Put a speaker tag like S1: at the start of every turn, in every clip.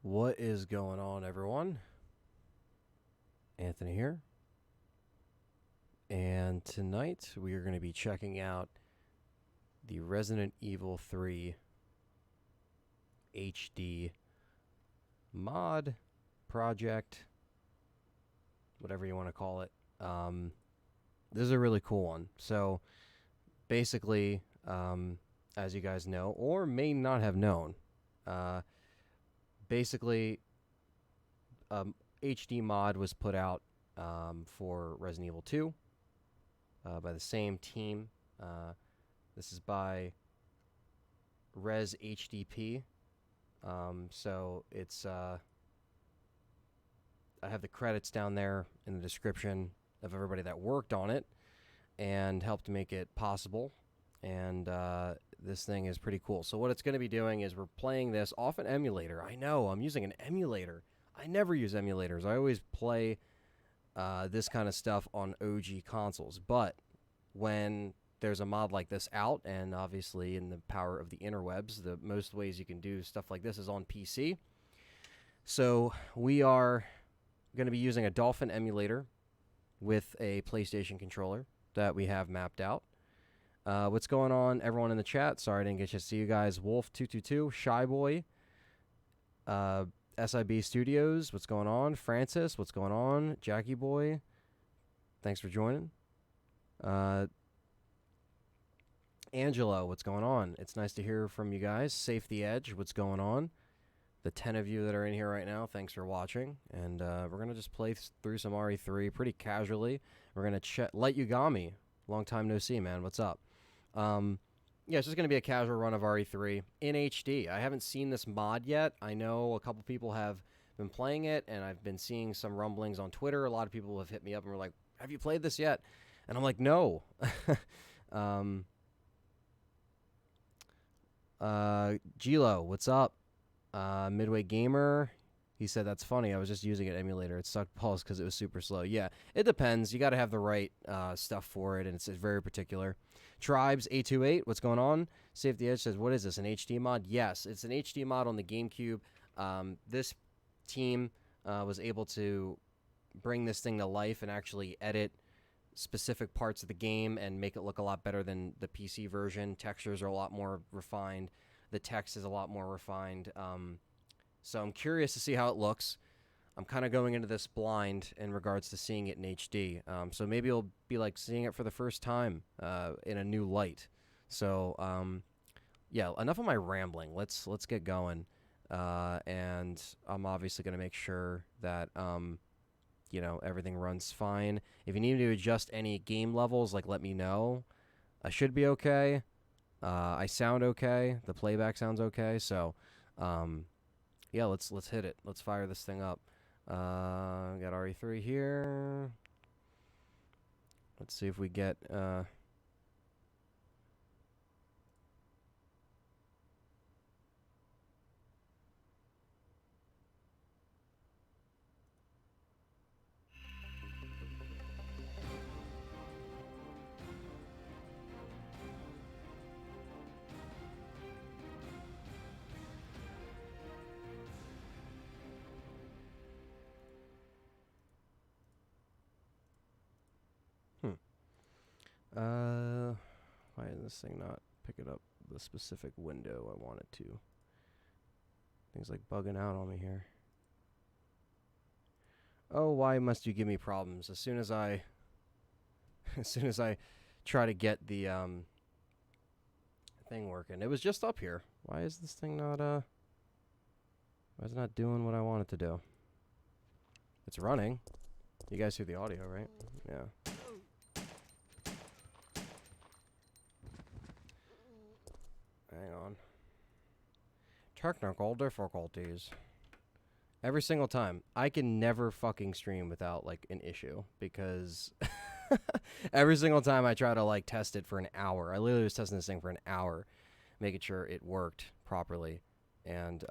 S1: What is going on, everyone? Anthony here. And tonight we are going to be checking out the Resident Evil 3 HD mod project, whatever you want to call it. This is a really cool one. So basically, as you guys know, or may not have known, basically, HD mod was put out for Resident Evil 2 by the same team. This is by reshdp. So it's I have the credits down there in the description of everybody that worked on it and helped make it possible. And this thing is pretty cool. So what it's going to be doing is we're playing this off an emulator. I know, I'm using an emulator. I never use emulators. I always play this kind of stuff on OG consoles. But when there's a mod like this out, and obviously in the power of the interwebs, the most ways you can do stuff like this is on PC. So we are going to be using a Dolphin emulator with a PlayStation controller that we have mapped out. What's going on, everyone in the chat? Sorry I didn't get to see you guys. Wolf222, Shyboy, SIB Studios, what's going on? Francis, what's going on? Jackie Boy, thanks for joining. Angelo, what's going on? It's nice to hear from you guys. Safe the Edge, what's going on? The 10 of you that are in here right now, thanks for watching. And we're going to just play through some RE3 pretty casually. We're going to check. Light Yugami, long time no see, man. What's up? Yeah, it's just going to be a casual run of RE3 in HD. I haven't seen this mod yet. I know a couple people have been playing it, and I've been seeing some rumblings on Twitter. A lot of people have hit me up and were like, have you played this yet? And I'm like, no. Gilo, what's up? Midway Gamer, he said that's funny. I was just using an emulator. It sucked balls because it was super slow. Yeah, it depends. You got to have the right stuff for it, and it's very particular. Tribes 828, what's going on? Save the Edge says, what is this, an HD mod? Yes, it's an HD mod on the GameCube. This team was able to bring this thing to life and actually edit specific parts of the game and make it look a lot better than the PC version. Textures are a lot more refined. The text is a lot more refined. So I'm curious to see how it looks. I'm kind of going into this blind in regards to seeing it in HD. So maybe it'll be like seeing it for the first time in a new light. So yeah, enough of my rambling. Let's get going. And I'm obviously going to make sure that you know, everything runs fine. If you need to adjust any game levels, like, let me know. I should be okay. I sound okay. The playback sounds okay. So yeah, let's hit it. Let's fire this thing up. Got RE3 here. Let's see if we get why is this thing not picking up the specific window I want it to? Things like bugging out on me here. Oh, why must you give me problems? As soon as I try to get the thing working. It was just up here. Why is this thing not why is it not doing what I want it to do? It's running. You guys hear the audio, right? Yeah. Hang on. Technical difficulties. Every single time. I can never fucking stream without, like, an issue. Because every single time I try to, like, test it for an hour. I literally was testing this thing for an hour. Making sure it worked properly. And, it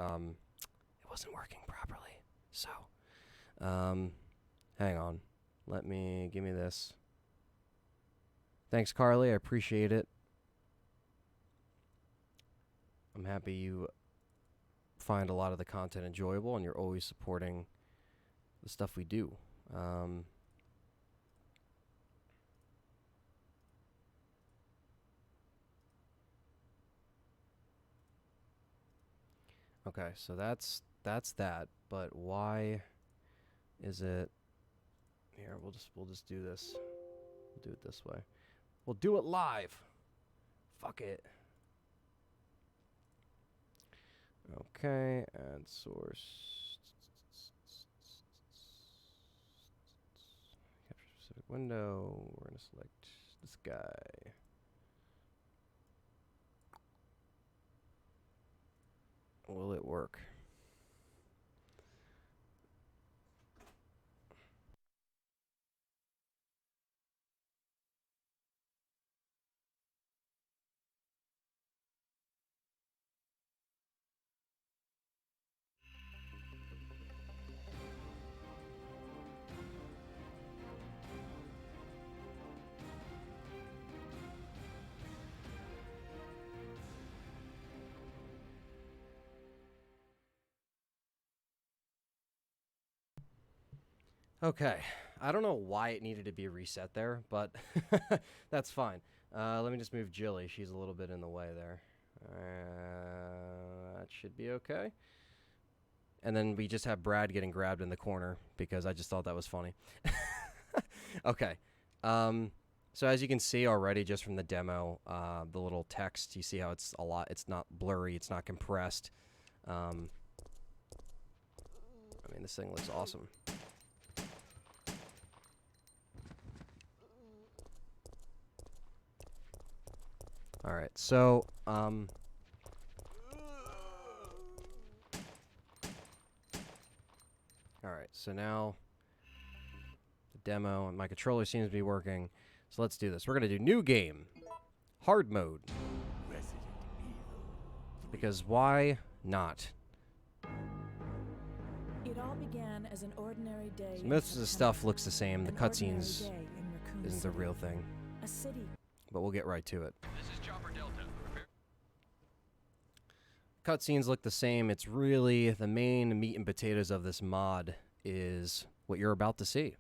S1: wasn't working properly. So, hang on. Give me this. Thanks, Carly. I appreciate it. I'm happy you find a lot of the content enjoyable, and you're always supporting the stuff we do. Okay, so that's that. But why is it here? We'll just do this. We'll do it this way. We'll do it live. Fuck it. Okay, add source. Capture specific window. We're gonna select this guy. Will it work? Okay, I don't know why it needed to be reset there, but that's fine. Let me just move Jilly. She's a little bit in the way there. That should be okay. And then we just have Brad getting grabbed in the corner because I just thought that was funny. Okay. So as you can see already just from the demo, the little text, you see how it's it's not blurry, it's not compressed. I mean, this thing looks awesome. All right, so all right, so now the demo and my controller seems to be working. So let's do this. We're gonna do new game, hard mode. Because why not?
S2: It all began as an ordinary day.
S1: So most of the stuff looks the same. The cutscenes isn't the real thing.
S2: A city.
S1: But we'll get right to it.
S3: This is Chopper Delta.
S1: Cutscenes look the same. It's really the main meat and potatoes of this mod is what you're about to see.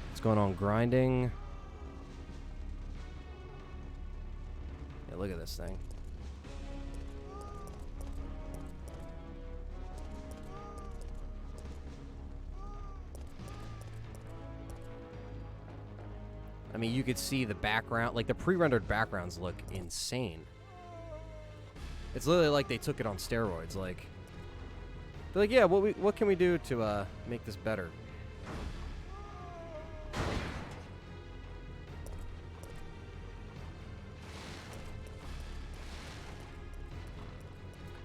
S1: What's going on? Grinding. Yeah, look at this thing. I mean, you could see the background, like the pre-rendered backgrounds look insane. It's literally like they took it on steroids. Like, they're like, yeah, what can we do to make this better?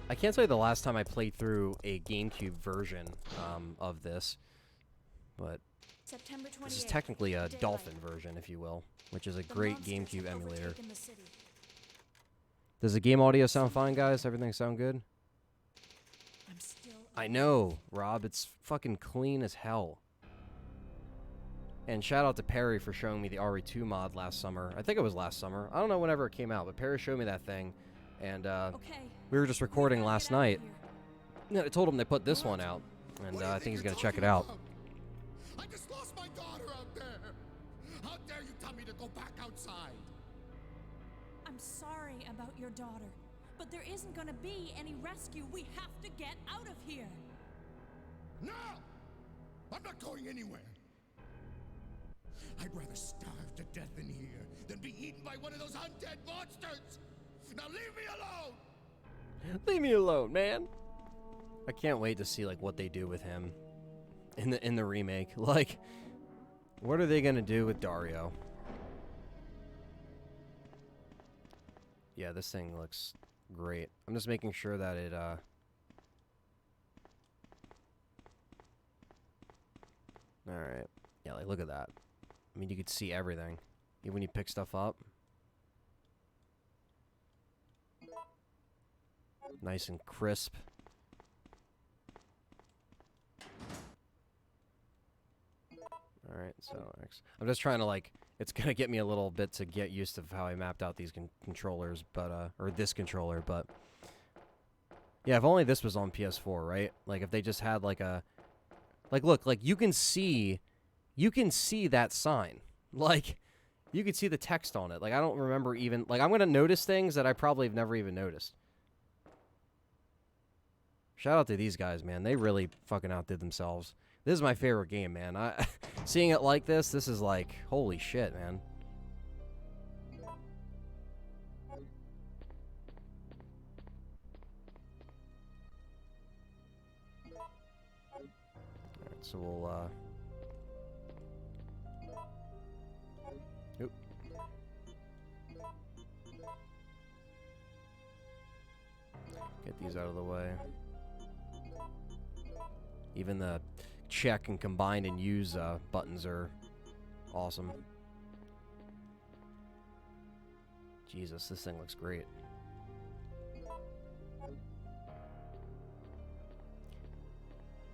S1: I can't tell you the last time I played through a GameCube version of this, but this is technically a dolphin version, if you will, which is a great GameCube emulator. Does the game audio sound fine, guys? Everything sound good? I know, Rob. It's fucking clean as hell. And shout out to Perry for showing me the RE2 mod last summer. I think it was last summer. I don't know whenever it came out, but Perry showed me that thing. And we were just recording last night. I told him they put this one out, and I think he's going to check it out.
S4: I just lost my daughter out there. How dare you tell me to go back outside?
S2: I'm sorry about your daughter, but there isn't gonna be any rescue. We have to get out of here.
S4: No! I'm not going anywhere. I'd rather starve to death in here than be eaten by one of those undead monsters. Now leave me alone!
S1: Leave me alone, man. I can't wait to see like what they do with him in the remake. Like, what are they gonna do with Dario? Yeah, this thing looks great. I'm just making sure that it Alright. Yeah, like look at that. I mean, you could see everything. Even when you pick stuff up. Nice and crisp. Alright, so I'm just trying to like, it's gonna get me a little bit to get used to how I mapped out these controllers, but or this controller, but yeah, if only this was on PS4, right? Like if they just had like a, like look, like you can see that sign, like you can see the text on it. Like I don't remember even, like I'm gonna notice things that I probably have never even noticed. Shout out to these guys, man. They really fucking outdid themselves. This is my favorite game, man. Seeing it like this is like, holy shit, man. Alright, so we'll, Oop. Get these out of the way. Even the check and combine and use buttons are awesome. Jesus, this thing looks great.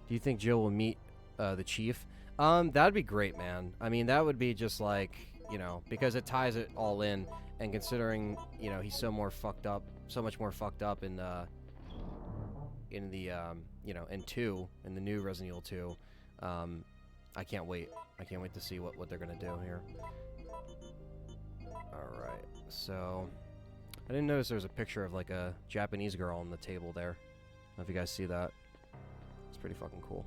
S1: Do you think Jill will meet the chief? That'd be great, man. I mean, that would be just like, you know, because it ties it all in, and considering, you know, he's so much more fucked up in the you know, in the new Resident Evil 2. I can't wait. I can't wait to see what they're gonna do here. Alright, so I didn't notice there was a picture of like a Japanese girl on the table there. I don't know if you guys see that. It's pretty fucking cool.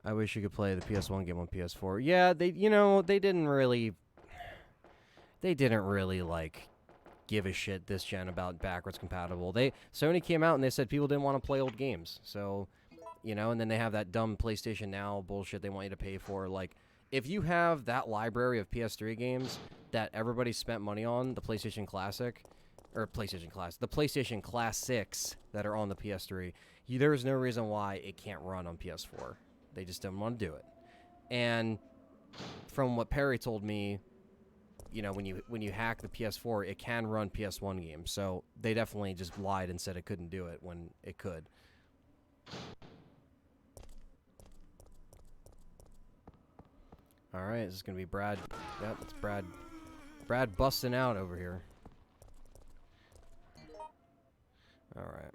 S1: I wish you could play the PS1 game on PS4. Yeah, they didn't really like give a shit this gen about backwards compatible. Sony came out and they said people didn't want to play old games. So, you know, and then they have that dumb PlayStation Now bullshit they want you to pay for. Like, if you have that library of PS3 games that everybody spent money on, the PlayStation Classic, or the PlayStation Classics that are on the PS3, there's no reason why it can't run on PS4. They just didn't want to do it. And from what Perry told me, you know, when you hack the PS4, it can run PS1 games. So they definitely just lied and said it couldn't do it when it could. All right, this is gonna be Brad. Yep, it's Brad. Brad busting out over here. All right.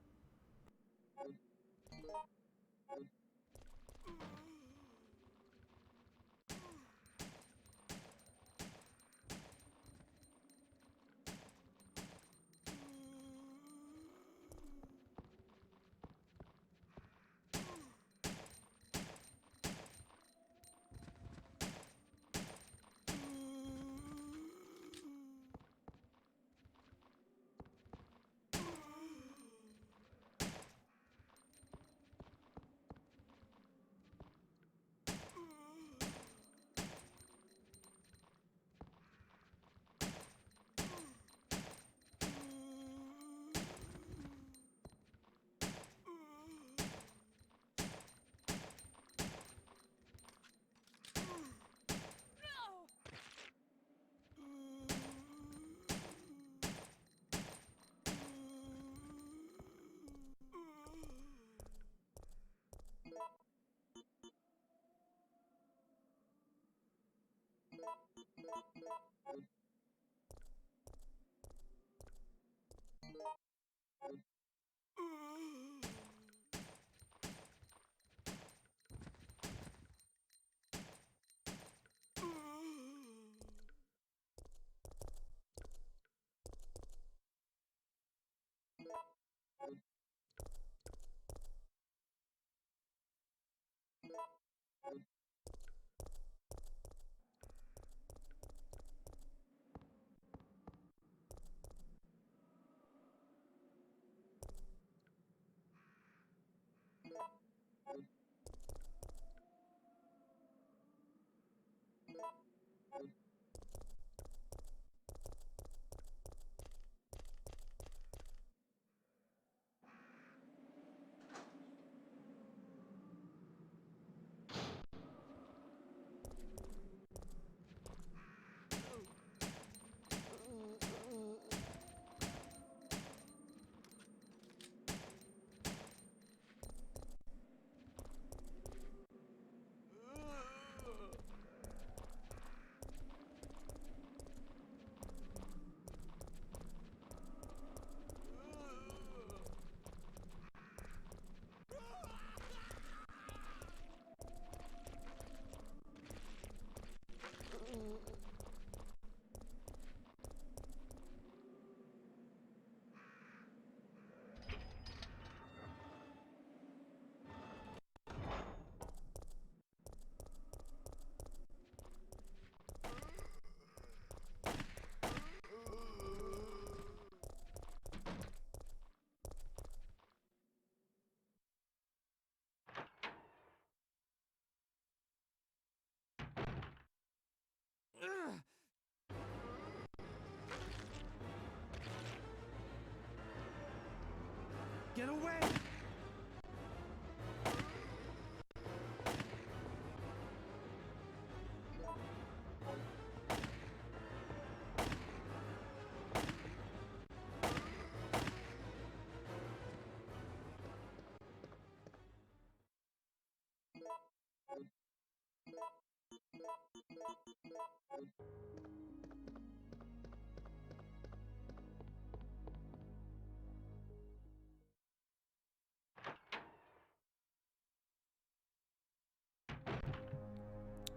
S3: Get away!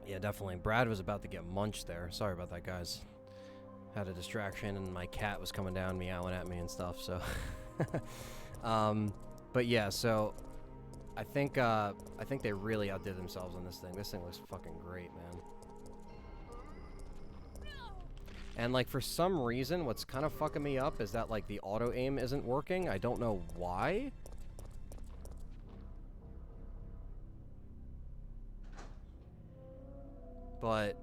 S1: Yeah, definitely. Brad was about to get munched there. Sorry about that, guys. Had a distraction, and my cat was coming down, meowing at me and stuff. So, but yeah. So, I think they really outdid themselves on this thing. This thing looks fucking great, man. And like for some reason, what's kind of fucking me up is that like the auto aim isn't working. I don't know why. But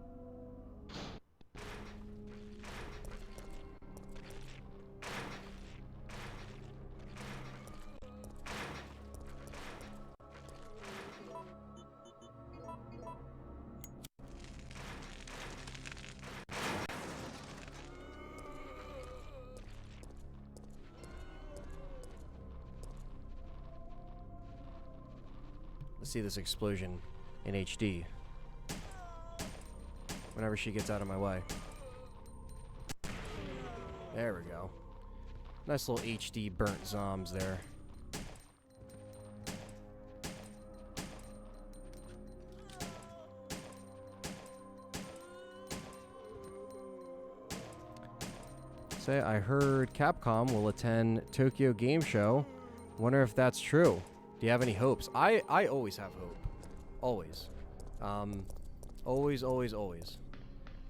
S1: let's see this explosion in HD. Whenever she gets out of my way. There we go. Nice little HD burnt zombs there. Say, I heard Capcom will attend Tokyo Game Show. Wonder if that's true. Do you have any hopes? I always have hope. Always. Always.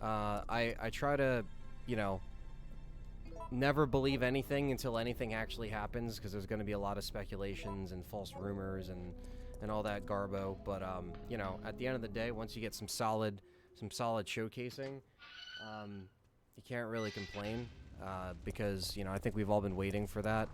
S1: I try to, you know, never believe anything until anything actually happens, because there's going to be a lot of speculations and false rumors and all that garbo. But you know, at the end of the day, once you get some solid showcasing, you can't really complain, because, you know, I think we've all been waiting for that.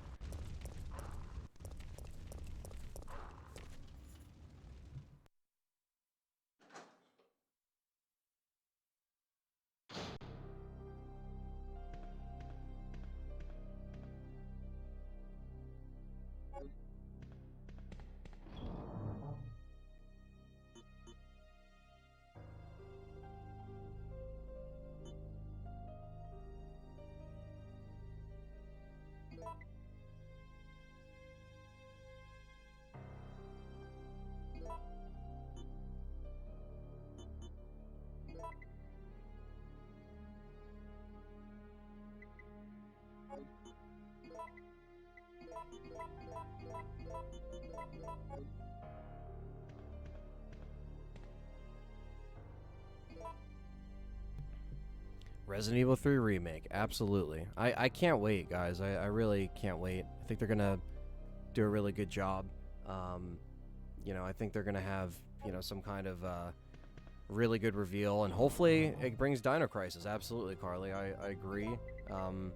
S1: Resident Evil 3 Remake, absolutely. I can't wait, guys. I really can't wait. I think they're gonna do a really good job. You know, I think they're gonna have, you know, some kind of really good reveal, and hopefully it brings Dino Crisis. Absolutely, Carly. I agree. You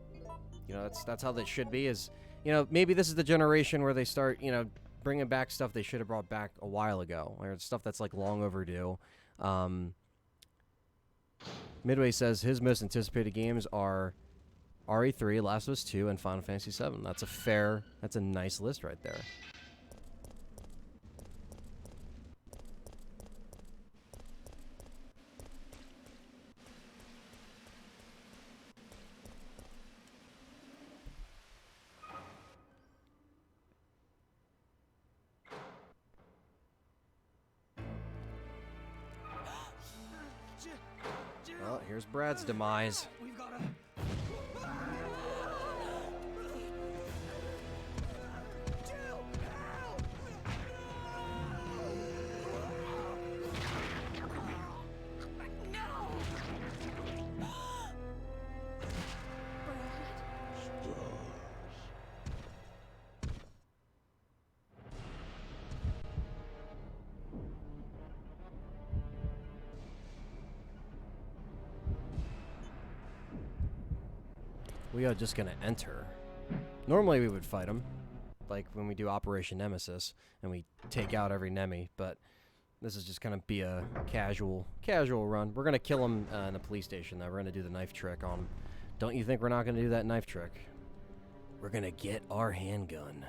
S1: know, that's how that should be. Is, you know, maybe this is the generation where they start, you know, bringing back stuff they should have brought back a while ago, or stuff that's like long overdue. Midway says his most anticipated games are RE3, Last of Us 2, and Final Fantasy 7. That's a nice list right there. Well, here's Brad's demise.
S3: We've gotta... Jill! Help! No!
S1: We are just gonna enter. Normally we would fight him, like when we do Operation Nemesis and we take out every Nemi, but this is just gonna be a casual run. We're gonna kill him in the police station though. We're gonna do the knife trick on him. Don't you think we're not gonna do that knife trick? We're gonna get our handgun.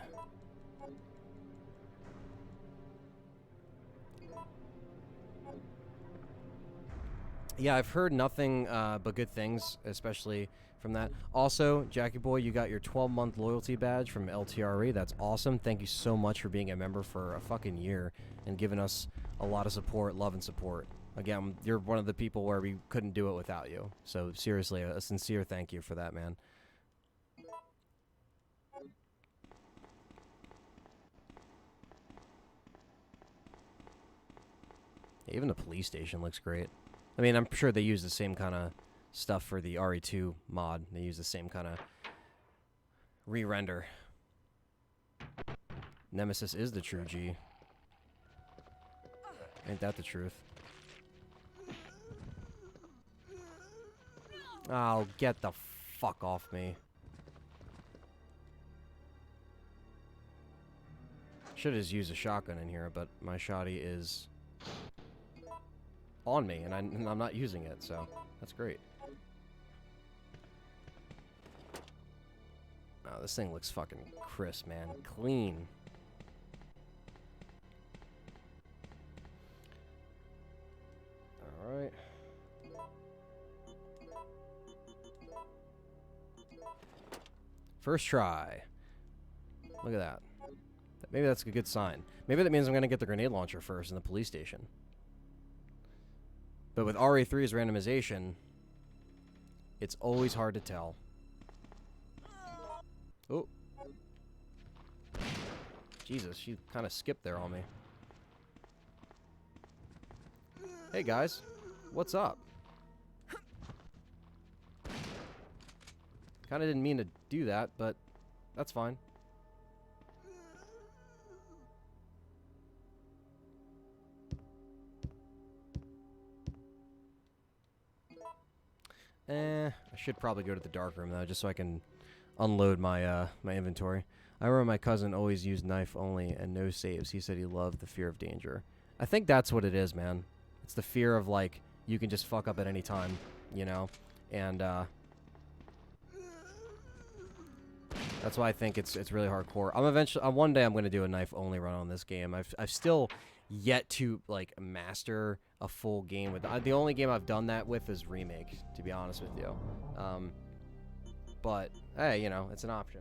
S1: Yeah, I've heard nothing but good things, especially from that. Also, Jackie Boy, you got your 12-month loyalty badge from LTRE. That's awesome. Thank you so much for being a member for a fucking year and giving us a lot of support, love, and support. Again, you're one of the people where we couldn't do it without you. So seriously, a sincere thank you for that, man. Yeah, even the police station looks great. I mean, I'm sure they use the same kind of stuff for the RE2 mod. They use the same kind of re-render. Nemesis is the true G. Ain't that the truth? Oh, get the fuck off me. Should have just used a shotgun in here, but my shotty is on me, and I'm not using it, so that's great. Oh, this thing looks fucking crisp, man. Clean. Alright. First try. Look at that. Maybe that's a good sign. Maybe that means I'm going to get the grenade launcher first in the police station. But with RE3's randomization, it's always hard to tell. Oh. Jesus, she kind of skipped there on me. Hey guys, what's up? Kind of didn't mean to do that, but that's fine. I should probably go to the dark room though, just so I can unload my my inventory. I remember my cousin always used knife only and no saves. He said he loved the fear of danger. I think that's what it is, man. It's the fear of like you can just fuck up at any time, you know, and that's why I think it's really hardcore. One day I'm gonna do a knife only run on this game. I've still yet to like master a full game with the only game I've done that with is Remake, to be honest with you. But hey, you know, it's an option.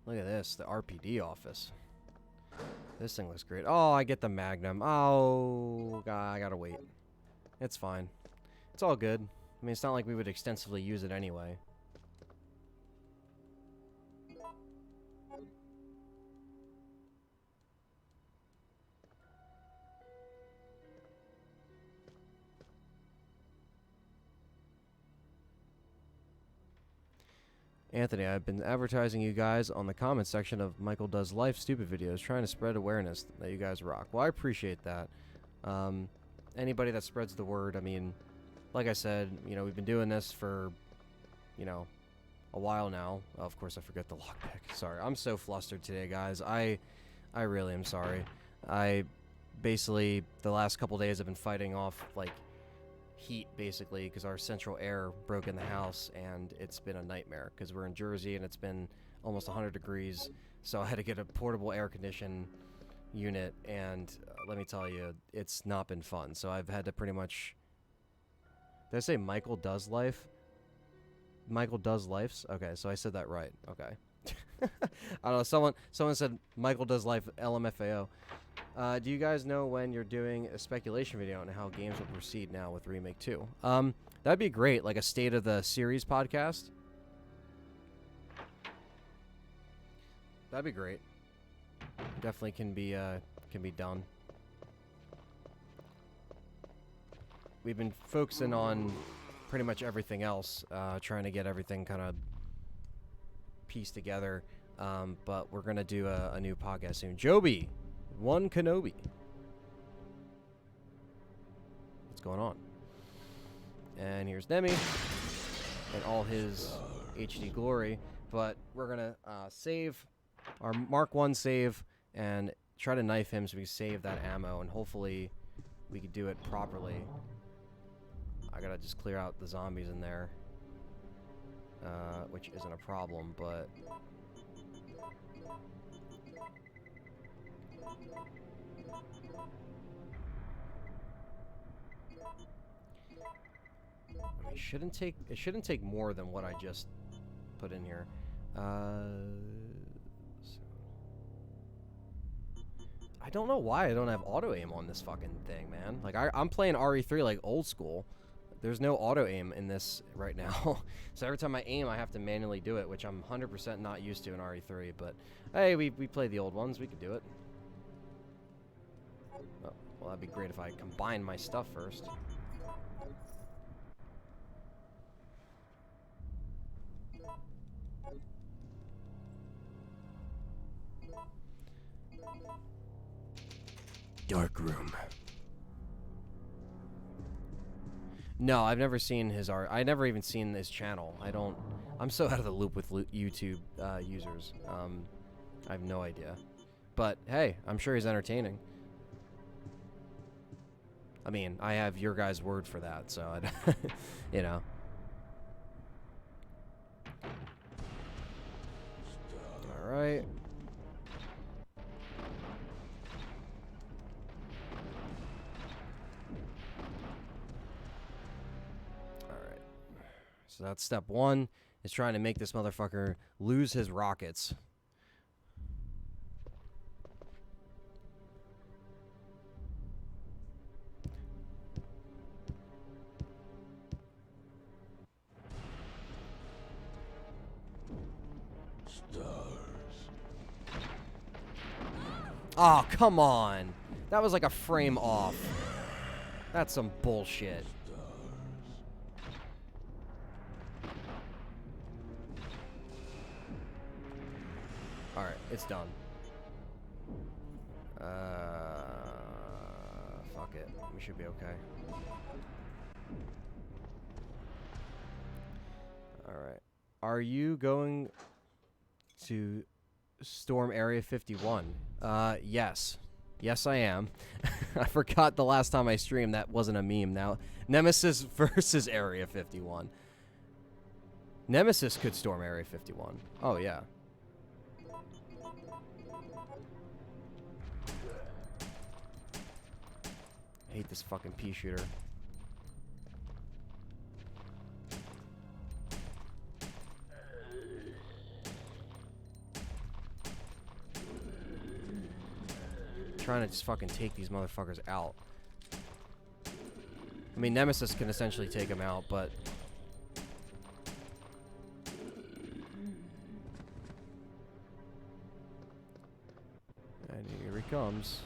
S1: Look at this, the RPD office. This thing looks great. Oh, I get the Magnum. Oh, God, I gotta wait. It's fine. It's all good. I mean, it's not like we would extensively use it anyway. Anthony, I've been advertising you guys on the comment section of Michael Does Life stupid videos, trying to spread awareness that you guys rock. Well, I appreciate that. Anybody that spreads the word, I mean, like I said, you know, we've been doing this for, you know, a while now. Oh, of course, I forgot the lockpick. Sorry, I'm so flustered today, guys. I really am sorry. I basically, the last couple days, I've been fighting off, like, heat, basically, because our central air broke in the house, and it's been a nightmare, because we're in Jersey, and it's been almost 100 degrees, so I had to get a portable air condition unit, and let me tell you, it's not been fun. So I've had to pretty much... Did I say Michael Does Life? Michael Does Lifes? Okay, so I said that right. Okay. I don't know, someone said Michael Does Life LMFAO. Do you guys know when you're doing a speculation video on how games will proceed now with Remake 2? That'd be great, like a State of the Series podcast. That'd be great. Definitely can be done. We've been focusing on pretty much everything else, trying to get everything kind of pieced together, but we're gonna do a new podcast soon. Joby, One Kenobi. What's going on? And here's Nemi and all his HD glory. But we're gonna save our Mark 1 save and try to knife him so we save that ammo, and hopefully we can do it properly. I gotta just clear out the zombies in there, which isn't a problem, but I mean, it shouldn't take more than what I just put in here. I don't know why I don't have auto aim on this fucking thing, man. Like I'm playing RE3 like old school. There's no auto aim in this right now. So every time I aim, I have to manually do it, which I'm 100% not used to in RE3. But hey, we played the old ones. We could do it. Oh, well, that'd be great if I combine my stuff first. Dark room. No, I've never seen his art. I never even seen his channel. I'm so out of the loop with YouTube users. I have no idea. But hey, I'm sure he's entertaining. I mean, I have your guys' word for that, so I, you know. All right. So that's step one, is trying to make this motherfucker lose his rockets. Oh, come on. That was like a frame off. That's some bullshit. Alright, it's done. Fuck it. We should be okay. Alright. Are you going to storm Area 51? Yes. Yes, I am. I forgot the last time I streamed that wasn't a meme. Now, Nemesis versus Area 51. Nemesis could storm Area 51. Oh, yeah. I hate this fucking pea shooter. trying to just fucking take these motherfuckers out. I mean, Nemesis can essentially take him out, but... And here he comes.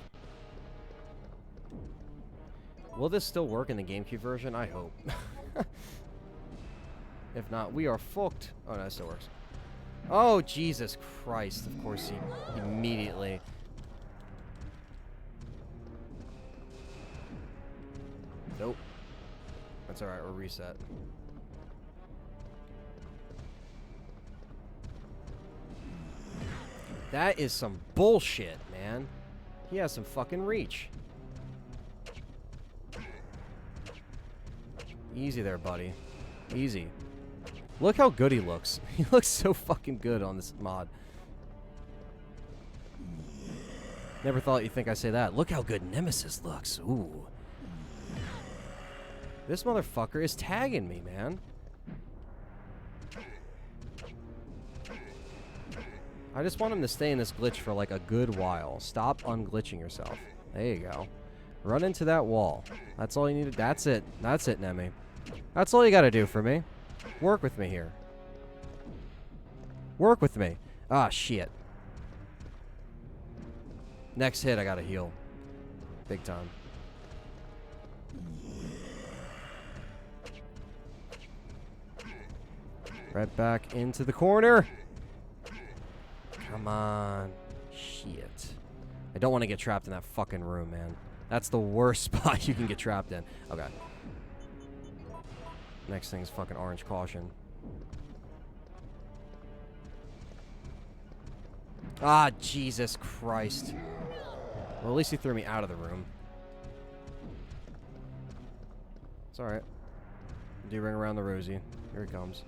S1: Will this still work in the GameCube version? I hope. If not, we are fucked. Oh, no, it still works. Oh, Jesus Christ. Of course he immediately... Nope. That's alright, we're reset. That is some bullshit, man. He has some fucking reach. Easy there, buddy. Easy. Look how good he looks. He looks so fucking good on this mod. Never thought you'd think I'd say that. Look how good Nemesis looks. Ooh. This motherfucker is tagging me, man. I just want him to stay in this glitch for like a good while. Stop unglitching yourself. There you go. Run into that wall. That's all you need to... That's it. That's it, Nemi. That's all you gotta do for me. Work with me here. Work with me. Ah, shit. Next hit, I gotta heal. Big time. Right back into the corner. Come on. Shit. I don't want to get trapped in that fucking room, man. That's the worst spot you can get trapped in. Okay. Next thing is fucking orange caution. Ah, Jesus Christ. Well, at least he threw me out of the room. It's alright. Do ring around the rosy. Here he comes.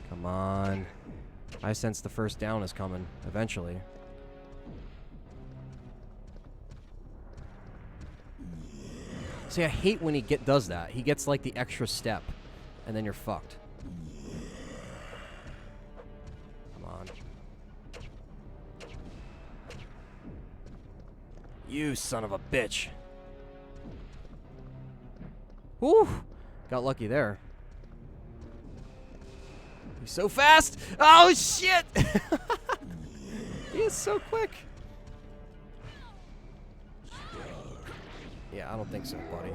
S1: Come on. I sense the first down is coming, eventually. See, I hate when he does that. He gets like the extra step, and then you're fucked. Come on. You son of a bitch. Whew! Got lucky there. He's so fast! Oh, shit! He is so quick. Yeah, I don't think so, buddy.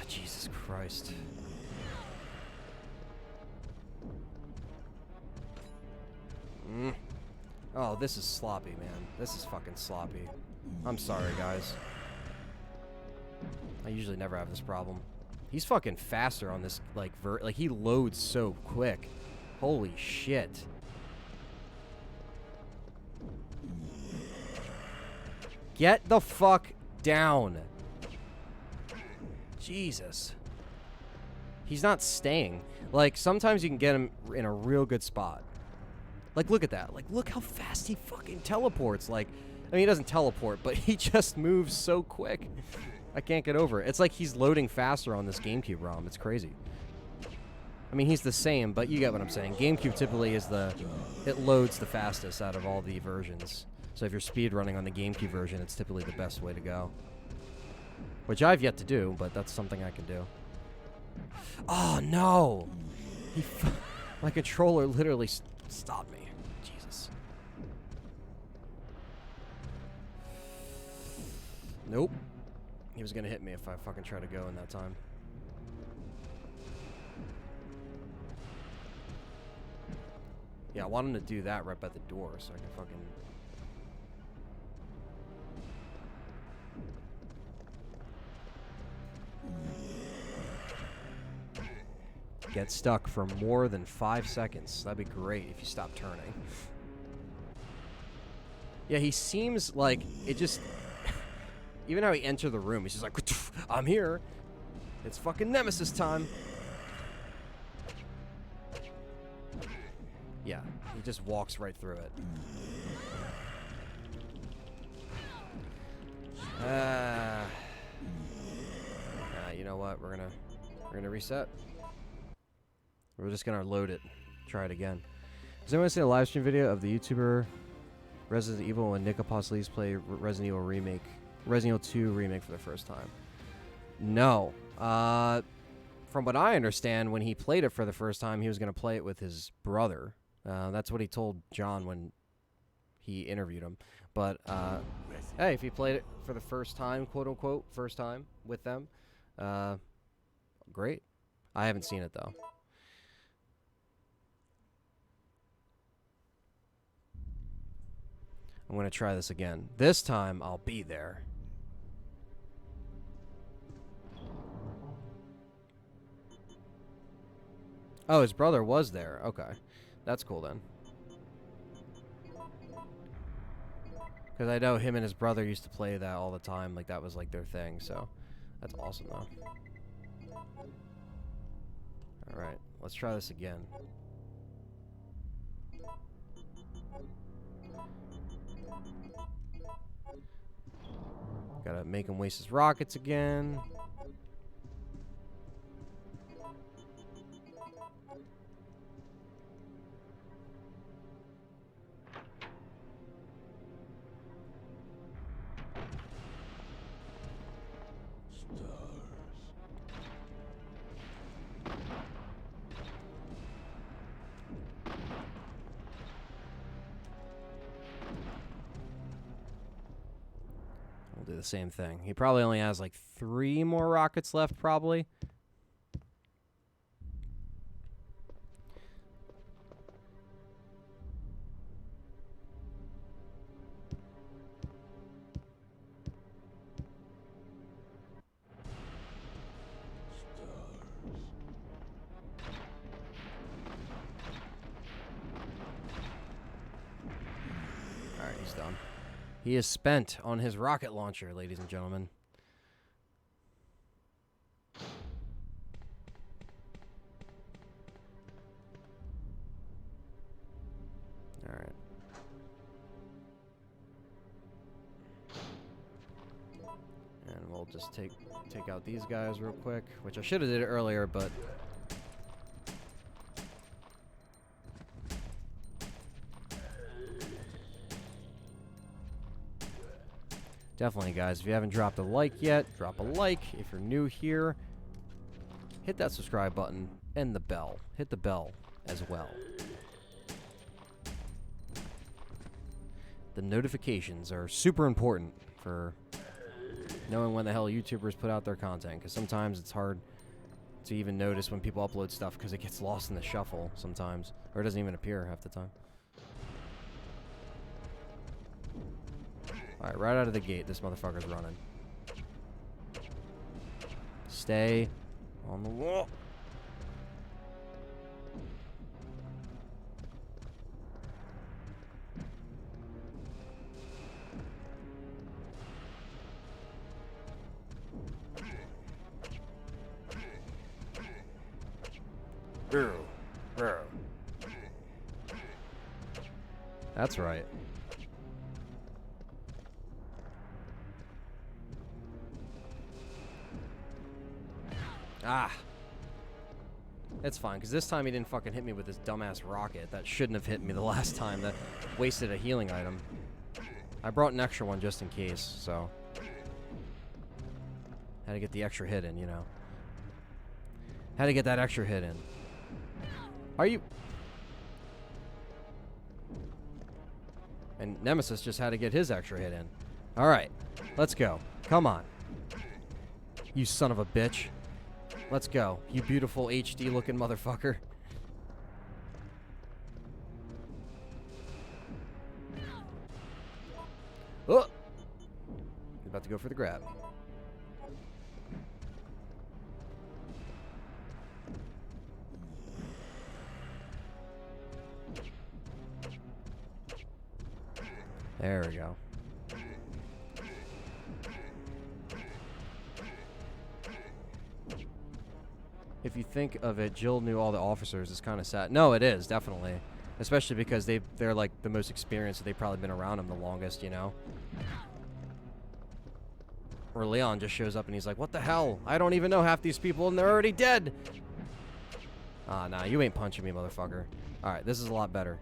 S1: Jesus Christ. Oh, this is sloppy, man. This is fucking sloppy. I'm sorry, guys. I usually never have this problem. He's fucking faster on this, like, he loads so quick. Holy shit. Get the fuck down. Jesus. He's not staying. Like, sometimes you can get him in a real good spot. Like, look at that. Like, look how fast he fucking teleports. Like, I mean, he doesn't teleport, but he just moves so quick. I can't get over it. It's like he's loading faster on this GameCube ROM. It's crazy. I mean, he's the same, but you get what I'm saying. GameCube typically is it loads the fastest out of all the versions. So if you're speed running on the GameCube version, it's typically the best way to go. Which I've yet to do, but that's something I can do. Oh, no! My controller literally stopped me. Jesus. Nope. He was gonna hit me if I fucking try to go in that time. Yeah, I want him to do that right by the door so I can fucking... Get stuck for more than 5 seconds. That'd be great if you stop turning. Yeah, he seems like it just... Even how he entered the room, he's just like, I'm here. It's fucking Nemesis time. Yeah, he just walks right through it. You know what? We're gonna reset. We're just gonna load it. Try it again. Does anyone see a live stream video of the YouTuber Resident Evil when Nick Apostles play Resident Evil 2 remake for the first time? No. From what I understand, when he played it for the first time, he was gonna play it with his brother. That's what he told John when he interviewed him. But hey, if he played it for the first time, quote unquote, first time with them, great. I haven't seen it though. I'm gonna try this again. This time I'll be there. Oh, his brother was there. Okay. That's cool then. Because I know him and his brother used to play that all the time. Like, that was, like, their thing. So, that's awesome, though. Alright. Let's try this again. Gotta make him waste his rockets again. Do the same thing. He probably only has like 3 more rockets left, probably. Alright, he's done. He is spent on his rocket launcher, ladies and gentlemen. All right. And we'll just take out these guys real quick, which I should have did it earlier, but definitely, guys, if you haven't dropped a like yet, drop a like. If you're new here, hit that subscribe button and the bell. Hit the bell as well. The notifications are super important for knowing when the hell YouTubers put out their content, because sometimes it's hard to even notice when people upload stuff because it gets lost in the shuffle sometimes, or it doesn't even appear half the time. Alright, right out of the gate, this motherfucker's running. Stay on the wall. That's right. Ah. It's fine, because this time he didn't fucking hit me with his dumbass rocket. That shouldn't have hit me the last time. That wasted a healing item. I brought an extra one just in case, so. Had to get the extra hit in, you know. Had to get that extra hit in. Are you... And Nemesis just had to get his extra hit in. Alright, let's go. Come on. You son of a bitch. Let's go. You beautiful HD looking motherfucker. Oh! He's about to go for the grab. There we go. If you think of it, Jill knew all the officers. It's kind of sad. No, it is, definitely. Especially because they're like the most experienced. So they've probably been around him the longest, you know? Or Leon just shows up and he's like, what the hell? I don't even know half these people and they're already dead. Ah, nah, you ain't punching me, motherfucker. Alright, this is a lot better.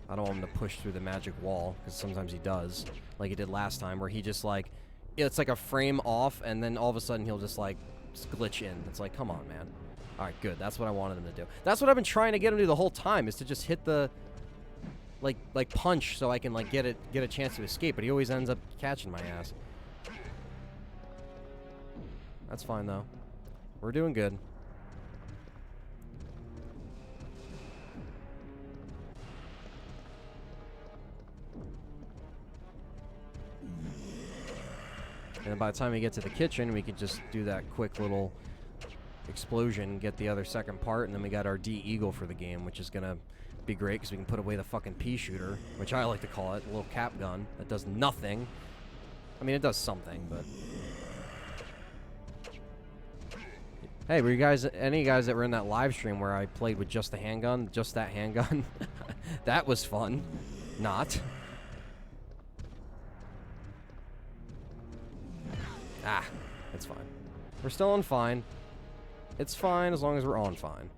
S1: I don't want him to push through the magic wall, because sometimes he does. Like he did last time, where he just like, it's like a frame off, and then all of a sudden he'll just like glitch in. It's like, come on, man. Alright, good. That's what I wanted him to do. That's what I've been trying to get him to do the whole time, is to just hit the, like punch, so I can like get a chance to escape, but he always ends up catching my ass. That's fine, though. We're doing good. And by the time we get to the kitchen, we can just do that quick little explosion, get the other second part, and then we got our D-Eagle for the game, which is going to be great because we can put away the fucking pea shooter, which I like to call it, a little cap gun that does nothing. I mean, it does something, but... Hey, were you guys, any guys that were in that live stream where I played with just the handgun, just that handgun? That was fun. Not. Ah, it's fine. We're still on fine. It's fine as long as we're on fine.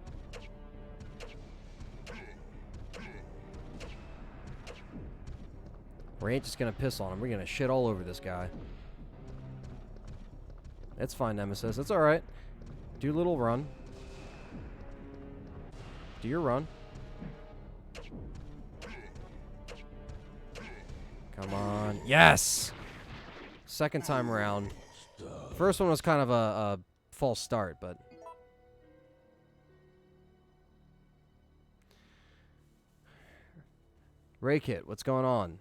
S1: We ain't just gonna piss on him. We're gonna shit all over this guy. It's fine, Nemesis. It's alright. Do a little run. Do your run. Come on. Yes! Second time around. First one was kind of a false start, but... Raykit, what's going on?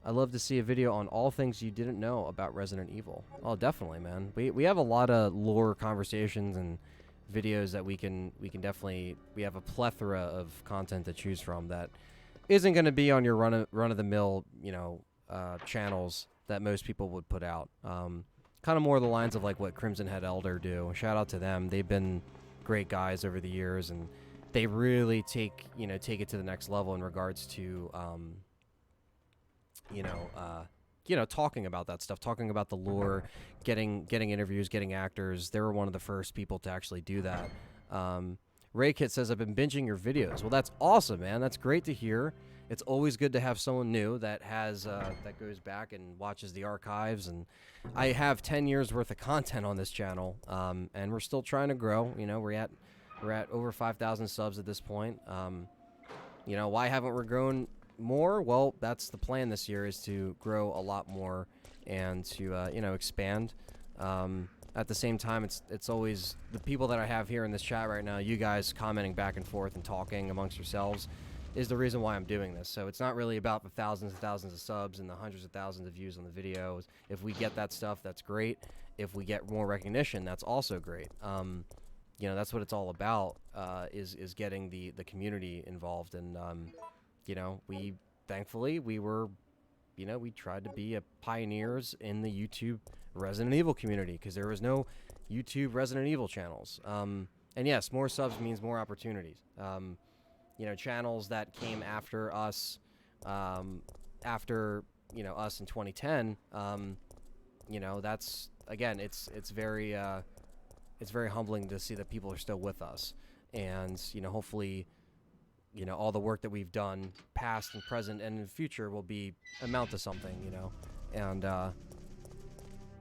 S1: I'd love to see a video on all things you didn't know about Resident Evil. Oh, definitely, man. We have a lot of lore conversations and videos that we can definitely... We have a plethora of content to choose from that isn't going to be on your run-of-the-mill, you know, channels that most people would put out. Kind of more the lines of like what Crimson Head Elder do. Shout out to them. They've been great guys over the years, and they really take it to the next level in regards to talking about that stuff, talking about the lore, getting interviews, getting actors. They were one of the first people to actually do that. Raykit says, I've been binging your videos. Well, that's awesome, man. That's great to hear. It's always good to have someone new that has that goes back and watches the archives. And I have 10 years worth of content on this channel, and we're still trying to grow. You know, we're at over 5,000 subs at this point. You know, why haven't we grown more? Well, that's the plan this year, is to grow a lot more and to expand. At the same time, it's always the people that I have here in this chat right now, you guys commenting back and forth and talking amongst yourselves, is the reason why I'm doing this. So it's not really about the thousands and thousands of subs and the hundreds of thousands of views on the videos. If we get that stuff, that's great. If we get more recognition, that's also great. That's what it's all about, is getting the community involved. And we thankfully we tried to be pioneers in the YouTube Resident Evil community, because there was no YouTube Resident Evil channels. And yes, more subs means more opportunities. Channels that came after us, us in 2010. That's, again, it's very humbling to see that people are still with us, and hopefully, all the work that we've done, past and present and in the future, will amount to something, and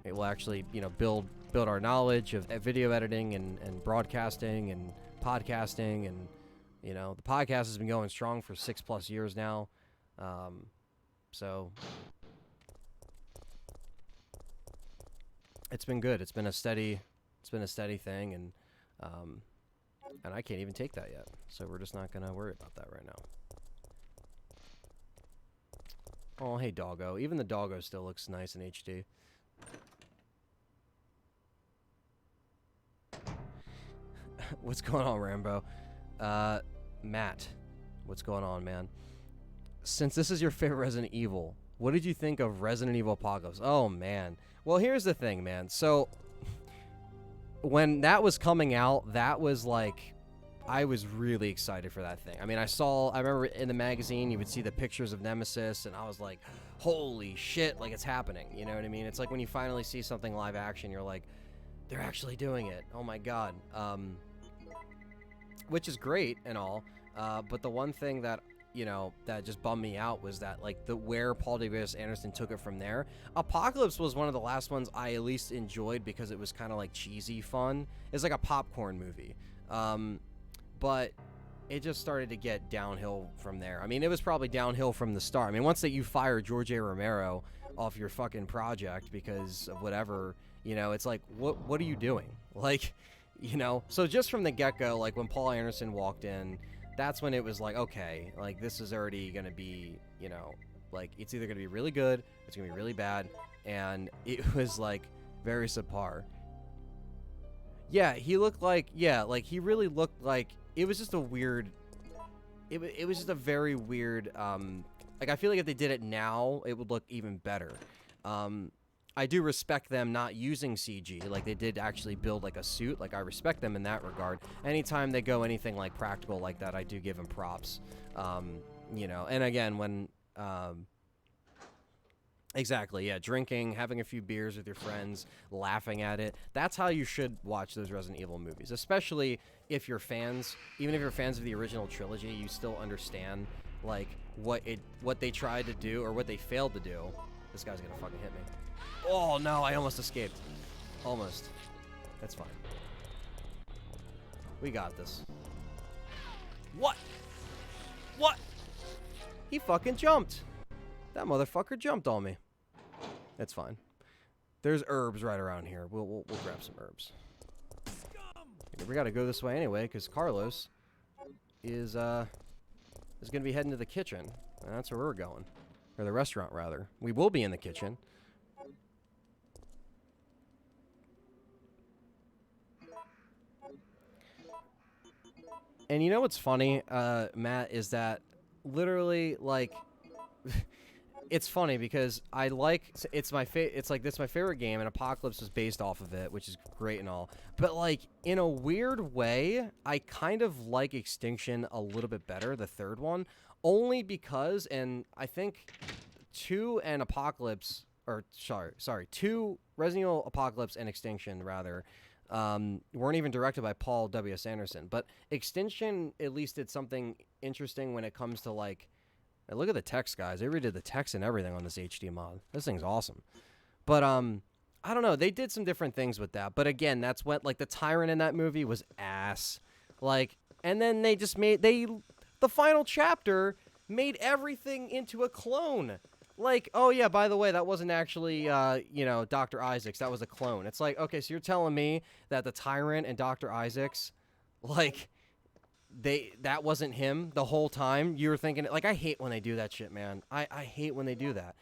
S1: it will actually, build our knowledge of video editing and broadcasting and podcasting. And the podcast has been going strong for 6+ years now, so it's been good. It's been a steady thing, and I can't even take that yet, so we're just not gonna worry about that right now. Oh, hey, doggo. Even the doggo still looks nice in HD. What's going on, Rambo? Matt, what's going on, man? Since this is your favorite Resident Evil, what did you think of Resident Evil Apocalypse? Oh, man. Well, here's the thing, man. So, when that was coming out, that was like I was really excited for that thing. I mean, I remember in the magazine, you would see the pictures of Nemesis, and I was like, holy shit, like, it's happening. You know what I mean? It's like when you finally see something live action, you're like, they're actually doing it. Oh my god. Which is great and all, but the one thing that, you know, that just bummed me out was that, like, where Paul W.S. Anderson took it from there. Apocalypse was one of the last ones I at least enjoyed because it was kind of like cheesy fun. It's like a popcorn movie. But it just started to get downhill from there. I mean, it was probably downhill from the start. I mean, once that you fire George A. Romero off your fucking project because of whatever, you know, it's like, what are you doing? Like, you know, so just from the get-go, like, when Paul Anderson walked in, that's when it was like, okay, like, this is already going to be, you know, like, it's either going to be really good, it's going to be really bad, and it was, like, very subpar. Yeah, he looked like, he really looked like, it was just a weird, it was just a very weird, like, I feel like if they did it now, it would look even better. I do respect them not using CG, like, they did actually build, like, a suit, like, I respect them in that regard. Anytime they go anything, like, practical like that, I do give them props, you know, and again, when, exactly, yeah, drinking, having a few beers with your friends, laughing at it, that's how you should watch those Resident Evil movies, especially if you're fans, even if you're fans of the original trilogy, you still understand, like, what they tried to do, or what they failed to do. This guy's gonna fucking hit me. Oh, no, I almost escaped. Almost. That's fine. We got this. What? What? He fucking jumped. That motherfucker jumped on me. That's fine. There's herbs right around here. We'll grab some herbs. We gotta go this way anyway, because Carlos is gonna be heading to the kitchen. And that's where we're going. Or the restaurant, rather. We will be in the kitchen. And you know what's funny, Matt, is that literally, like, it's funny because it's my favorite game, and Apocalypse was based off of it, which is great and all. But, like, in a weird way, I kind of like Extinction a little bit better, the third one, only because, and I think 2 and Apocalypse, or sorry, 2 Resident Evil Apocalypse and Extinction, rather, weren't even directed by Paul W.S. Anderson. But Extinction at least did something interesting when it comes to, like, look at the text, guys. They redid the text and everything on this HD mod. This thing's awesome. But, I don't know. They did some different things with that. But again, that's what, like, the Tyrant in that movie was ass. Like, and then they just the final chapter made everything into a clone. Like, oh yeah, by the way, that wasn't actually, you know, Dr. Isaacs. That was a clone. It's like, okay, so you're telling me that the Tyrant and Dr. Isaacs, like, that wasn't him the whole time? You were thinking, like, I hate when they do that shit, man. I hate when they do that.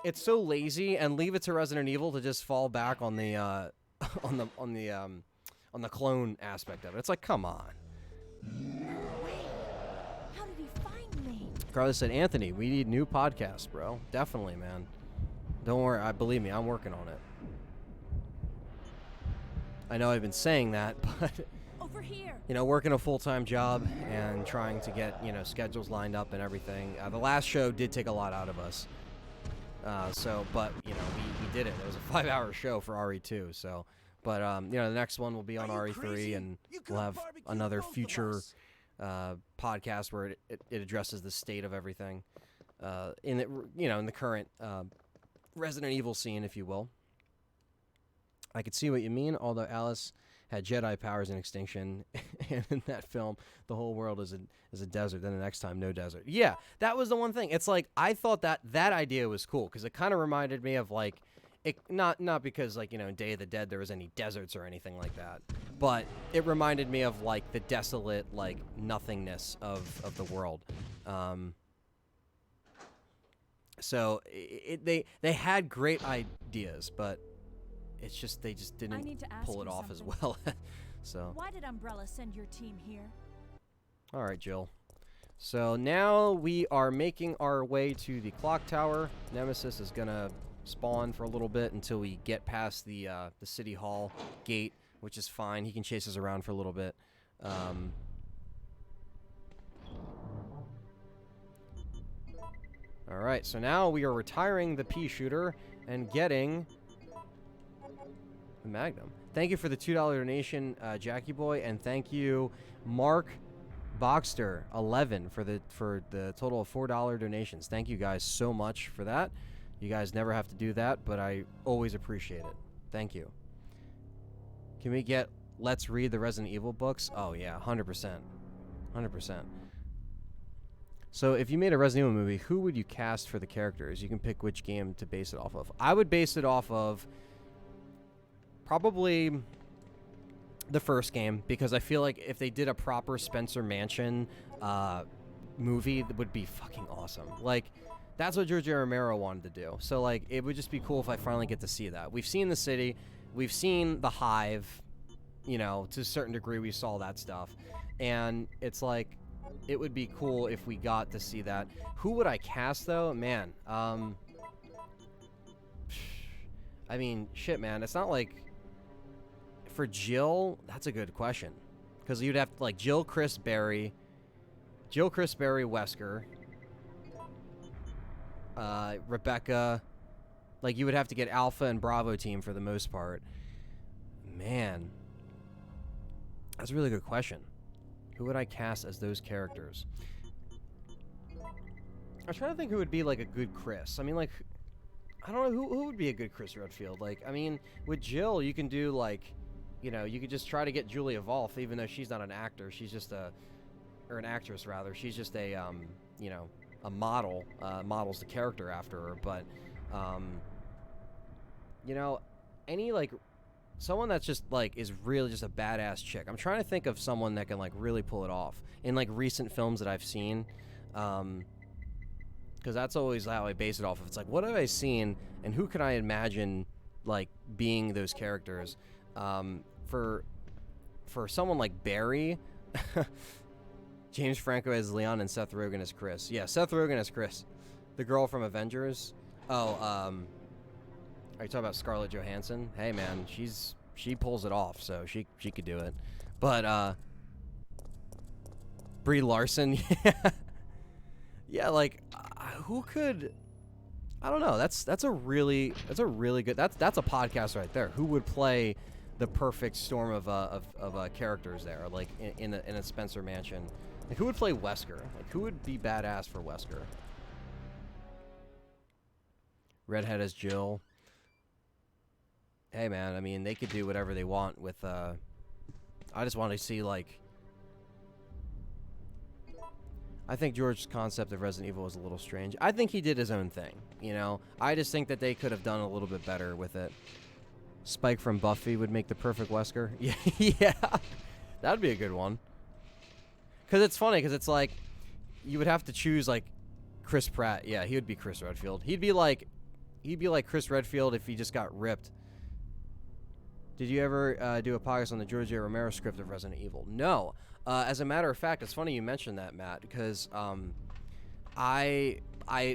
S1: It's so lazy, and leave it to Resident Evil to just fall back on the, on the clone aspect of it. It's like, come on.
S2: How did he find me?
S1: Carlos said, Anthony, we need new podcasts, bro. Definitely, man. Don't worry. Believe me, I'm working on it. I know I've been saying that, but,
S2: Over here.
S1: you know, working a full-time job and trying to get, you know, schedules lined up and everything. The last show did take a lot out of us. But, you know, we did it. It was a 5-hour show for RE2, so. But, you know, the next one will be on RE3, and we'll have another future podcast where it addresses the state of everything in the current Resident Evil scene, if you will. I could see what you mean, although Alice had Jedi powers in Extinction, and in that film, the whole world is a desert, then the next time, no desert. Yeah, that was the one thing. It's like, I thought that idea was cool, because it kind of reminded me of, like, not because, like, you know, in Day of the Dead there was any deserts or anything like that, but it reminded me of, like, the desolate, like, nothingness of the world. So they had great ideas, but it's just they just didn't pull it off as well. So
S2: why did Umbrella send your team here?
S1: All right, Jill. So now we are making our way to the clock tower. Nemesis is gonna spawn for a little bit until we get past the city hall gate, which is fine. He can chase us around for a little bit. All right, so now we are retiring the pea shooter and getting the Magnum. Thank you for the $2 donation, Jackie Boy, and thank you, Mark Boxster 11 for the total of $4 donations. Thank you guys so much for that. You guys never have to do that, but I always appreciate it. Thank you. Can we get Let's Read the Resident Evil books? Oh yeah, 100%. 100%. So if you made a Resident Evil movie, who would you cast for the characters? You can pick which game to base it off of. I would base it off of probably the first game, because I feel like if they did a proper Spencer Mansion movie, that would be fucking awesome. Like, that's what George Romero wanted to do. So, like, it would just be cool if I finally get to see that. We've seen the city. We've seen the Hive. You know, to a certain degree, we saw that stuff. And it's like, it would be cool if we got to see that. Who would I cast, though? Man, I mean, shit, man. It's not like... For Jill, that's a good question. Because you'd have, like, Jill, Chris, Barry, Wesker, Rebecca. Like, you would have to get Alpha and Bravo team for the most part. Man. That's a really good question. Who would I cast as those characters? I'm trying to think who would be, like, a good Chris. I mean, like, I don't know, who would be a good Chris Redfield? Like, I mean, with Jill, you can do, like, you know, you could just try to get Julia Volf, even though she's not an actor. She's just or an actress, rather. She's just a, you know, a model. Models the character after her. But, you know, any, like, someone that's just, like, is really just a badass chick. I'm trying to think of someone that can, like, really pull it off in, like, recent films that I've seen. Because that's always how I base it off of. It's like, what have I seen, and who can I imagine, like, being those characters? For someone like Barry, James Franco as Leon and Seth Rogen as Chris. Yeah, Seth Rogen as Chris. The girl from Avengers. Oh, are you talking about Scarlett Johansson? Hey, man, she pulls it off, so she could do it. But, Brie Larson, yeah. Yeah, like, who could... I don't know. That's a really good... That's a podcast right there. Who would play the perfect storm of characters there, like in a Spencer Mansion? Like, who would play Wesker? Like, who would be badass for Wesker? Redhead as Jill. Hey, man, I mean, they could do whatever they want with, I just want to see, like... I think George's concept of Resident Evil was a little strange. I think he did his own thing, you know? I just think that they could have done a little bit better with it. Spike from Buffy would make the perfect Wesker. Yeah, yeah. That'd be a good one. Because it's funny, because it's like, you would have to choose, like, Chris Pratt. Yeah, he would be Chris Redfield. He'd be like Chris Redfield if he just got ripped. Did you ever do a podcast on the George A. Romero script of Resident Evil? No. As a matter of fact, it's funny you mentioned that, Matt, because the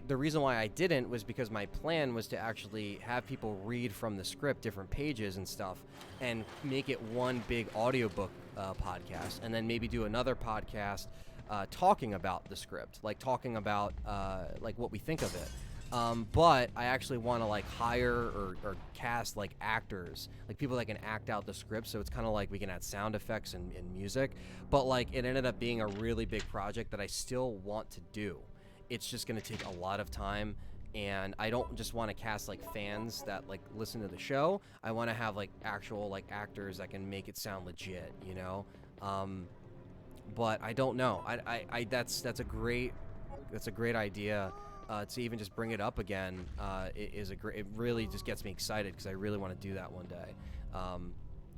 S1: reason why I didn't was because my plan was to actually have people read from the script different pages and stuff and make it one big audiobook podcast, and then maybe do another podcast talking about the script, like talking about like what we think of it. But I actually want to, like, hire or cast, like, actors, like people that can act out the script, so it's kind of like we can add sound effects and music. But, like, it ended up being a really big project that I still want to do. It's just going to take a lot of time, and I don't just want to cast, like, fans that, like, listen to the show. I want to have, like, actual, like, actors that can make it sound legit, you know? But I don't know. That's a great idea. To even just bring it up again it really just gets me excited, because I really want to do that one day,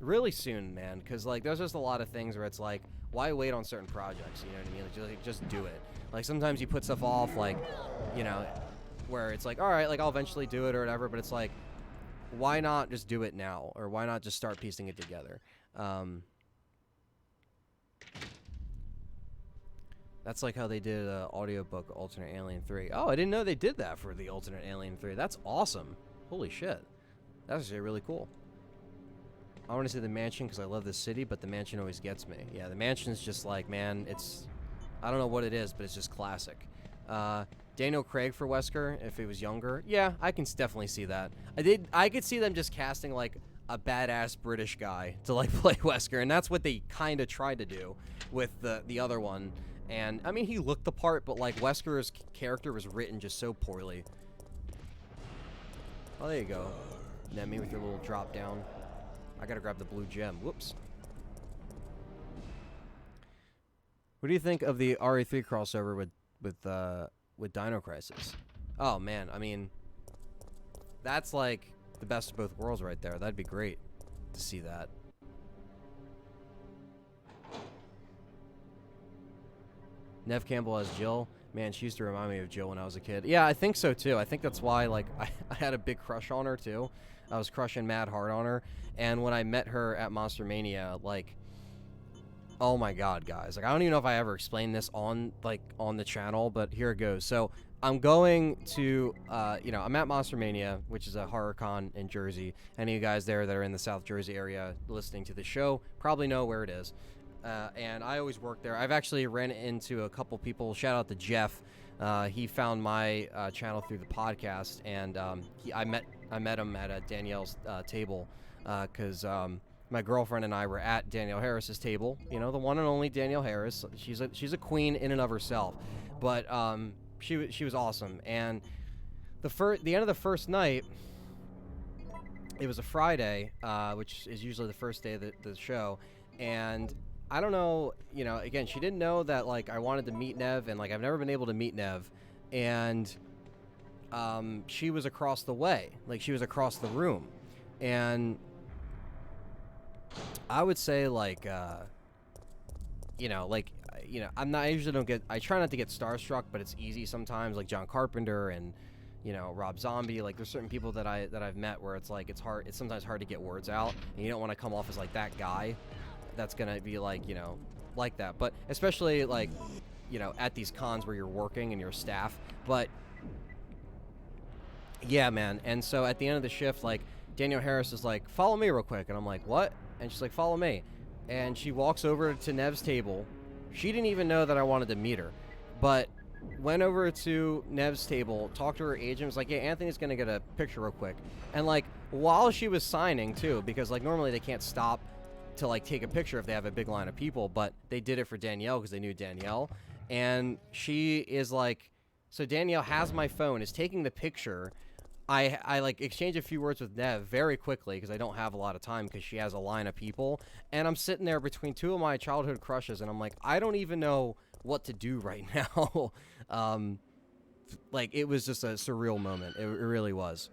S1: really soon, man. Because, like, there's just a lot of things where it's like, why wait on certain projects? You know what I mean? Like, just do it. Like, sometimes you put stuff off, like, you know, where it's like, all right, like, I'll eventually do it or whatever. But it's like, why not just do it now, or why not just start piecing it together? That's like how they did an audiobook, Alternate Alien 3. Oh, I didn't know they did that for the Alternate Alien 3. That's awesome. Holy shit. That's actually really cool. I want to see the mansion because I love the city, but the mansion always gets me. Yeah, the mansion's just like, man, it's... I don't know what it is, but it's just classic. Daniel Craig for Wesker if he was younger. Yeah, I can definitely see that. I could see them just casting like a badass British guy to like play Wesker, and that's what they kind of tried to do with the other one. And I mean, he looked the part, but like Wesker's character was written just so poorly. Oh, there you go. Nemi with your little drop down. I gotta grab the blue gem. Whoops. What do you think of the RE3 crossover with Dino Crisis? Oh man, I mean, that's like the best of both worlds right there. That'd be great to see that. Nev Campbell as Jill. Man, she used to remind me of Jill when I was a kid. Yeah, I think so too. I think that's why like I had a big crush on her too. I was crushing mad hard on her, and when I met her at Monster Mania, like, oh my god, guys. Like, I don't even know if I ever explained this on the channel, but here it goes. So I'm going to, I'm at Monster Mania, which is a horror con in Jersey. Any of you guys there that are in the South Jersey area listening to the show probably know where it is. And I always work there. I've actually ran into a couple people. Shout out to Jeff. He found my channel through the podcast, and I met him at Danielle's table because my girlfriend and I were at Danielle Harris's table. You know, the one and only Danielle Harris. She's a queen in and of herself, but she was awesome. And the end of the first night, it was a Friday, which is usually the first day of the show, and I don't know, again, she didn't know that, like, I wanted to meet Nev, and, like, I've never been able to meet Nev, and, she was across the way, like, she was across the room, and I would say, like, I try not to get starstruck, but it's easy sometimes, like John Carpenter and, Rob Zombie. Like, there's certain people that I've met where it's, like, it's sometimes hard to get words out, and you don't want to come off as, like, that guy that's gonna be like, like that. But especially like, at these cons where you're working and you're staff. But yeah, man. And so at the end of the shift, like, Danielle Harris is like, follow me real quick. And I'm like, what? And she's like, follow me. And she walks over to Nev's table. She didn't even know that I wanted to meet her, but went over to Nev's table, talked to her agent, was like, yeah, Anthony's gonna get a picture real quick. And like, while she was signing too, because like normally they can't stop to like take a picture if they have a big line of people, but they did it for Danielle because they knew Danielle. And she is like, so Danielle has my phone, is taking the picture. I like exchange a few words with Nev very quickly because I don't have a lot of time because she has a line of people, and I'm sitting there between two of my childhood crushes, and I'm like, I don't even know what to do right now. Like, it was just a surreal moment. It really was.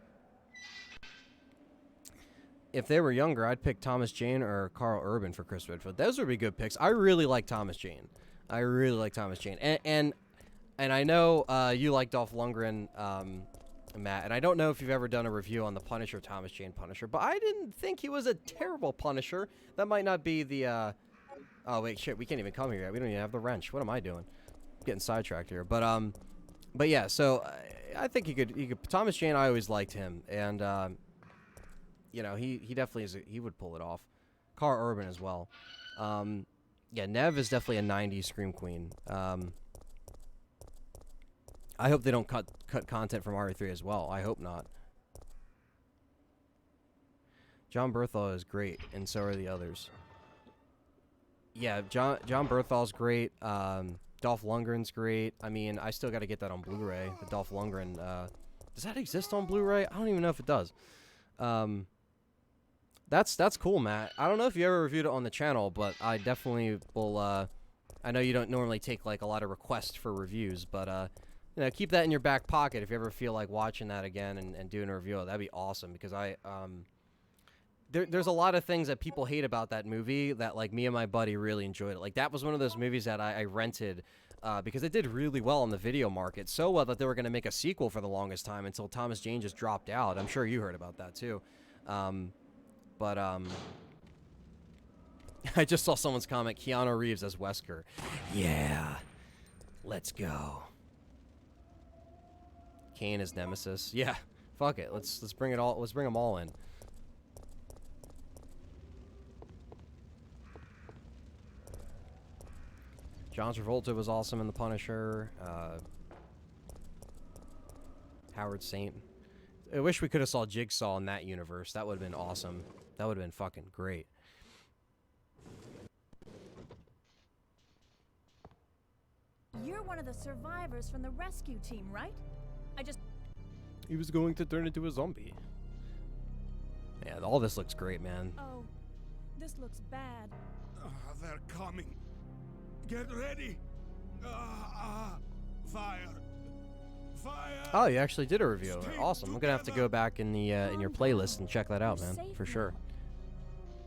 S1: If they were younger, I'd pick Thomas Jane or Carl Urban for Chris Redfield. Those would be good picks. I really like Thomas Jane. And I know you like Dolph Lundgren, Matt, and I don't know if you've ever done a review on the Punisher, Thomas Jane Punisher, but I didn't think he was a terrible Punisher. That might not be the, oh wait, shit, we can't even come here yet. We don't even have the wrench. What am I doing? Getting sidetracked here. But yeah, so I think he could, Thomas Jane, I always liked him, and, he definitely he would pull it off. Carl Urban as well. Yeah, Nev is definitely a 90s Scream Queen. I hope they don't cut content from RE3 as well. I hope not. John Berthal is great, and so are the others. Yeah, John Berthal's great. Dolph Lundgren's great. I mean, I still got to get that on Blu-ray. The Dolph Lundgren. Does that exist on Blu-ray? I don't even know if it does. That's cool, Matt. I don't know if you ever reviewed it on the channel, but I definitely will. I know you don't normally take like a lot of requests for reviews, but keep that in your back pocket if you ever feel like watching that again and doing a review. That'd be awesome because there's a lot of things that people hate about that movie that like me and my buddy really enjoyed it. Like that was one of those movies that I rented because it did really well on the video market, so well that they were going to make a sequel for the longest time until Thomas Jane just dropped out. I'm sure you heard about that too. But I just saw someone's comment, Keanu Reeves as Wesker. Yeah, let's go. Kane as Nemesis. Yeah, fuck it. Let's bring it all. Let's bring them all in. John Travolta was awesome in The Punisher. Howard Saint. I wish we could have saw Jigsaw in that universe. That would have been awesome. That would have been fucking great.
S2: You're one of the survivors from the rescue team, right?
S1: He was going to turn into a zombie. Yeah, all this looks great, man.
S2: Oh, this looks bad.
S4: They're coming. Get ready. Fire. Fire.
S1: Oh, you actually did a review of it.
S4: Stay
S1: Awesome. I'm gonna have to go back in the in your playlist and check that out,
S2: You're
S1: man,
S2: safe
S1: for sure.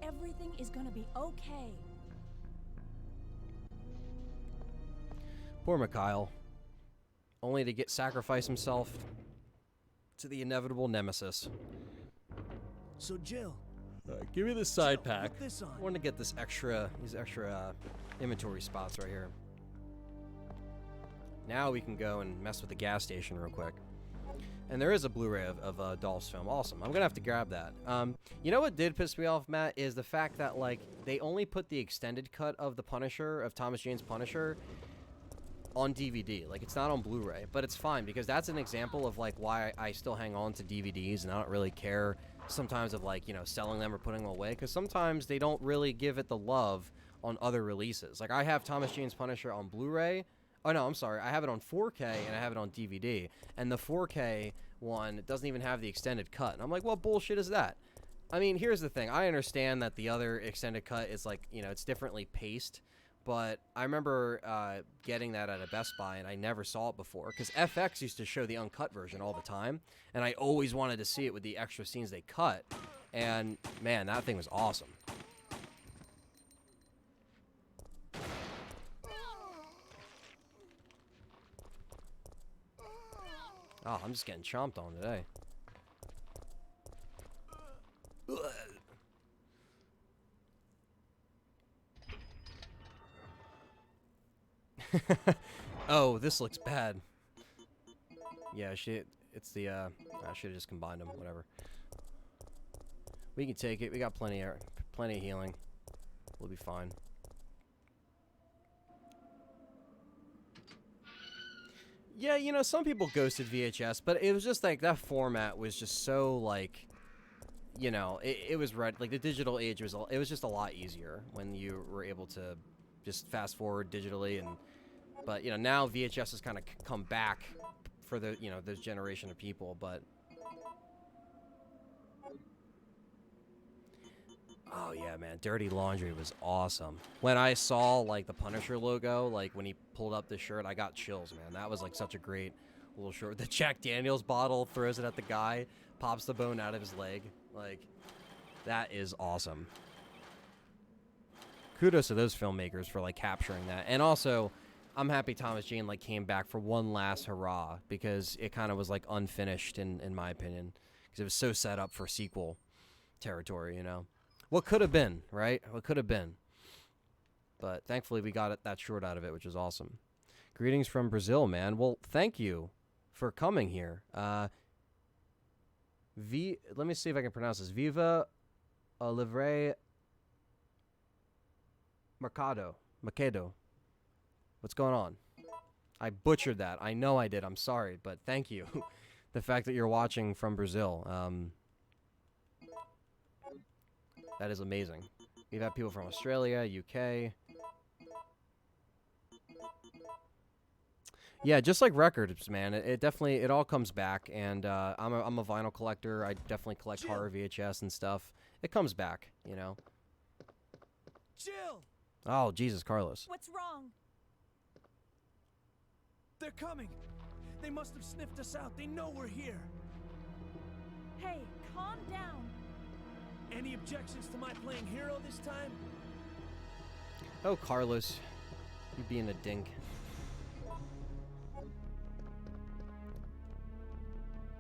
S2: now. Everything is gonna be okay.
S1: Poor Kayael. Only to get sacrifice himself to the inevitable Nemesis.
S3: So Jill,
S1: Give me the side
S3: Jill,
S1: pack.
S3: put this on.
S1: I want to get these extra inventory spots right here. Now we can go and mess with the gas station real quick. And there is a Blu-ray of Dolph's film. Awesome. I'm gonna have to grab that. You know what did piss me off, Matt, is the fact that like they only put the extended cut of the Punisher, of Thomas Jane's Punisher, on DVD. Like, it's not on Blu-ray, but it's fine because that's an example of like why I still hang on to DVDs and I don't really care sometimes of like, you know, selling them or putting them away, because sometimes they don't really give it the love on other releases. Like, I have Thomas Jane's Punisher on Blu-ray. Oh no, I'm sorry, I have it on 4K and I have it on DVD, and the 4K one doesn't even have the extended cut, and I'm like, what bullshit is that? I mean, here's the thing. I understand that the other extended cut is like, you know, it's differently paced, but I remember getting that at a Best Buy, and I never saw it before, because FX used to show the uncut version all the time, and I always wanted to see it with the extra scenes they cut, and man, that thing was awesome. Oh, I'm just getting chomped on today. Oh, this looks bad. Yeah, shit. It's the, I should have just combined them. Whatever. We can take it. We got plenty of healing. We'll be fine. Yeah, you know, some people ghosted VHS, but it was just like that format was just so like, you know, it was like the digital age was, it was just a lot easier when you were able to just fast forward digitally. And but you know, now VHS has kind of come back for the, you know, this generation of people. But oh yeah, man, Dirty Laundry was awesome. When I saw like the Punisher logo, like when he pulled up the shirt, I got chills, man. That was like such a great little shirt. The Jack Daniels bottle, throws it at the guy, pops the bone out of his leg. Like, that is awesome. Kudos to those filmmakers for like capturing that. And also, I'm happy Thomas Jane like came back for one last hurrah, because it kind of was like unfinished in my opinion, because it was so set up for sequel territory, you know. What could have been, right? What could have been. But thankfully we got that short out of it, which is awesome. Greetings from Brazil, man. Well, thank you for coming here. Let me see if I can pronounce this. Viva Livre Mercado. What's going on? I butchered that. I know I did. I'm sorry, but thank you. The fact that you're watching from Brazil. That is amazing. We've had people from Australia, UK. Yeah, just like records, man. It definitely, it all comes back. And I'm a vinyl collector. I definitely collect horror VHS and stuff. It comes back, you know.
S3: Jill,
S1: Oh, Jesus, Carlos.
S2: What's wrong?
S3: they're coming. They must have sniffed us out. They know we're here.
S2: Hey, calm down.
S3: Any objections to my playing hero this time?
S1: Oh, Carlos. You being a dink.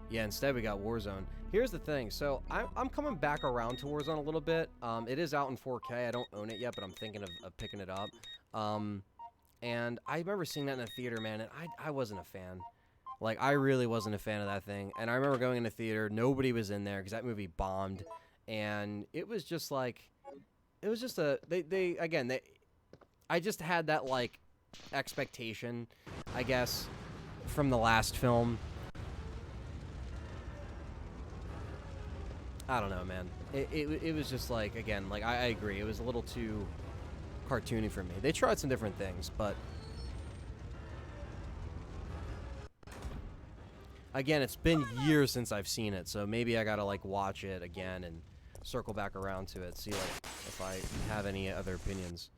S1: Yeah, instead we got Warzone. Here's the thing. So I'm coming back around to Warzone a little bit. It is out in 4K. I don't own it yet, but I'm thinking of picking it up. And I remember seeing that in the theater, man, and I wasn't a fan. Like, I really wasn't a fan of that thing. And I remember going in the theater. Nobody was in there because that movie bombed. And it was just like, it was just a, I just had that, like, expectation, I guess, from the last film. I don't know, man. It was just like, again, like I agree. It was a little too cartoony for me. They tried some different things, but again, it's been years since I've seen it, so maybe I gotta like watch it again and circle back around to it, see like if I have any other opinions.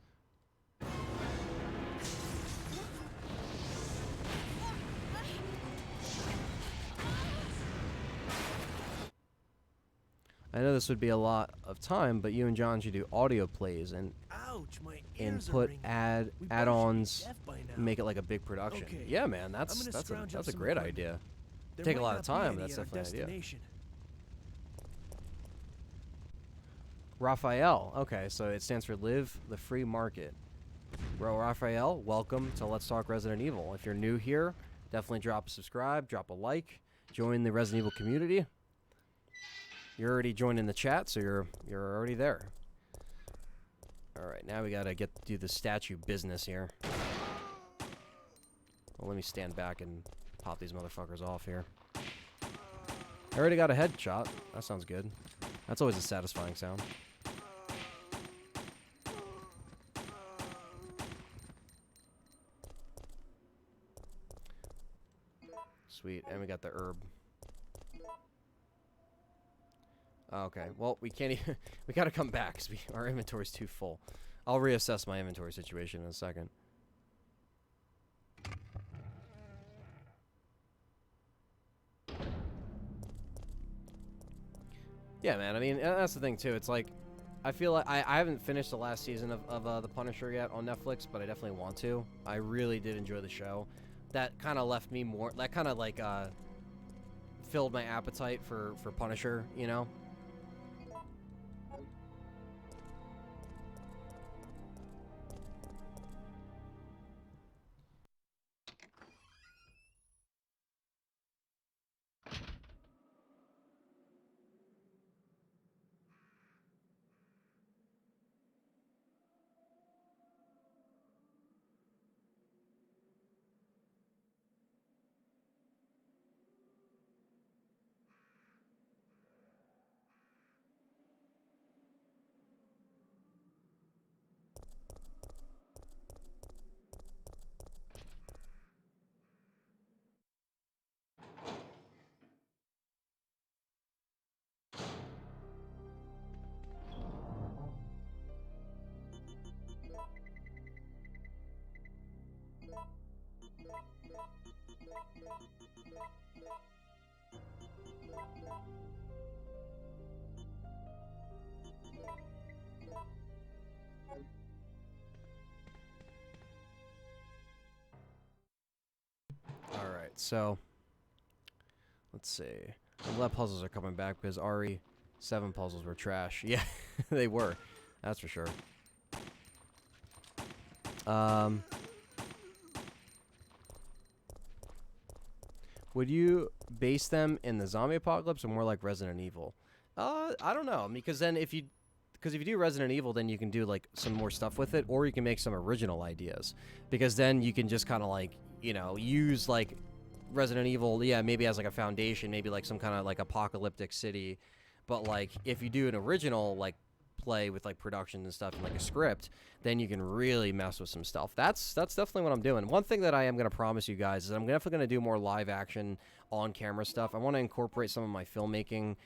S1: I know this would be a lot of time, but you and John should do audio plays and
S3: Ouch, my ears are
S1: put
S3: ringing. We
S1: add
S3: both should be
S1: add-ons,
S3: deaf by now.
S1: make it like a big production.
S3: Okay.
S1: Yeah, man,
S3: I'm gonna scrounge up
S1: that's a
S3: some
S1: great
S3: equipment.
S1: idea.
S3: There
S1: Take a
S3: might
S1: lot of
S3: not be
S1: time,
S3: any
S1: that's
S3: at our
S1: definitely an idea.
S3: destination.
S1: Raphael. Okay, so it stands for Live the Free Market. Bro, Raphael, welcome to Let's Talk Resident Evil. If you're new here, definitely drop a subscribe, drop a like, join the Resident Evil community. You're already joining the chat, so you're already there. All right, now we gotta do the statue business here. Well, let me stand back and pop these motherfuckers off here. I already got a headshot. That sounds good. That's always a satisfying sound. Sweet, and we got the herb. Okay, well, we can't even... we gotta come back, because our inventory's too full. I'll reassess my inventory situation in a second. Yeah, man, I mean, that's the thing, too. It's like, I feel like... I haven't finished the last season of The Punisher yet on Netflix, but I definitely want to. I really did enjoy the show. That kind of left me more... That kind of, like, filled my appetite for Punisher, you know? Alright, so... Let's see. I'm glad puzzles are coming back, because RE7 puzzles were trash. Yeah, they were. That's for sure. Would you base them in the zombie apocalypse or more like Resident Evil? I don't know. Because then if you do Resident Evil, then you can do like some more stuff with it, or you can make some original ideas. Because then you can just kind of like, you know, use like Resident Evil, yeah, maybe as like a foundation, maybe like some kind of like apocalyptic city. But like if you do an original like play with like production and stuff and like a script, then you can really mess with some stuff. That's definitely what I'm doing. One thing that I am going to promise you guys is I'm definitely going to do more live action on camera stuff. I want to incorporate some of my filmmaking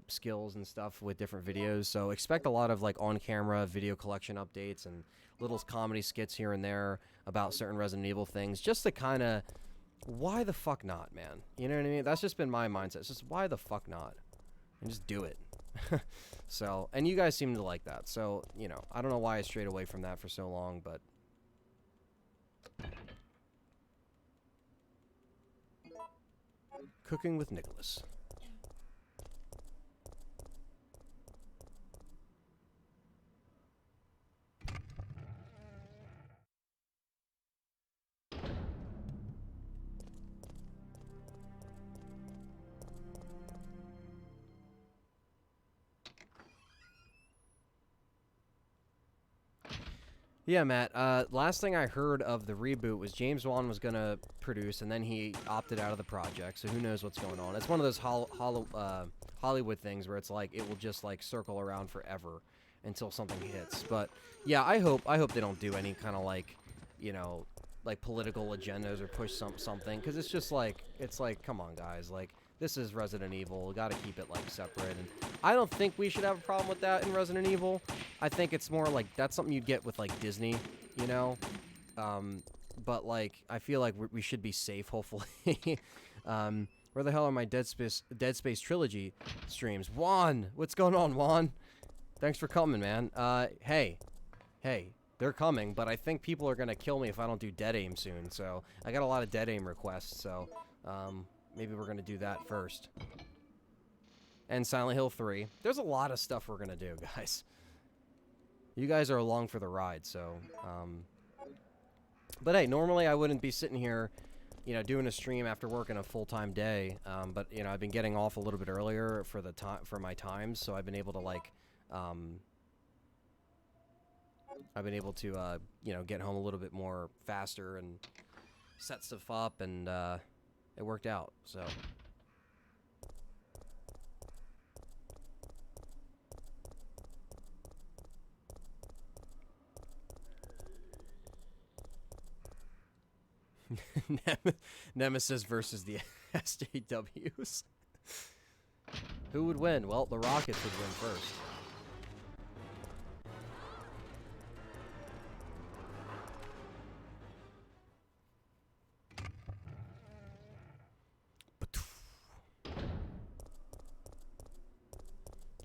S1: skills and stuff with different videos, so expect a lot of like on camera video collection updates and little comedy skits here and there about certain Resident Evil things, just to kind of, why the fuck not, man? You know what I mean? That's just been my mindset. It's just, why the fuck not? And just do it. So, and you guys seem to like that. So, you know, I don't know why I strayed away from that for so long, but... Cooking with Nicholas. Yeah, Matt. Last thing I heard of the reboot was James Wan was gonna produce, and then he opted out of the project. So who knows what's going on? It's one of those Hollywood things where it's like it will just like circle around forever until something hits. But yeah, I hope they don't do any kind of like, you know, like political agendas or push something, because it's just like come on guys, like this is Resident Evil. We got to keep it like separate, and I don't think we should have a problem with that in Resident Evil. I think it's more like that's something you'd get with like Disney, you know. But like I feel like we should be safe, hopefully. Where the hell are my Dead Space trilogy streams? Juan, what's going on, Juan? Thanks for coming, man. Hey, they're coming, but I think people are gonna kill me if I don't do Dead Aim soon. So I got a lot of Dead Aim requests, so maybe we're gonna do that first. And Silent Hill 3. There's a lot of stuff we're gonna do, guys. You guys are along for the ride, so but hey, normally I wouldn't be sitting here, you know, doing a stream after working a full-time day. But you know, I've been getting off a little bit earlier for my times, so I've been able to like you know, get home a little bit more faster and set stuff up, and it worked out. So Nemesis versus the SJWs. Who would win? Well, the Rockets would win first.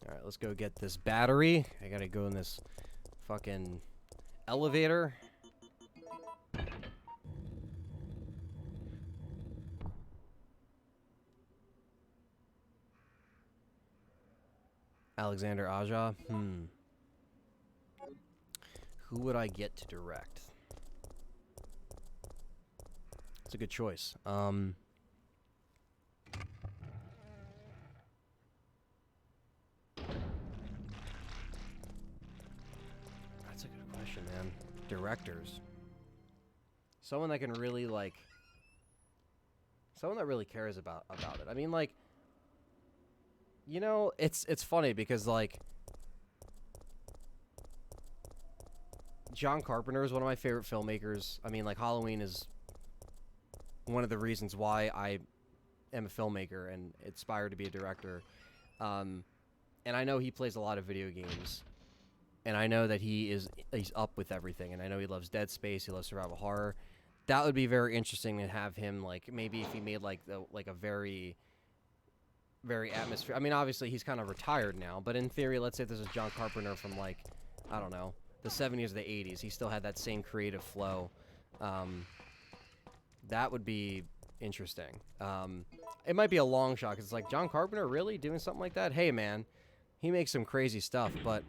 S1: Alright, let's go get this battery. I gotta go in this fucking elevator. Alexander Aja? Who would I get to direct? It's a good choice. That's a good question, man. Directors. Someone that can really, like... Someone that really cares about it. I mean, like... You know, it's funny because, like... John Carpenter is one of my favorite filmmakers. I mean, like, Halloween is one of the reasons why I am a filmmaker and aspire to be a director. And I know he plays a lot of video games. And I know that he's up with everything. And I know he loves Dead Space. He loves survival horror. That would be very interesting to have him, like, maybe if he made, like, a very, very atmosphere. I mean, obviously, he's kind of retired now. But in theory, let's say this is John Carpenter from, like, I don't know, the 70s or the 80s. He still had that same creative flow. That would be interesting. It might be a long shot, because it's like, John Carpenter really doing something like that? Hey, man, he makes some crazy stuff, but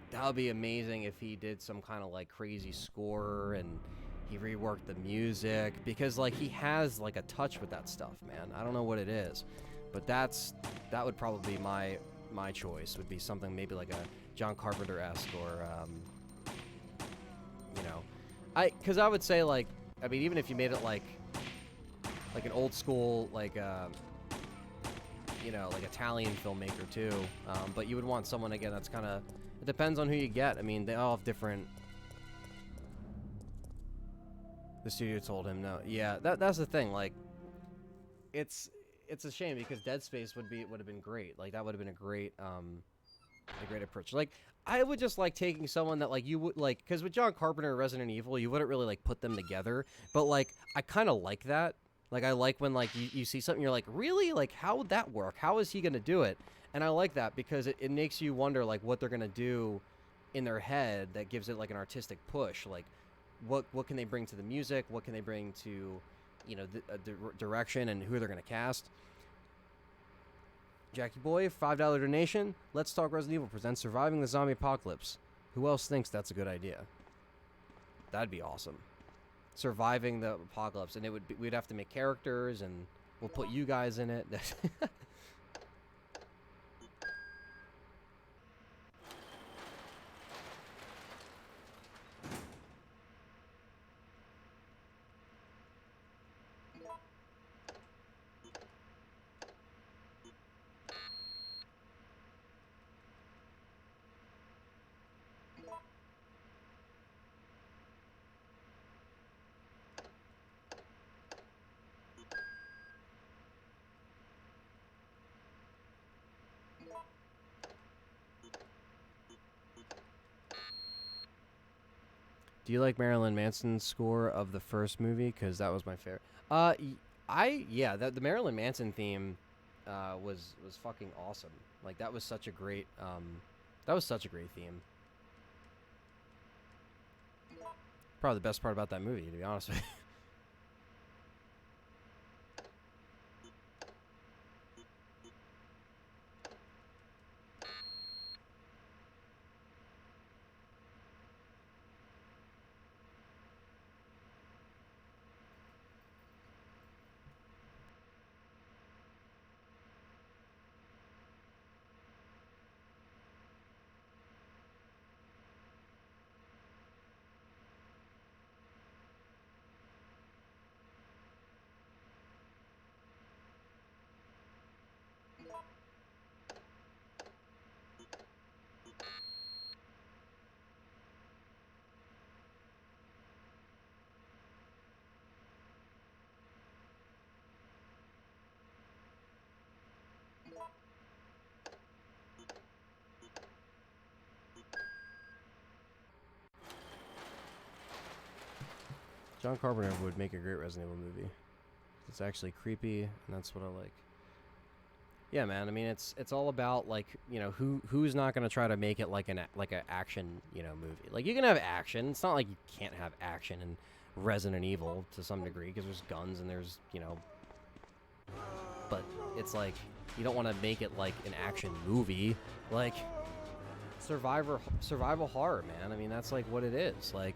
S1: that would be amazing if he did some kind of, like, crazy score and he reworked the music, because, like, he has, like, a touch with that stuff, man. I don't know what it is, but that would probably be my choice, would be something maybe like a John Carpenter-esque, or, you know, because I would say, like, I mean, even if you made it like an old school, like, you know, like Italian filmmaker too, but you would want someone, again, that's kind of, it depends on who you get. I mean, they all have different. The studio told him no. Yeah, that's the thing. Like, it's a shame, because Dead Space would have been great. Like, that would have been a great approach. Like, I would just like taking someone that, like, you would, like, because with John Carpenter and Resident Evil, you wouldn't really, like, put them together. But, like, I kind of like that. Like, I like when, like, you see something, you're like, really? Like, how would that work? How is he going to do it? And I like that, because it makes you wonder, like, what they're going to do in their head that gives it, like, an artistic push. Like, what can they bring to the music? What can they bring to, you know, the direction, and who they're going to cast? Jackie Boy, $5 donation. Let's Talk Resident Evil presents Surviving the Zombie Apocalypse. Who else thinks that's a good idea? That'd be awesome. Surviving the apocalypse, and we'd have to make characters, and we'll put you guys in it. Do you like Marilyn Manson's score of the first movie? Because that was my favorite. Yeah, the Marilyn Manson theme was fucking awesome. Like that was such a great theme. Probably the best part about that movie, to be honest with you. John Carpenter would make a great Resident Evil movie. It's actually creepy, and that's what I like. Yeah, man. I mean, it's all about like, you know, who's not gonna try to make it like an action, you know, movie. Like you can have action. It's not like you can't have action in Resident Evil to some degree because there's guns and there's, you know. But it's like you don't want to make it like an action movie, like survival horror, man. I mean, that's like what it is, like.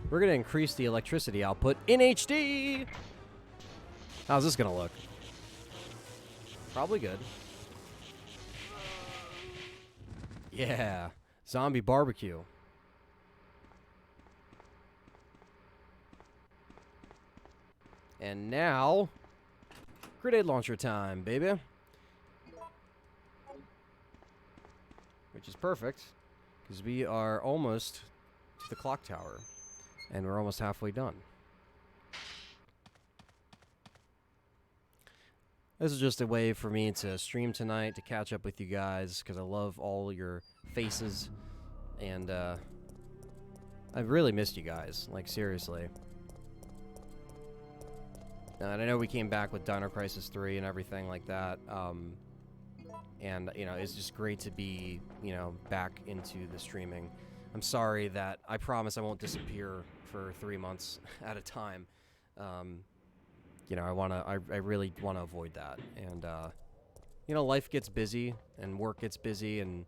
S1: We're going to increase the electricity output in HD. How's this going to look? Probably good. Yeah. Zombie barbecue. And now, grenade launcher time, baby. Which is perfect, because we are almost to the clock tower. And we're almost halfway done. This is just a way for me to stream tonight, to catch up with you guys, because I love all your faces. And I've really missed you guys, like seriously. And I know we came back with Dino Crisis 3 and everything like that. And, you know, it's just great to be, you know, back into the streaming. I'm sorry that I promise I won't disappear for 3 months at a time. You know, I really want to avoid that. And, you know, life gets busy and work gets busy and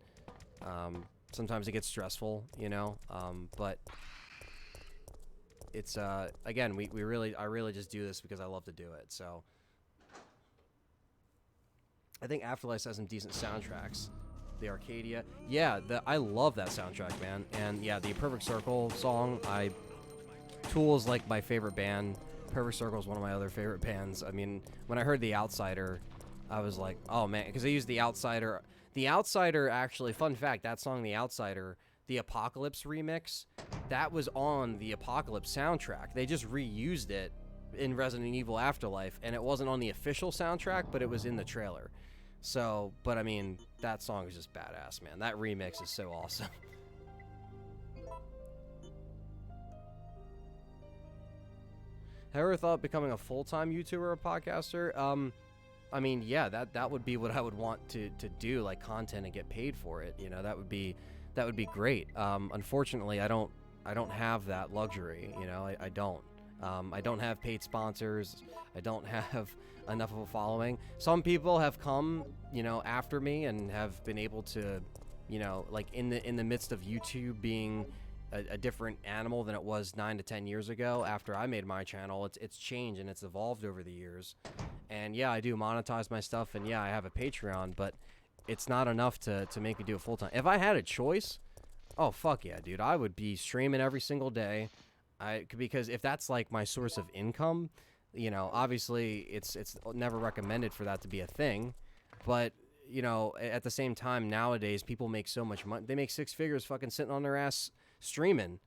S1: sometimes it gets stressful, you know. But it's, again, I really just do this because I love to do it. So I think Afterlife has some decent soundtracks. The Arcadia. Yeah, I love that soundtrack, man. And yeah, the Perfect Circle song, Tool is like my favorite band. Perfect Circle is one of my other favorite bands. I mean, when I heard The Outsider, I was like, oh man, because they used The Outsider. The Outsider, actually, fun fact, that song, The Outsider, the Apocalypse remix, that was on the Apocalypse soundtrack. They just reused it in Resident Evil Afterlife, and it wasn't on the official soundtrack, but it was in the trailer. So, but I mean, that song is just badass, man. That remix is so awesome. Have you ever thought becoming a full-time YouTuber or podcaster? I mean, yeah, that would be what I would want to do, like content and get paid for it. You know, that would be great. Unfortunately, I don't have that luxury. You know, I don't. I don't have paid sponsors. I don't have enough of a following. Some people have come, you know, after me and have been able to, you know, like in the midst of YouTube being a different animal than it was 9 to 10 years ago after I made my channel. It's changed and it's evolved over the years. And yeah, I do monetize my stuff, and yeah, I have a Patreon, but it's not enough to make me do it full time. If I had a choice, oh fuck yeah, dude, I would be streaming every single day. Because if that's like my source of income, you know, obviously it's never recommended for that to be a thing, but you know, at the same time nowadays people make so much money. They make 6 figures fucking sitting on their ass streaming,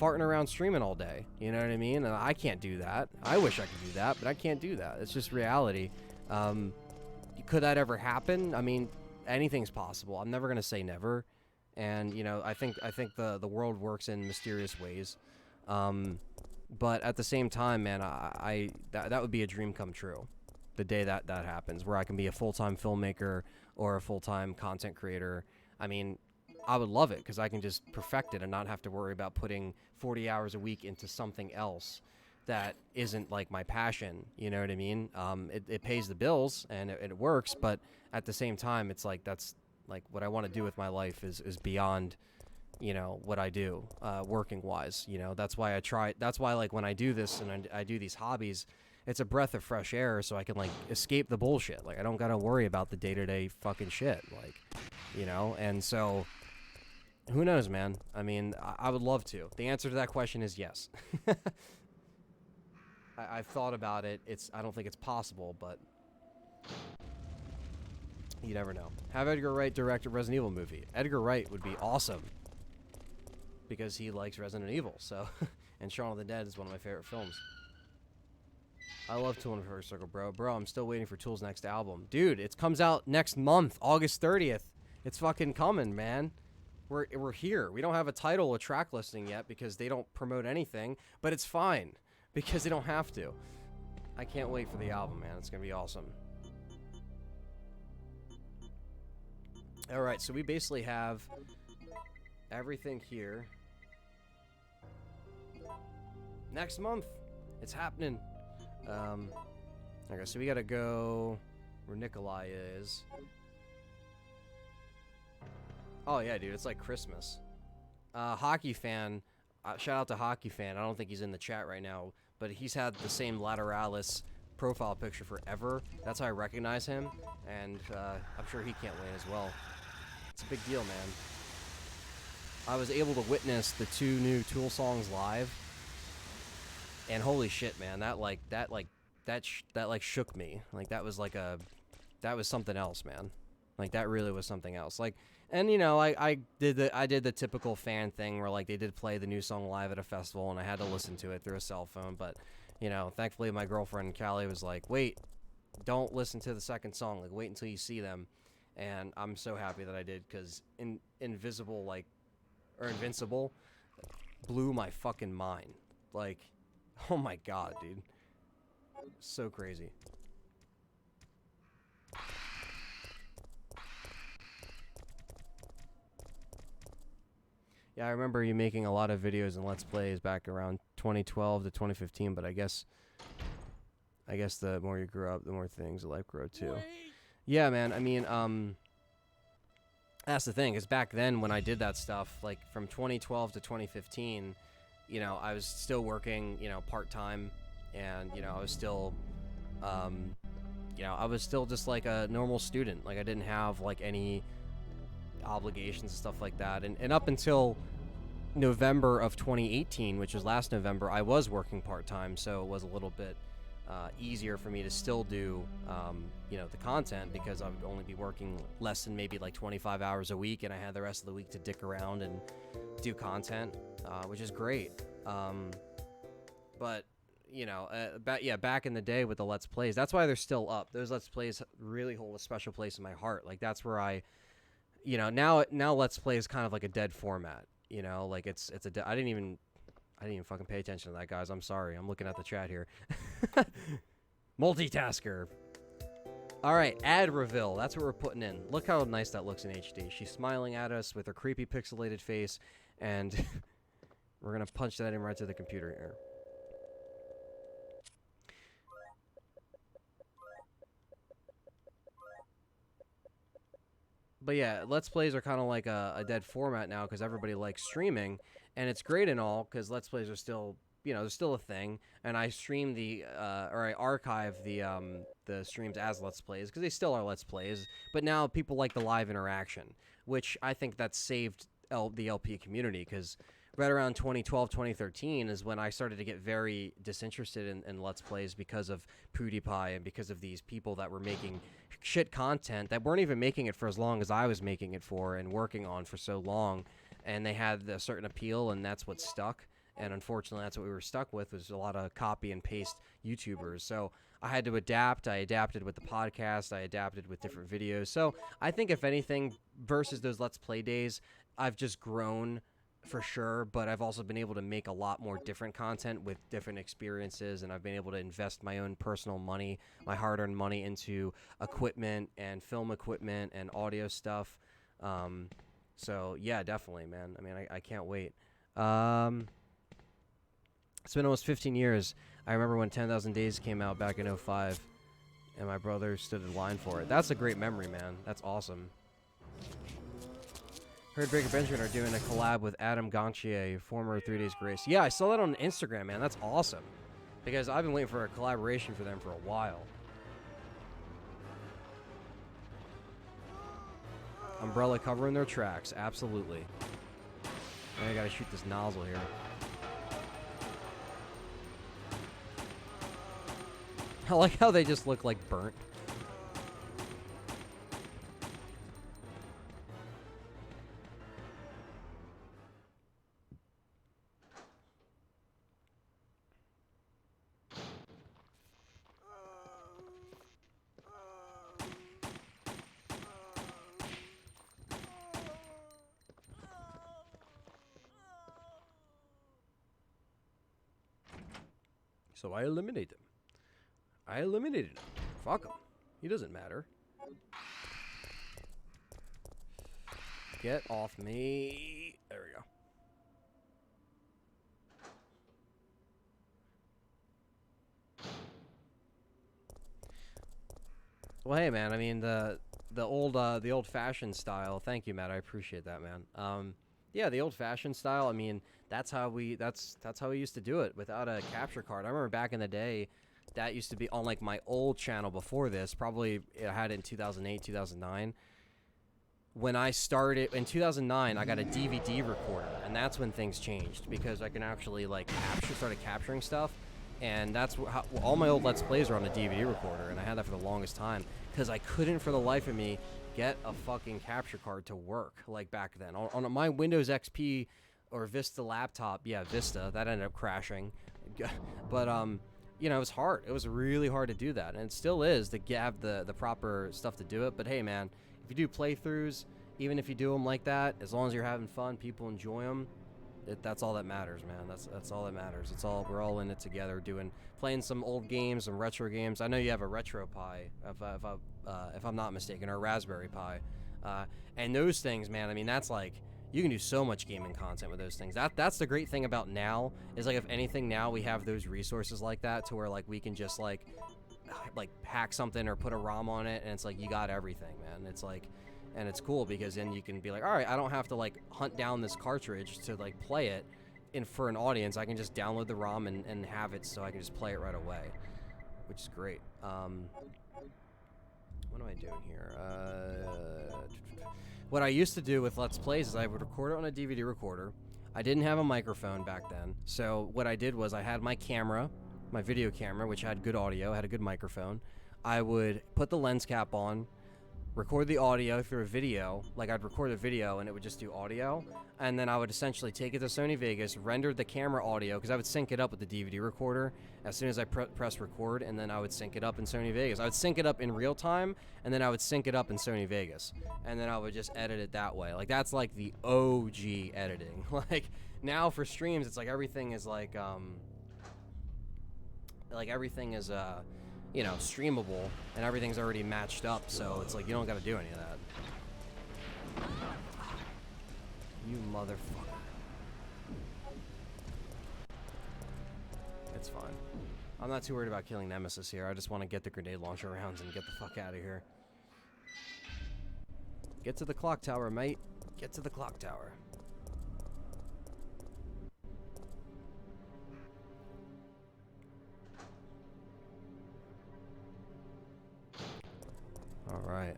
S1: farting around streaming all day. You know what I mean? And I can't do that. I wish I could do that, but I can't do that. It's just reality. Could that ever happen? I mean, anything's possible. I'm never gonna say never, and you know, I think the world works in mysterious ways. But at the same time, man, that would be a dream come true, the day that happens, where I can be a full-time filmmaker or a full-time content creator. I mean, I would love it because I can just perfect it and not have to worry about putting 40 hours a week into something else that isn't like my passion. You know what I mean? It pays the bills and it works, but at the same time, it's like that's like what I want to do with my life is beyond, you know, what I do working wise. You know, that's why like when I do this and I do these hobbies, it's a breath of fresh air so I can like escape the bullshit. Like I don't gotta worry about the day-to-day fucking shit, like, you know. And so who knows, man? I mean, I would love to. The answer to that question is yes. I've thought about it. I don't think it's possible, but you never know. Have Edgar Wright direct a Resident Evil movie. Edgar Wright would be awesome because he likes Resident Evil. So, and Shaun of the Dead is one of my favorite films. I love Tool and First Circle, bro. Bro, I'm still waiting for Tool's next album. Dude, it comes out next month, August 30th. It's fucking coming, man. We're here. We don't have a title or track listing yet because they don't promote anything, but it's fine because they don't have to. I can't wait for the album, man. It's going to be awesome. All right, so we basically have everything here. Next month. It's happening. Okay, so we got to go where Nikolai is. Oh, yeah, dude. It's like Christmas. Hockey fan. Shout out to Hockey fan. I don't think he's in the chat right now, but he's had the same Lateralis profile picture forever. That's how I recognize him, and I'm sure he can't wait as well. It's a big deal, man. I was able to witness the 2 new Tool songs live, and holy shit, man, that shook me. Like that was something else, man. Like that really was something else. Like, and you know, I did the typical fan thing where like they did play the new song live at a festival, and I had to listen to it through a cell phone. But you know, thankfully my girlfriend Callie was like, "Wait, don't listen to the second song. Like, wait until you see them." And I'm so happy that I did because Invincible blew my fucking mind. Like, oh my god, dude, so crazy. Yeah, I remember you making a lot of videos and Let's Plays back around 2012 to 2015, but I guess the more you grow up, the more things in life grow too. Wait. Yeah, man, I mean, that's the thing, is back then when I did that stuff, like from 2012 to 2015, you know, I was still working, you know, part-time, and, you know, I was still, just like a normal student. Like, I didn't have, like, any obligations and stuff like that, and up until November of 2018, which was last November, I was working part-time, so it was a little bit easier for me to still do you know, the content, because I would only be working less than maybe like 25 hours a week, and I had the rest of the week to dick around and do content, which is great. But you know, back in the day with the Let's Plays, that's why they're still up. Those Let's Plays really hold a special place in my heart. Like, that's where I, you know, now Let's Play is kind of like a dead format. You know, like it's I didn't even fucking pay attention to that, guys. I'm sorry. I'm looking at the chat here. Multitasker. All right, ad reveal. That's what we're putting in. Look how nice that looks in HD. She's smiling at us with her creepy pixelated face, and we're gonna punch that in right to the computer here. But yeah, Let's Plays are kind of like a dead format now because everybody likes streaming, and it's great and all because Let's Plays are still, you know, they're still a thing. And I stream or I archive the streams as Let's Plays because they still are Let's Plays. But now people like the live interaction, which I think that's saved the LP community, because right around 2012, 2013 is when I started to get very disinterested in Let's Plays because of PewDiePie and because of these people that were making shit content that weren't even making it for as long as I was making it for and working on for so long, and they had a certain appeal, and that's what stuck. And unfortunately, that's what we were stuck with, was a lot of copy and paste YouTubers. So I had to adapt. I adapted with the podcast. I adapted with different videos. So I think if anything, versus those Let's Play days, I've just grown for sure, but I've also been able to make a lot more different content with different experiences, and I've been able to invest my own personal money, my hard-earned money, into equipment and film equipment and audio stuff. So yeah, definitely, man. I mean, I can't wait. It's been almost 15 years. I remember when 10,000 Days came out back in '05, and my brother stood in line for it. That's a great memory, man. That's awesome. Heard Breaker Benjamin are doing a collab with Adam Gontier, former 3 Days Grace. Yeah, I saw that on Instagram, man. That's awesome. Because I've been waiting for a collaboration for them for a while. Umbrella covering their tracks, absolutely. Now I gotta shoot this nozzle here. I like how they just look like burnt. So I eliminate him. I eliminated him. Fuck him. He doesn't matter. Get off me. There we go. Well, hey, man. I mean, the old-fashioned style. Thank you, Matt. I appreciate that, man. Yeah, the old-fashioned style. I mean, that's how we used to do it without a capture card. I remember back in the day, that used to be on like my old channel before this. Probably I had it in 2008, 2009. When I started in 2009, I got a DVD recorder, and that's when things changed because I can actually like started capturing stuff, and that's how all my old Let's Plays are on a DVD recorder, and I had that for the longest time because I couldn't for the life of me get a fucking capture card to work like back then on my Windows XP or Vista laptop. Yeah, Vista, that ended up crashing, but you know, it was hard. It was really hard to do that, and it still is to have the proper stuff to do it. But hey, man, if you do playthroughs, even if you do them like that, as long as you're having fun, people enjoy them, that's all that matters, man. That's all that matters. We're all in it together, playing some old games, some retro games. I know you have a Retro Pi, if I'm not mistaken, or a Raspberry Pi, and those things, man. I mean, that's like, you can do so much gaming content with those things. That's the great thing about now, is like, if anything, now we have those resources like that to where like we can just like hack something or put a ROM on it, and it's like you got everything, man. It's like, and it's cool because then you can be like, all right, I don't have to like hunt down this cartridge to like play it for an audience. I can just download the ROM and have it, so I can just play it right away, which is great. What am I doing here? What I used to do with Let's Plays is I would record it on a DVD recorder. I didn't have a microphone back then, so what I did was I had my camera, my video camera, which had good audio, had a good microphone. I would put the lens cap on, record the audio through a video, like I'd record a video and it would just do audio, and then I would essentially take it to Sony Vegas, render the camera audio, because I would sync it up with the DVD recorder as soon as I press record, and then I would sync it up in Sony Vegas. I would sync it up in real time, and then I would sync it up in Sony Vegas, and then I would just edit it that way. Like, that's like the OG editing. Like, now for streams, it's like everything is like everything is you know, streamable, and everything's already matched up, so it's like you don't got to do any of that. You motherfucker. It's fine. I'm not too worried about killing Nemesis here. I just want to get the grenade launcher rounds and get the fuck out of here. Get to the clock tower, mate. Get to the clock tower. All right.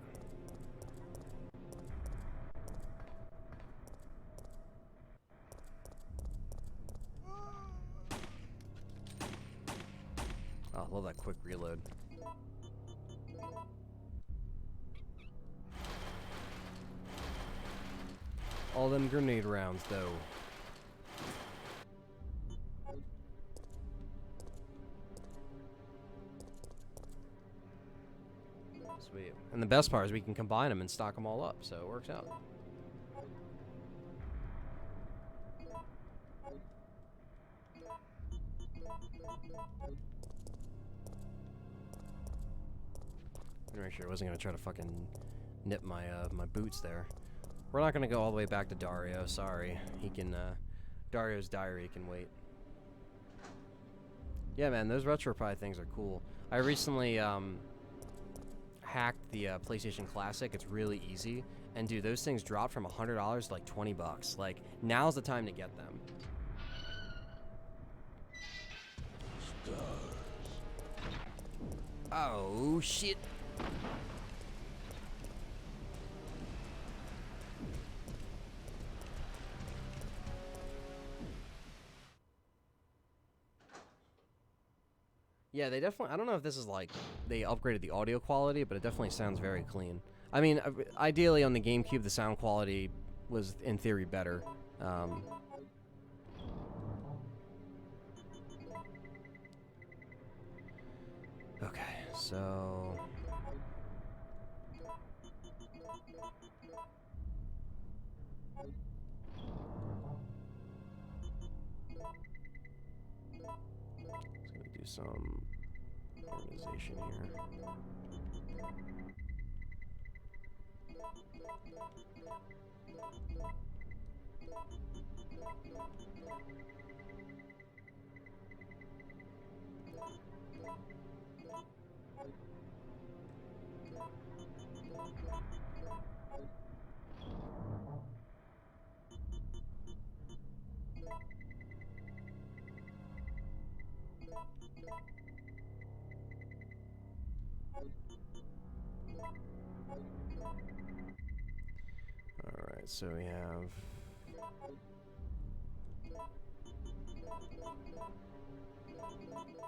S1: Oh, I love that quick reload. All them grenade rounds, though. And the best part is we can combine them and stock them all up, so it works out. Make sure I wasn't gonna try to fucking nip my my boots there. We're not gonna go all the way back to Dario. Sorry, he can. Dario's diary can wait. Yeah, man, those RetroPie things are cool. I recently hacked the PlayStation Classic. It's really easy, and dude, those things dropped from $100 to like $20. Like, now's the time to get them. Oh shit. Yeah, they definitely, I don't know if this is like, they upgraded the audio quality, but it definitely sounds very clean. I mean, ideally on the GameCube, the sound quality was, in theory, better. Okay, so... Just gonna do some organization here. Alright, so we have...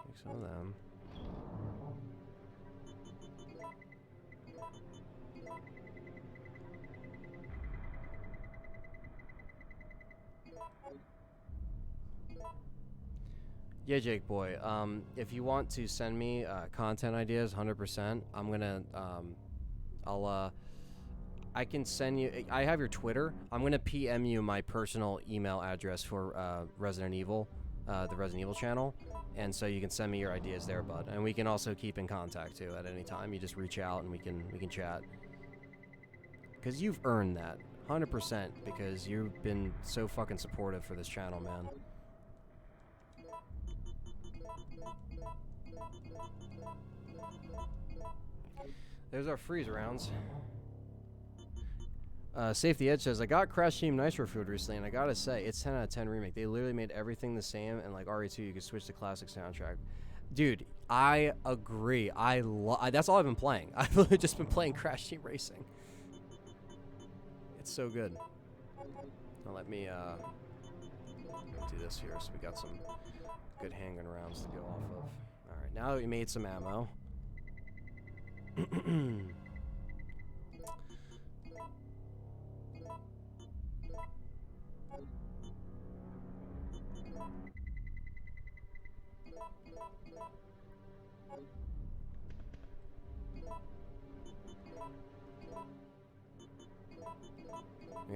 S1: Take some of them. Yeah, Jake boy, if you want to send me content ideas, 100%, I'm gonna, I can send you, I have your Twitter, I'm gonna PM you my personal email address for Resident Evil, the Resident Evil channel, and so you can send me your ideas there, bud, and we can also keep in contact, too, at any time. You just reach out and we can chat. Because you've earned that, 100%, because you've been so fucking supportive for this channel, man. There's our freeze rounds. Safety Edge says, I got Crash Team Nitro Food recently, and I gotta say, it's 10 out of 10 remake. They literally made everything the same, and like RE2, you could switch the classic soundtrack. Dude, I agree. That's all I've been playing. I've literally just been playing Crash Team Racing. It's so good. Now let me do this here, so we got some good handgun rounds to go off of. Alright, now that we made some ammo. We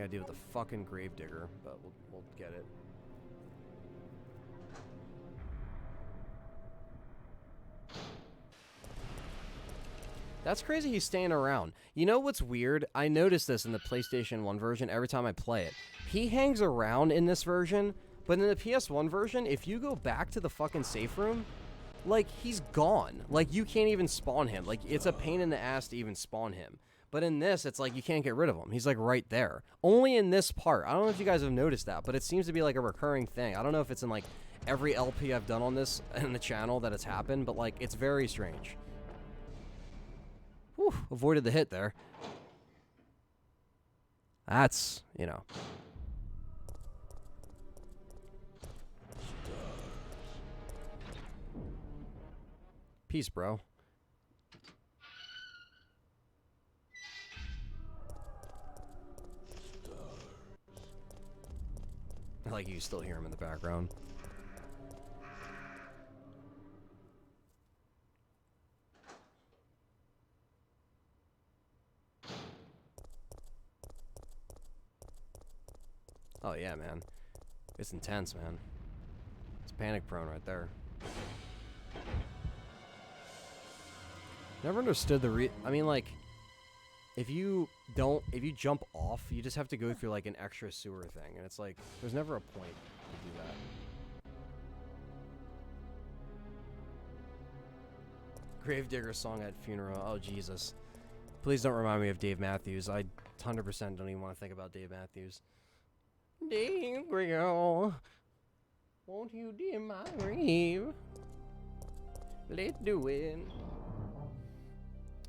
S1: gotta deal with the fucking gravedigger, but we'll get it. That's crazy he's staying around. You know what's weird? I noticed this in the PlayStation 1 version every time I play it. He hangs around in this version, but in the PS1 version, if you go back to the fucking safe room, like, he's gone. Like, you can't even spawn him. Like, it's a pain in the ass to even spawn him. But in this, it's like you can't get rid of him. He's, like, right there. Only in this part. I don't know if you guys have noticed that, but it seems to be, like, a recurring thing. I don't know if it's in, like, every LP I've done on this in the channel that it's happened, but, like, it's very strange. Whew, avoided the hit there. That's, you know. Peace, bro. I like you still hear him in the background. Oh yeah, man. It's intense, man. It's panic prone right there. Never understood I mean, like, if you jump off, you just have to go through like an extra sewer thing, and it's like there's never a point to do that. Gravedigger song at funeral. Oh Jesus! Please don't remind me of Dave Matthews. I 100% don't even want to think about Dave Matthews. Dave Grill, won't you dear my grave? Let's do it.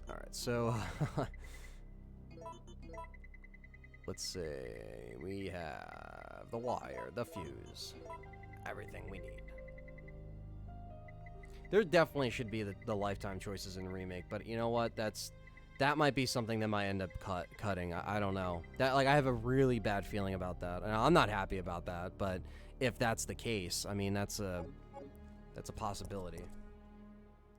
S1: All right, so let's see. We have the wire, the fuse, everything we need. There definitely should be the lifetime choices in the remake, but you know what? That might be something that might end up cutting. I don't know. That, like, I have a really bad feeling about that, and I'm not happy about that. But if that's the case, I mean, that's a possibility.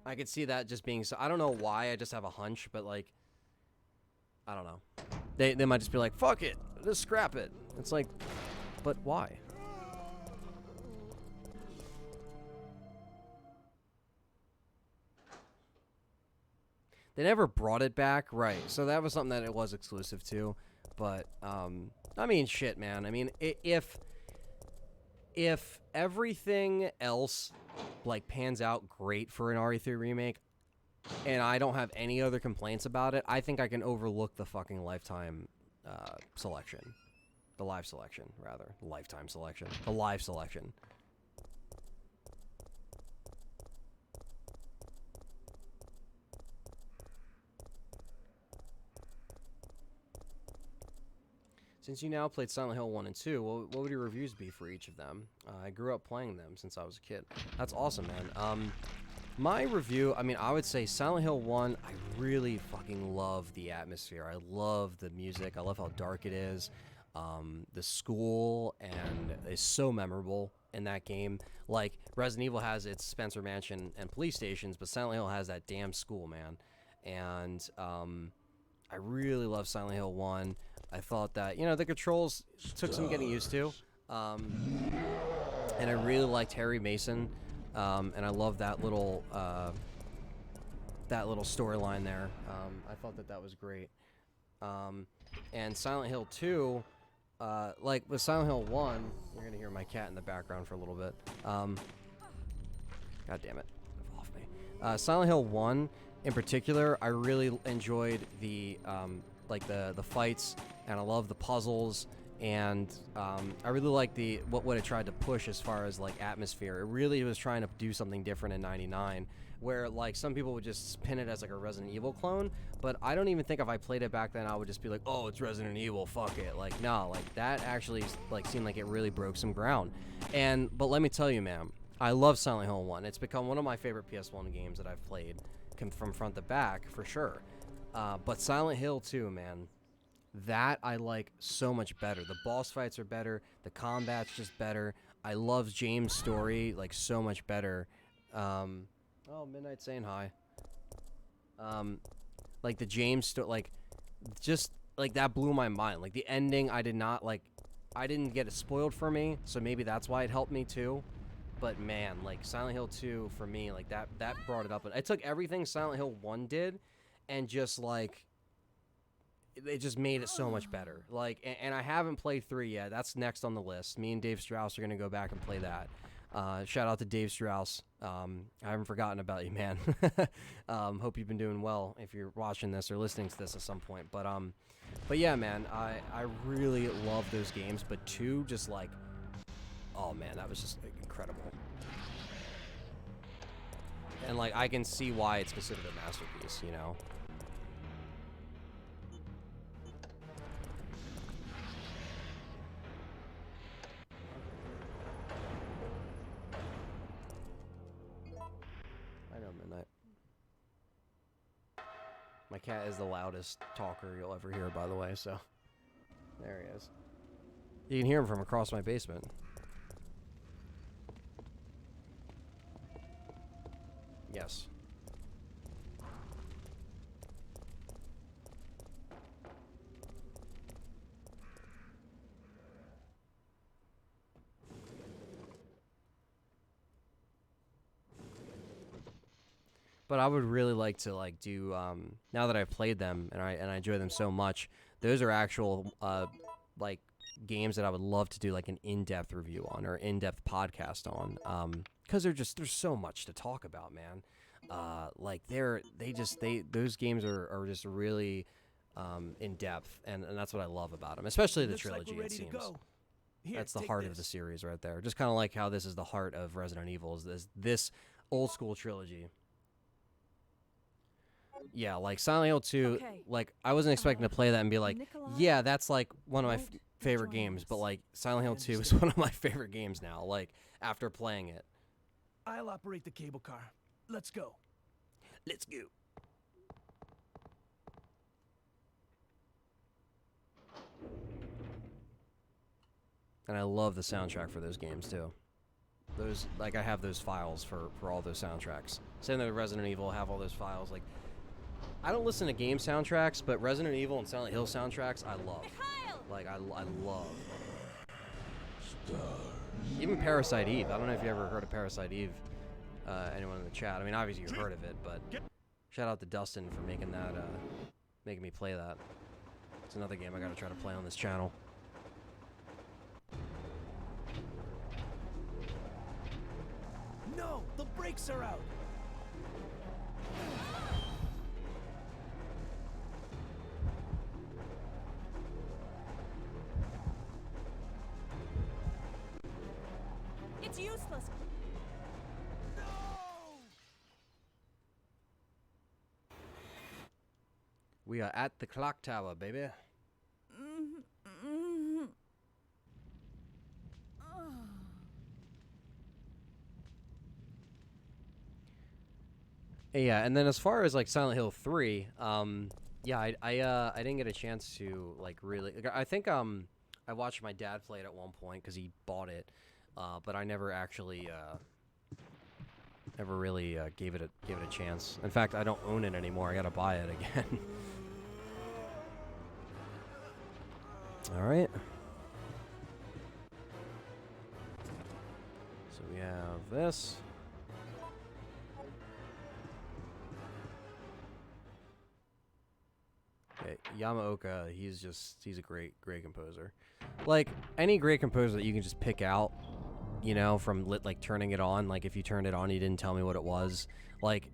S1: I could see that just being so. I don't know why. I just have a hunch, but like, I don't know. They might just be like, fuck it, just scrap it. It's like, but why? They never brought it back, right? So that was something that it was exclusive to. But I mean, shit, man. I mean, if everything else like pans out great for an RE3 remake, and I don't have any other complaints about it, I think I can overlook the fucking lifetime selection. The live selection, rather. The lifetime selection. The live selection. Since you now played Silent Hill 1 and 2, what would your reviews be for each of them? I grew up playing them since I was a kid. That's awesome, man. My review, I mean, I would say Silent Hill 1, I really fucking love the atmosphere. I love the music. I love how dark it is. The school and is so memorable in that game. Like, Resident Evil has its Spencer Mansion and police stations, but Silent Hill has that damn school, man. And I really love Silent Hill 1. I thought that, you know, the controls took some getting used to. And I really liked Harry Mason. And I love that little storyline there. I thought that was great. And Silent Hill 2, like with Silent Hill 1, you're going to hear my cat in the background for a little bit. God damn it. Off me. Silent Hill 1, in particular, I really enjoyed the fights, and I love the puzzles, and I really like what it tried to push as far as like atmosphere. It really was trying to do something different in 99, where like some people would just pin it as like a Resident Evil clone, but I don't even think if I played it back then I would just be like, oh, it's Resident Evil, fuck it. Like, no, like that actually like seemed like it really broke some ground. But let me tell you, man, I love Silent Hill 1. It's become one of my favorite PS1 games that I've played from front to back for sure. But Silent Hill 2, man, that I like so much better. The boss fights are better. The combat's just better. I love James' story like so much better. Oh, Midnight saying hi. Like the James story, like just like that blew my mind. Like the ending, I didn't get it spoiled for me, so maybe that's why it helped me too. But man, like Silent Hill 2 for me, like that brought it up. It took everything Silent Hill 1 did, and just like it just made it so much better. Like, and I haven't played 3 yet. That's next on the list. Me and Dave Strauss are gonna go back and play that. Shout out to Dave Strauss. I haven't forgotten about you, man. Hope you've been doing well if you're watching this or listening to this at some point. But yeah, man, I really love those games. But 2, just like, oh man, that was just like, incredible. And like, I can see why it's considered a masterpiece, you know? I know, Midnight. My cat is the loudest talker you'll ever hear, by the way, so there he is. You can hear him from across my basement. Yes. But I would really like to like do now that I've played them and I enjoy them so much. Those are actual like games that I would love to do like an in-depth review on or in-depth podcast on. Because there's so much to talk about, man. Like those games are just really in depth, and that's what I love about them, especially the
S3: Looks like
S1: trilogy.
S3: we're
S1: It
S3: ready to
S1: seems
S3: go. Here,
S1: that's the
S3: take
S1: heart of
S3: this.
S1: the series right there. Just kind of like how this is the heart of Resident Evil is this old school trilogy. Yeah, like Silent Hill 2,
S2: Okay.
S1: like I wasn't expecting to play that and be like,
S2: Nikolai
S1: yeah, that's like one of my
S2: won't be
S1: favorite
S2: joining
S1: games,
S2: us.
S1: but like Silent Hill 2 is
S3: understand.
S1: one of my favorite games now, like after playing it.
S3: I'll operate the cable car. Let's go.
S1: Let's go. And I love the soundtrack for those games too. Those like I have those files for all those soundtracks. Same with Resident Evil, I have all those files. Like I don't listen to game soundtracks, but Resident Evil and Silent Hill soundtracks I love.
S2: Mikhail!
S1: Like I love. Even Parasite Eve. I don't know if you ever heard of Parasite Eve. Anyone in the chat? I mean, obviously you've heard of it, but shout out to Dustin for making that, making me play that. It's another game I gotta try to play on this channel.
S3: No, the brakes are out.
S2: It's useless.
S3: No!
S1: We are at the clock tower, baby. Yeah, and then as far as like Silent Hill 3, yeah, I didn't get a chance to like really. Like, I think I watched my dad play it at one point because he bought it, but I never actually never really gave it a chance. In fact, I don't own it anymore. I gotta buy it again. All right. So we have this. Okay, Yamaoka, he's a great composer. Like any great composer that you can just pick out, you know, from like turning it on. Like if you turned it on, you didn't tell me what it was. Like,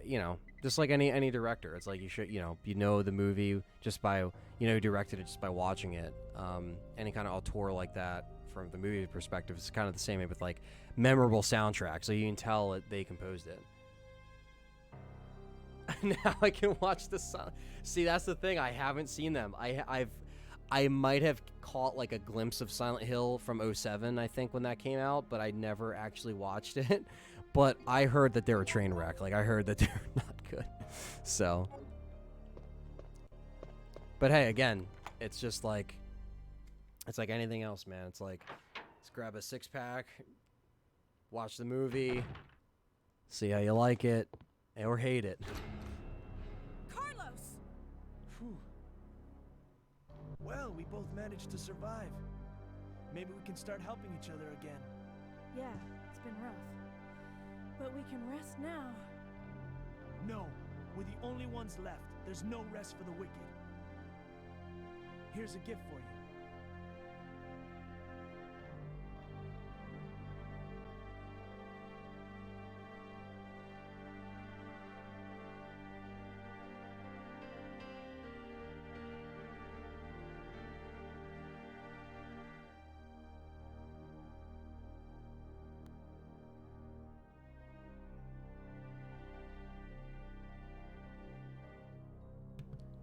S1: you know, just like any director, it's like you should, you know the movie just by, you know, directed it just by watching it. Any kind of auteur like that from the movie perspective, it's kind of the same way with like memorable soundtrack, so you can tell that they composed it. Now I can watch the sun. See, that's the thing. I haven't seen them. I might have caught like a glimpse of Silent Hill from 07, I think, when that came out, but I never actually watched it. But I heard that they were a train wreck. Like I heard that they're not good. So, but hey, again, it's just like it's like anything else, man. It's like let's grab a 6-pack, watch the movie, see how you like it or hate it.
S2: Carlos!
S3: Phew. Well, we both managed to survive. Maybe we can start helping each other again.
S2: Yeah, it's been rough. But we can rest now.
S3: No, we're the only ones left. There's no rest for the wicked. Here's a gift for you.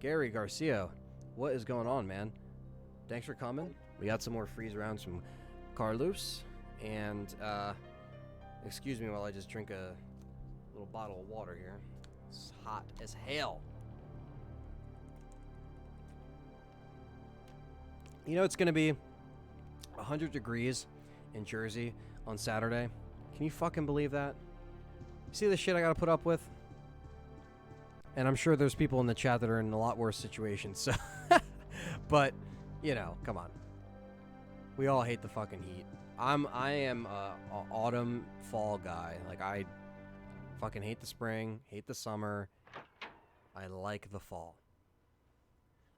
S1: Gary Garcia, what is going on, man? Thanks for coming. We got some more freeze rounds from Carlos, and excuse me while I just drink a little bottle of water here. It's hot as hell. You know it's gonna be 100 degrees in Jersey on Saturday. Can you fucking believe that? You see the shit I gotta put up with? And I'm sure there's people in the chat that are in a lot worse situations, so but, you know, come on. We all hate the fucking heat. I am a autumn fall guy. Like Fucking hate the spring, hate the summer. I like the fall.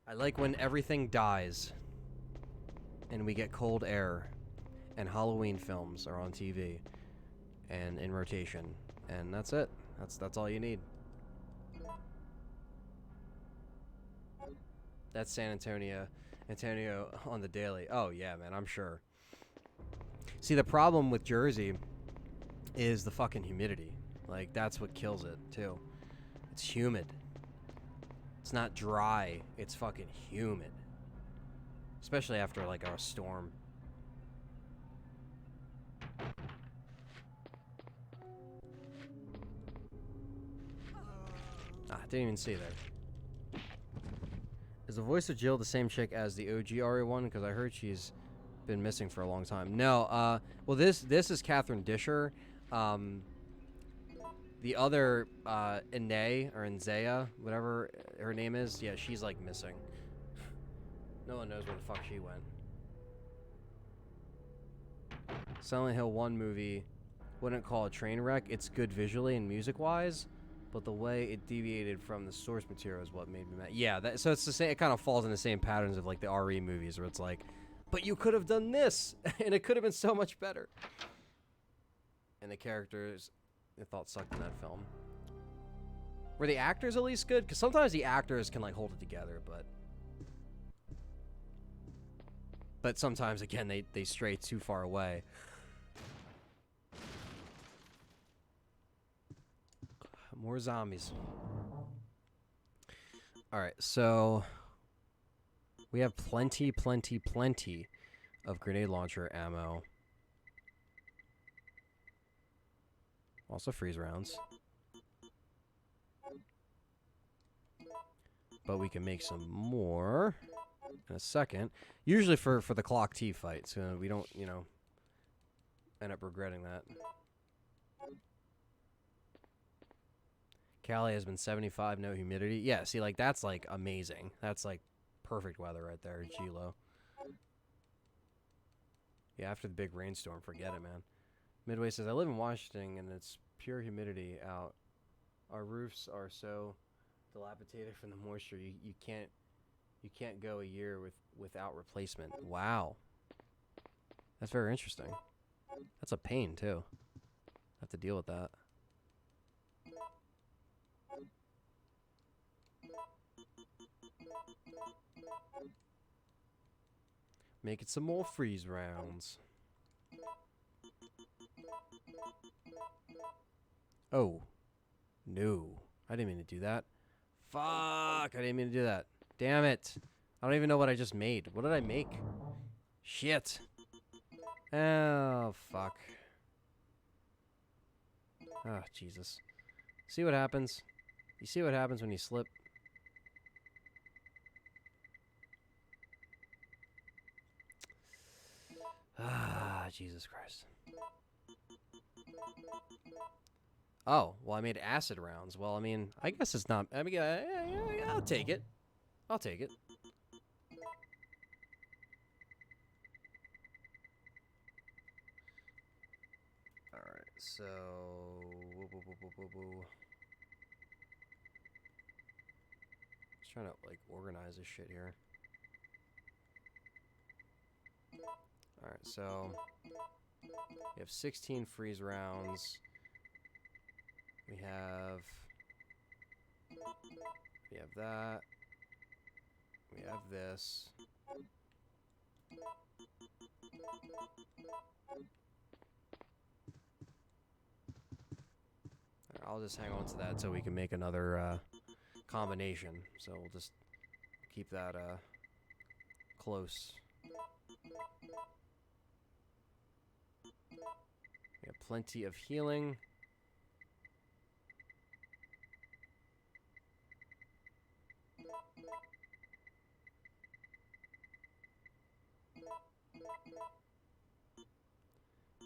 S1: I like when everything dies and we get cold air and Halloween films are on TV and in rotation. And that's it. That's all you need. That's San Antonio on the daily. Oh yeah, man, I'm sure. See, the problem with Jersey is the fucking humidity. Like, that's what kills it, too. It's humid. It's not dry. It's fucking humid. Especially after, like, a storm. Didn't even see that. Is the voice of Jill the same chick as the OG RE1? Because I heard she's been missing for a long time. No, well, this is Catherine Disher. The other, Ine, or Inzea, whatever her name is, yeah, she's, like, missing. No one knows where the fuck she went. Silent Hill 1 movie, wouldn't call it a train wreck. It's good visually and music-wise, but the way it deviated from the source material is what made me mad. Yeah, so it's the same. It kind of falls in the same patterns of, like, the RE movies, where it's like, but you could have done this, and it could have been so much better. And the characters, I thought, sucked in that film. Were the actors at least good? Because sometimes the actors can, like, hold it together, but sometimes, again, they stray too far away. More zombies. Alright, so we have plenty of grenade launcher ammo. Also freeze rounds. But we can make some more in a second. Usually for the clock T fight, so we don't, you know, end up regretting that. Cali has been 75, no humidity. Yeah, see, like, that's, like, amazing. That's, like, perfect weather right there, G-Lo. Yeah, after the big rainstorm, forget it, man. Midway says, I live in Washington, and it's pure humidity out. Our roofs are so dilapidated from the moisture, you can't go a year without replacement. Wow. That's very interesting. That's a pain, too. Have to deal with that. Making some more freeze rounds. Oh. No. I didn't mean to do that. Fuck. I didn't mean to do that. Damn it. I don't even know what I just made. What did I make? Shit. Oh, fuck. Oh, Jesus. See what happens? You see what happens when you slip? Ah, Jesus Christ. Oh, well, I made acid rounds. Well, I mean, I guess it's not... I mean, I'll take it. I'll take it. Alright, so... Just trying to, like, organize this shit here. Alright, so... We have 16 freeze rounds. We have that. We have this. I'll just hang on to that so we can make another combination. So we'll just keep that close. We have plenty of healing.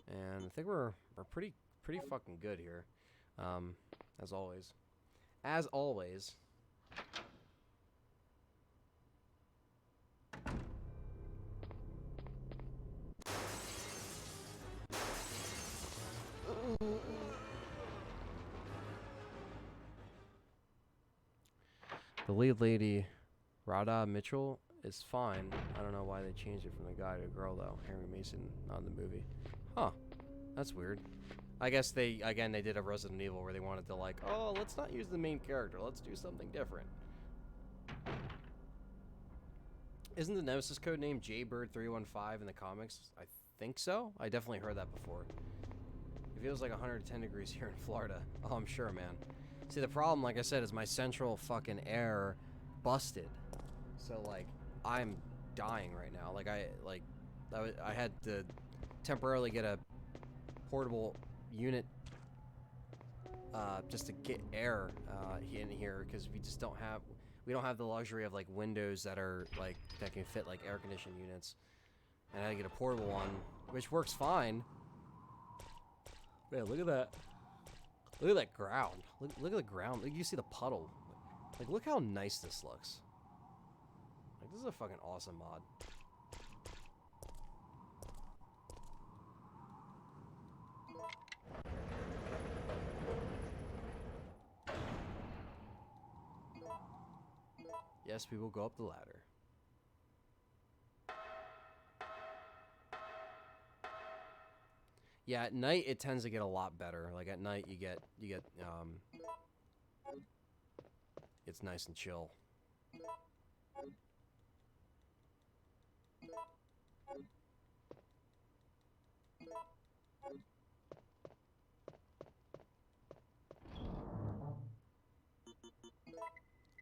S1: And I think we're pretty fucking good here. As always. As always. The lead lady, Radha Mitchell, is fine. I don't know why they changed it from the guy to a girl, though. Henry Mason, not in the movie. Huh. That's weird. I guess they did a Resident Evil where they wanted to, like, oh, let's not use the main character. Let's do something different. Isn't the Nemesis code name Jaybird315 in the comics? I think so. I definitely heard that before. It feels like 110 degrees here in Florida. Oh, I'm sure, man. See, the problem, like I said, is my central fucking air busted. So, like, I'm dying right now. Like, I had to temporarily get a portable unit just to get air in here, because we don't have the luxury of, like, windows that are, like, that can fit, like, air conditioning units. And I had to get a portable one, which works fine. Man, look at that. Look at that ground. Look at the ground. Like, you see the puddle. Like, look how nice this looks. Like, this is a fucking awesome mod. Yes, we will go up the ladder. Yeah, at night it tends to get a lot better. Like at night you get it's nice and chill.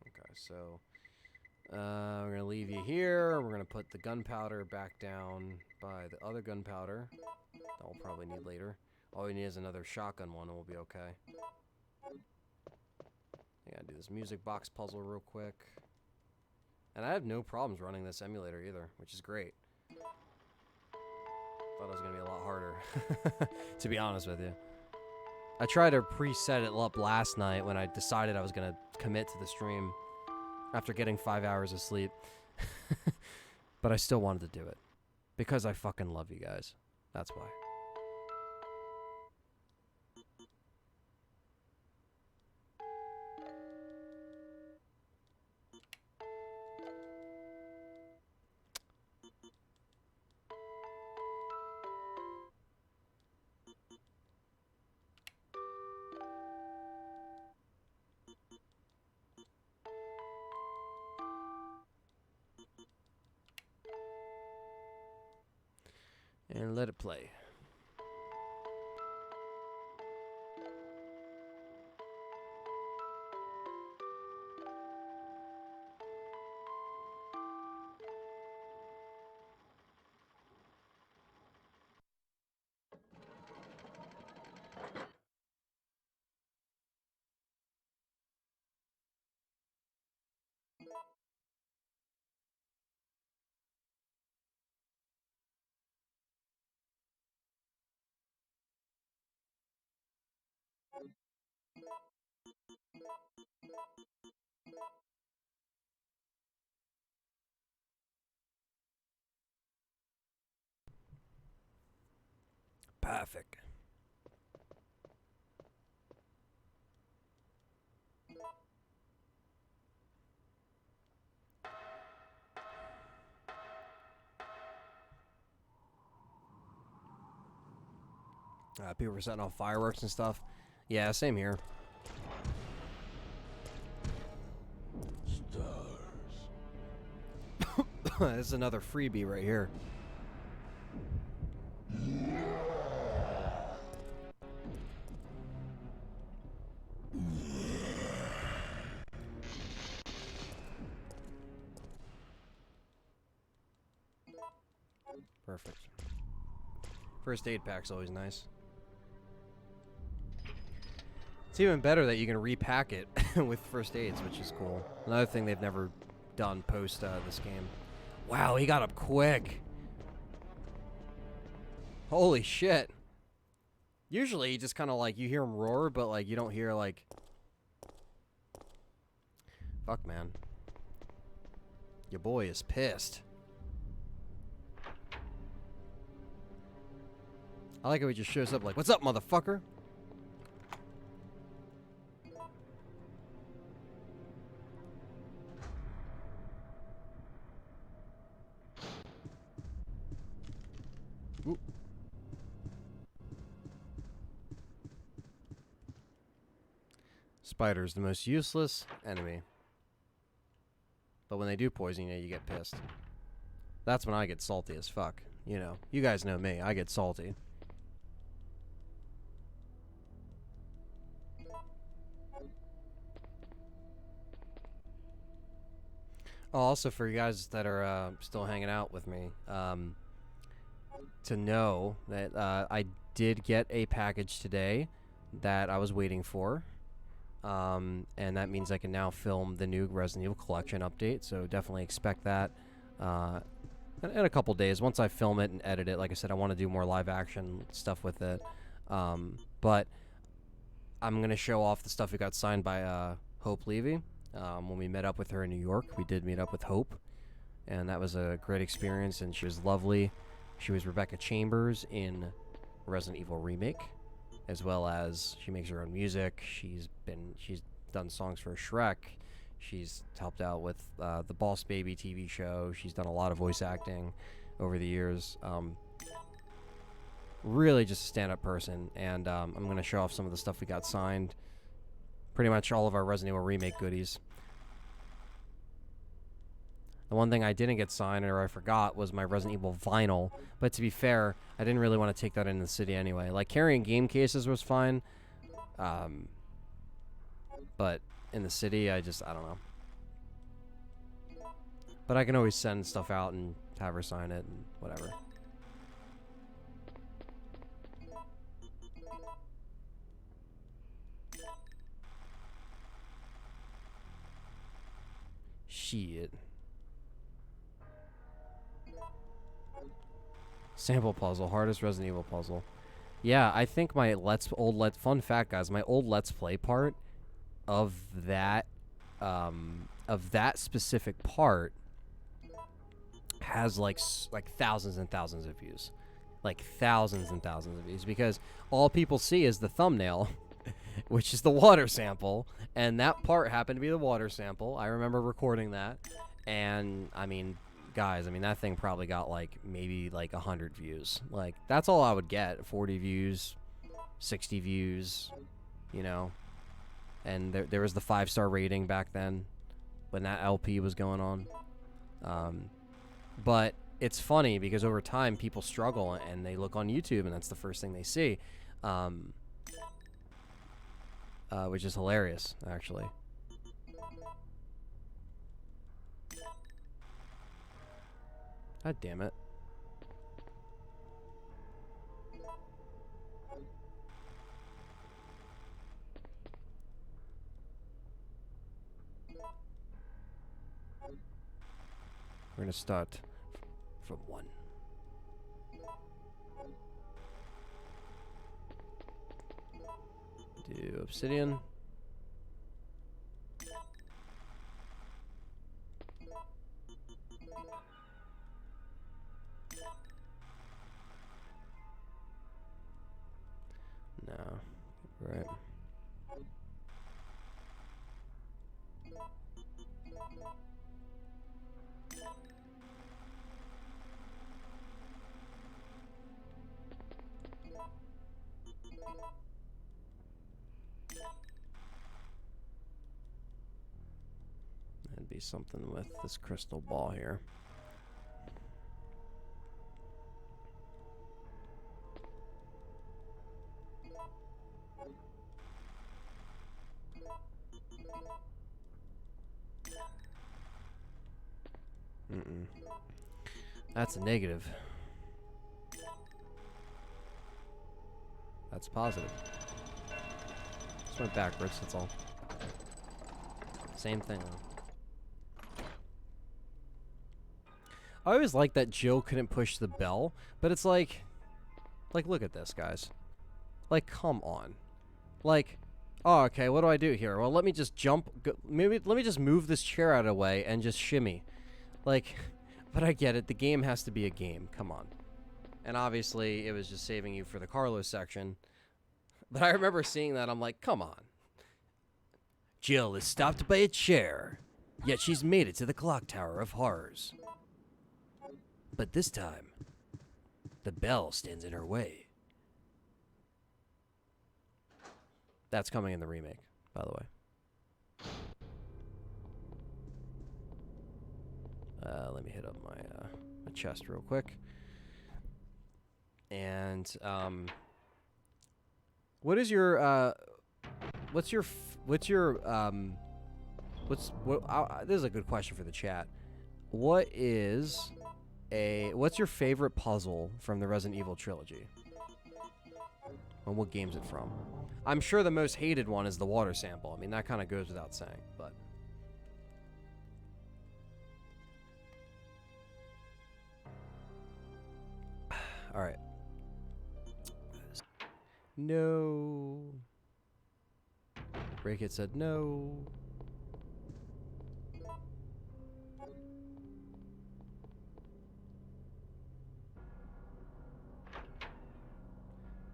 S1: Okay, so we're gonna leave you here. We're gonna put the gunpowder back down by the other gunpowder that we'll probably need later. All we need is another shotgun one and we'll be okay. I gotta do this music box puzzle real quick. And I have no problems running this emulator either, which is great. Thought it was gonna be a lot harder, to be honest with you. I tried to preset it up last night when I decided I was gonna commit to the stream after getting 5 hours of sleep. But I still wanted to do it. Because I fucking love you guys. That's why. And let it play. Perfect. People were setting off fireworks and stuff. Yeah, same here.
S4: Stars.
S1: This is another freebie right here. Perfect. First aid pack's always nice. It's even better that you can repack it with first aids, which is cool. Another thing they've never done post this game. Wow, he got up quick. Holy shit. Usually you just kind of like, you hear him roar, but like you don't hear like... Fuck, man. Your boy is pissed. I like how he just shows up like, what's up, motherfucker? Oop. Spiders, the most useless enemy. But when they do poison you, you get pissed. That's when I get salty as fuck. You know, you guys know me. I get salty. Oh, also for you guys that are still hanging out with me, to know that I did get a package today that I was waiting for. And that means I can now film the new Resident Evil Collection update, so definitely expect that in a couple days. Once I film it and edit it, like I said, I want to do more live action stuff with it. But I'm going to show off the stuff we got signed by Hope Levy. When we met up with her in New York, we did meet up with Hope, and that was a great experience, and she was lovely. She was Rebecca Chambers in Resident Evil Remake, as well as she makes her own music. She's done songs for Shrek. She's helped out with the Boss Baby TV show. She's done a lot of voice acting over the years. Really just a stand-up person, and I'm going to show off some of the stuff we got signed. Pretty much all of our Resident Evil Remake goodies. The one thing I didn't get signed, or I forgot, was my Resident Evil vinyl. But to be fair, I didn't really want to take that into the city anyway. Like, carrying game cases was fine. But in the city, I don't know. But I can always send stuff out and have her sign it and whatever. Shit. Sample puzzle, hardest Resident Evil puzzle. Yeah, I think my fun fact, guys, my old Let's Play part of that specific part has like thousands and thousands of views. Like thousands and thousands of views, because all people see is the thumbnail, which is the water sample, and that part happened to be the water sample. I remember recording that, and I mean, guys, that thing probably got maybe 100 views. Like, that's all I would get. 40 views, 60 views, you know. And there was the 5-star rating back then when that LP was going on. But it's funny because over time people struggle and they look on YouTube and that's the first thing they see, which is hilarious, actually. God damn it. We're gonna start from 1. Do obsidian. No, right. That'd be something with this crystal ball here. That's a negative. That's positive. Just went backwards, that's all. Same thing. I always liked that Jill couldn't push the bell, but it's like, look at this, guys. Like, come on. Like, oh, okay, what do I do here? Well, let me just jump. Maybe let me just move this chair out of the way and just shimmy. Like, but I get it. The game has to be a game. Come on. And obviously, it was just saving you for the Carlos section. But I remember seeing that. I'm like, come on. Jill is stopped by a chair, yet she's made it to the clock tower of horrors. But this time, The bell stands in her way. That's coming in the remake, by the way. Let me hit up my chest real quick. And what is your this is a good question for the chat. What's your favorite puzzle from the Resident Evil trilogy? And what game's it from? I'm sure the most hated one is the water sample. I mean, that kind of goes without saying, but all right. No. Breakit said no.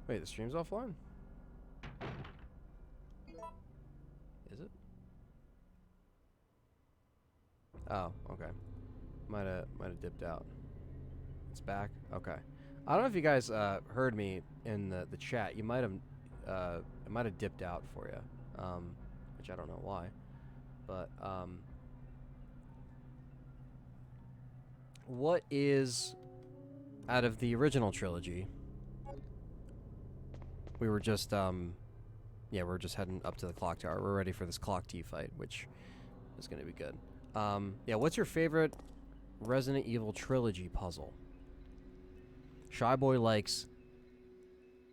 S1: Wait, the stream's offline? Is it? Oh, okay. Might have dipped out. It's back? Okay. I don't know if you guys heard me in the chat. You might have it might have dipped out for you. Which I don't know why. But what is out of the original trilogy? We were just we're just heading up to the clock tower. We're ready for this clock T fight, which is going to be good. Yeah, what's your favorite Resident Evil trilogy puzzle? Shy Boy likes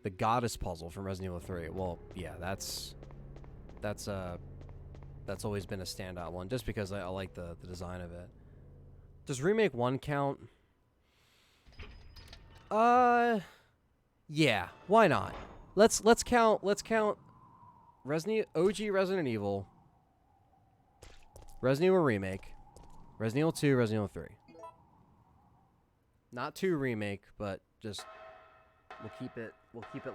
S1: the goddess puzzle from Resident Evil 3. Well, yeah, that's always been a standout one, just because I like the design of it. Does remake 1 count? Yeah, why not? Let's count OG Resident Evil, Resident Evil Remake, Resident Evil 2, Resident Evil 3. Not 2 remake, but just we'll keep it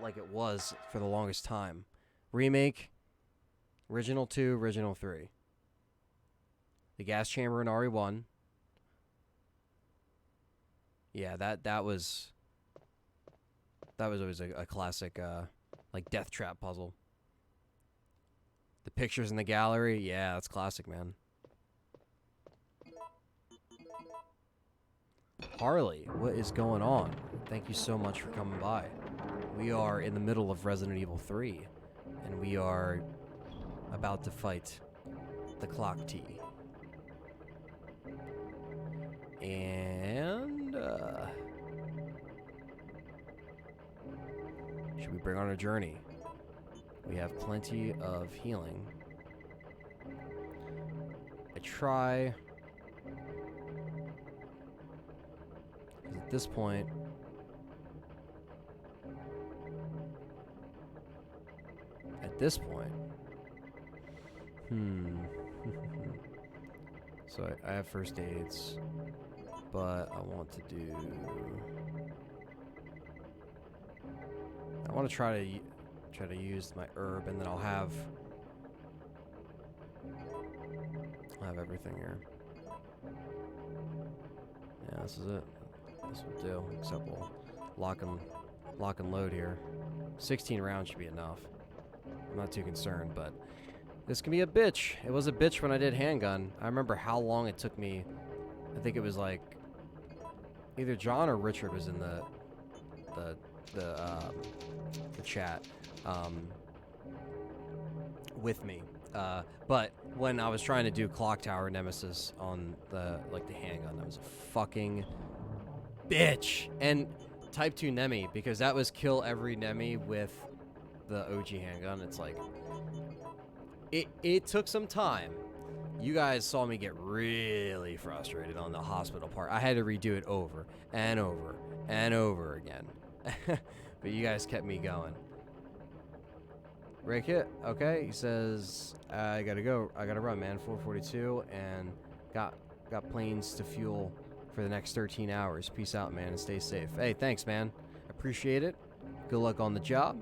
S1: like it was for the longest time. Remake, original 2, original 3. The gas chamber in RE1. Yeah, that was always a classic like death trap puzzle. The pictures in the gallery, yeah, that's classic, man. Harley, what is going on? Thank you so much for coming by. We are in the middle of Resident Evil 3, and we are about to fight the clock T. And should we bring on a journey? We have plenty of healing. I try. At this point, so I have first aids, but I want to try to use my herb, and then I'll have everything here. Yeah, this is it. This will do, except we'll lock and load here. 16 rounds should be enough. I'm not too concerned, but this can be a bitch. It was a bitch when I did handgun. I remember how long it took me. I think it was like either John or Richard was in the chat with me. But when I was trying to do Clock Tower Nemesis on the handgun, that was a fucking bitch. And Type 2 Nemi, because that was kill every Nemi with the OG handgun. It's like it took some time. You guys saw me get really frustrated on the hospital part. I had to redo it over and over and over again. But you guys kept me going. Break it. Okay, he says I gotta go. I gotta run, man. 4:42 and got planes to fuel for the next 13 hours. Peace out, man, and stay safe. Hey, thanks, man. Appreciate it. Good luck on the job.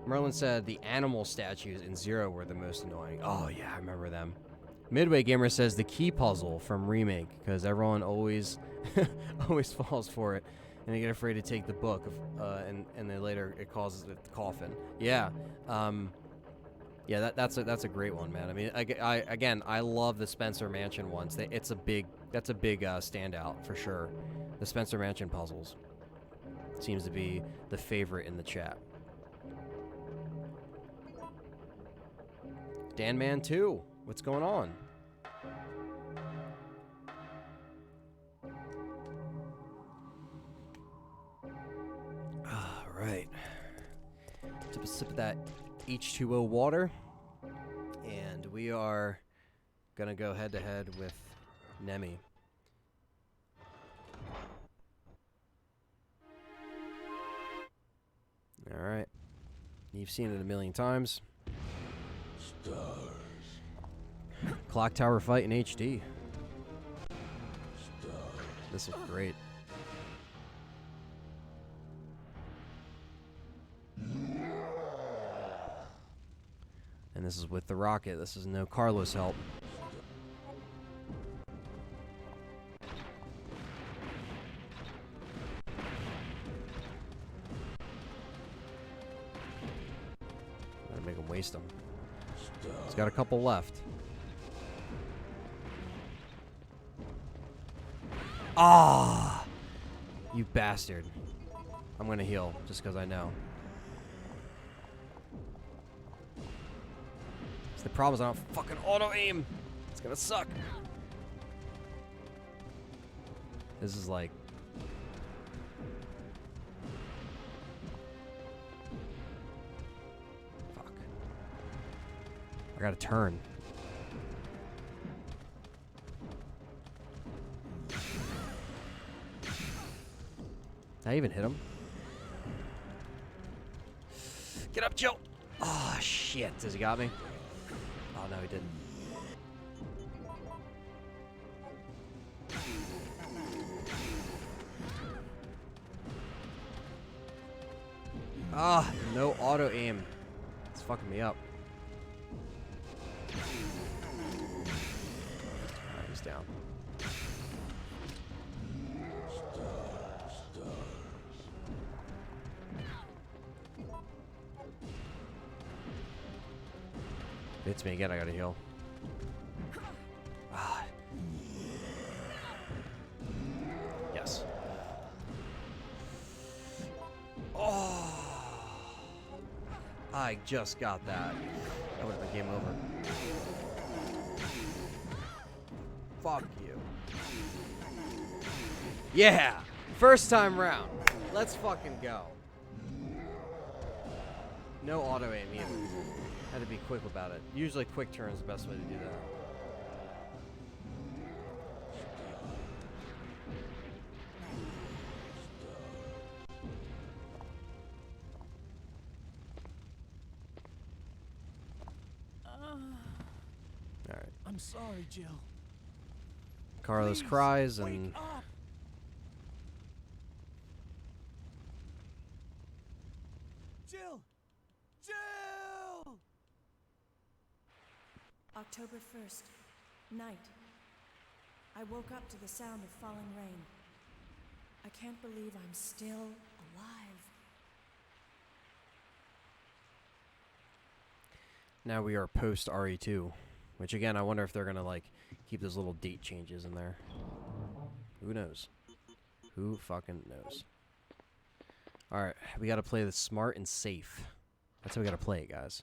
S1: Merlin said the animal statues in Zero were the most annoying. Oh, yeah, I remember them. Midway Gamer says the key puzzle from Remake, because everyone always always falls for it, and they get afraid to take the book, and then later it causes it to coffin. Yeah, yeah, that's a great one, man. I mean, I love the Spencer Mansion ones. That's a big standout for sure. The Spencer Mansion puzzles seems to be the favorite in the chat. Dan Man 2, what's going on? All right. Took a sip of that H2O water, and we are gonna go head to head with Nemi. All right. You've seen it a million times.
S4: Stars.
S1: Clock Tower fight in HD.
S4: Stars.
S1: This is great. And this is with the rocket. This is no Carlos help. Gotta make him waste them. He's got a couple left. Ah! You bastard. I'm gonna heal, just because I know. The problem is I don't fucking auto-aim. It's gonna suck. This is like... Fuck. I gotta turn. Did I even hit him? Get up, Joe! Oh, shit. Has he got me? Oh, no, he didn't. Ah, no auto aim. It's fucking me up. Alright, he's down. Hits me again, I gotta heal. Ah. Yes. Oh. I just got that. That would have been game over. Fuck you. Yeah! First time round. Let's fucking go. No auto aim either. Had to be quick about it. Usually quick turn is the best way to do that. Alright.
S3: I'm sorry, Jill.
S1: Carlos
S3: Please,
S1: cries
S3: wake
S1: and...
S3: up. Jill! Jill!
S2: October 1st, night. I woke up to the sound of falling rain. I can't believe I'm still alive.
S1: Now we are post RE2, which again, I wonder if they're gonna like keep those little date changes in there. Who knows? Who fucking knows? Alright, we gotta play this smart and safe. That's how we gotta play it, guys.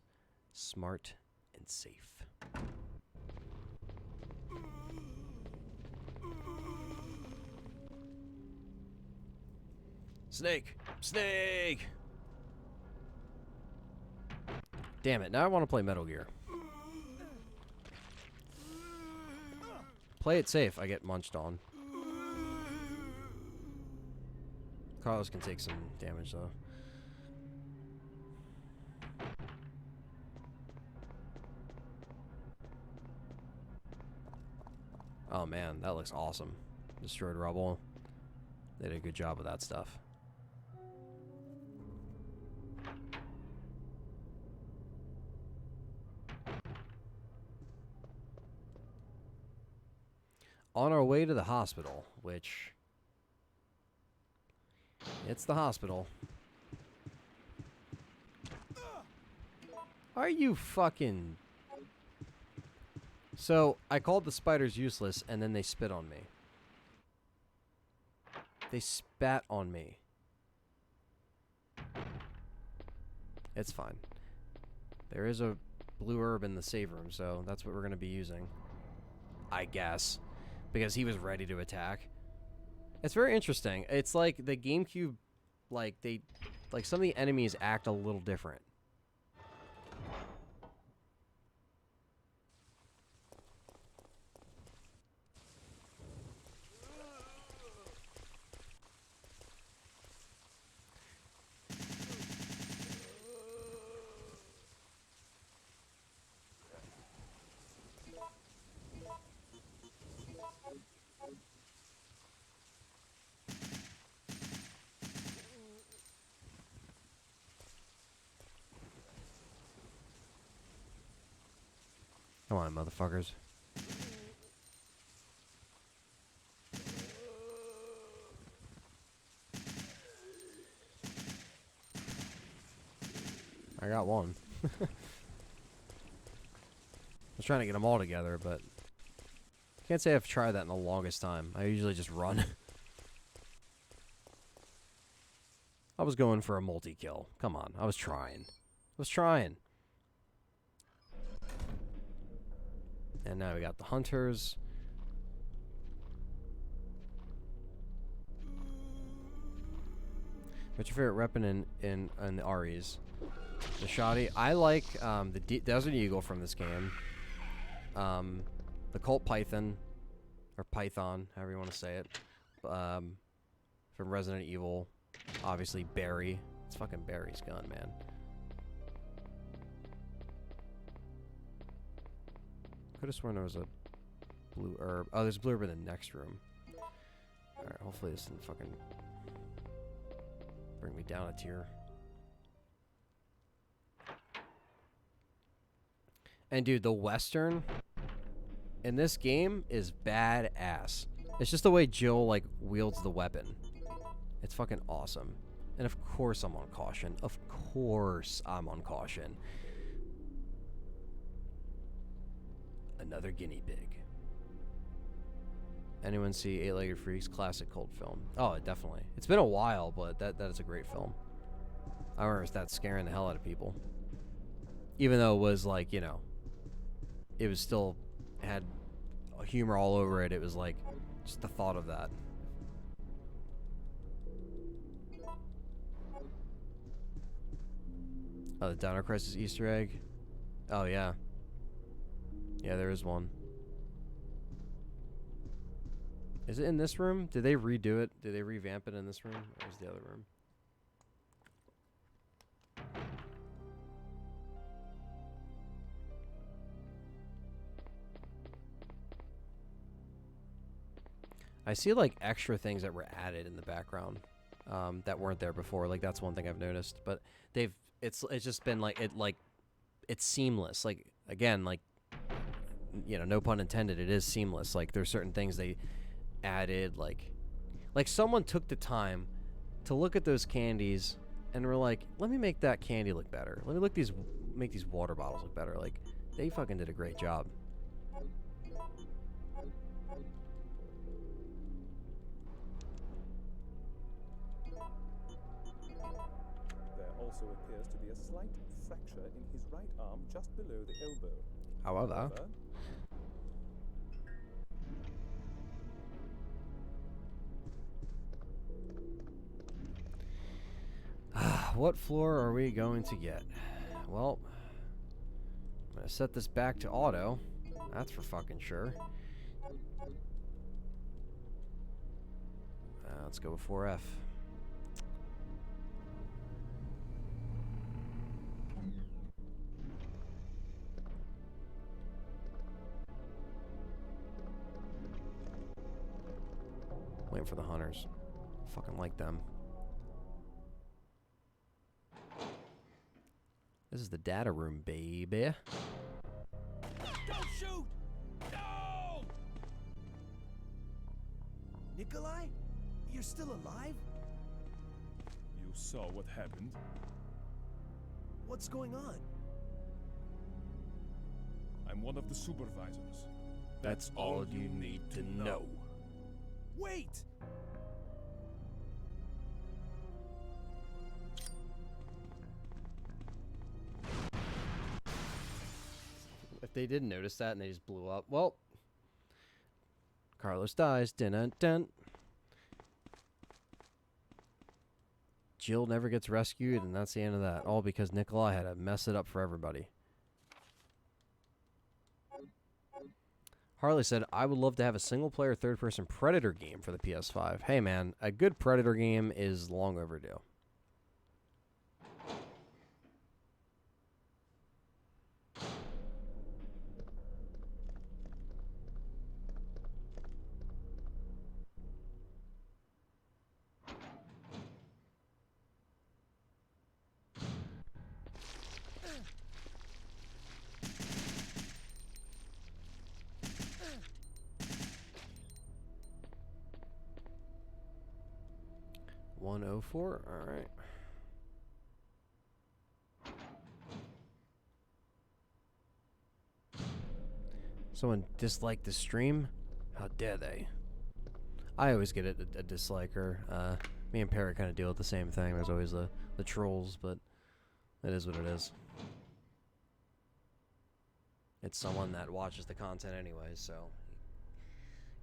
S1: Smart and safe. Snake! Snake! Damn it, now I want to play Metal Gear. Play it safe, I get munched on. Carlos can take some damage, though. Oh man, that looks awesome. Destroyed rubble. They did a good job with that stuff. on our way to the hospital, which... It's the hospital. Are you fucking... So, I called the spiders useless, and then they spit on me. They spat on me. It's fine. There is a blue herb in the save room, so that's what we're going to be using. I guess. Because he was ready to attack. It's very interesting. It's like the GameCube, like, some of the enemies act a little different. Come on, motherfuckers. I got one. I was trying to get them all together, but can't say I've tried that in the longest time. I usually just run. I was going for a multi-kill. Come on, I was trying. And now we got the hunters. What's your favorite weapon in the REs? The shoddy. I like the Desert Eagle from this game. The Colt Python, or Python, however you want to say it. From Resident Evil. Obviously Barry. It's fucking Barry's gun, man. Could have sworn there was a blue herb. Oh, there's a blue herb in the next room. Alright, hopefully this doesn't fucking bring me down a tier. And dude, the Western in this game is badass. It's just the way Jill, like, wields the weapon. It's fucking awesome. And of course I'm on caution. Of course I'm on caution. Another guinea pig. Anyone see Eight-Legged Freaks? Classic cult film. Oh, definitely. It's been a while, but that is a great film. I remember that scaring the hell out of people. Even though it was like, you know, it was still had humor all over it. It was like just the thought of that. Oh, the Dino Crisis Easter egg. Oh yeah. Yeah, there is one. Is it in this room? Did they redo it? Did they revamp it in this room? Or was the other room? I see like extra things that were added in the background that weren't there before. Like that's one thing I've noticed. But it's just been like it's seamless. Like again, like, you know, no pun intended, it is seamless. Like there's certain things they added, like someone took the time to look at those candies and were like, let me make that candy look better. Let me make these water bottles look better. Like they fucking did a great job.
S5: There also appears to be a slight fracture in his right arm just below the elbow.
S1: However, what floor are we going to get? Well, I'm going to set this back to auto. That's for fucking sure. Let's go with 4F. Waiting for the hunters. Fucking like them. This is the data room, baby.
S3: Don't shoot! No! Nikolai? You're still alive?
S5: You saw what happened.
S3: What's going on?
S5: I'm one of the supervisors.
S1: That's all you need to know.
S3: Wait!
S1: If they didn't notice that and they just blew up, well, Carlos dies. Dun dun dun. Jill never gets rescued, and that's the end of that. All because Nikolai had to mess it up for everybody. Harley said, I would love to have a single-player third-person Predator game for the PS5. Hey, man, a good Predator game is long overdue. $104. All right. Someone disliked the stream? How dare they? I always get a disliker. Me and Parrot kind of deal with the same thing. There's always the trolls, but it is what it is. It's someone that watches the content anyway, so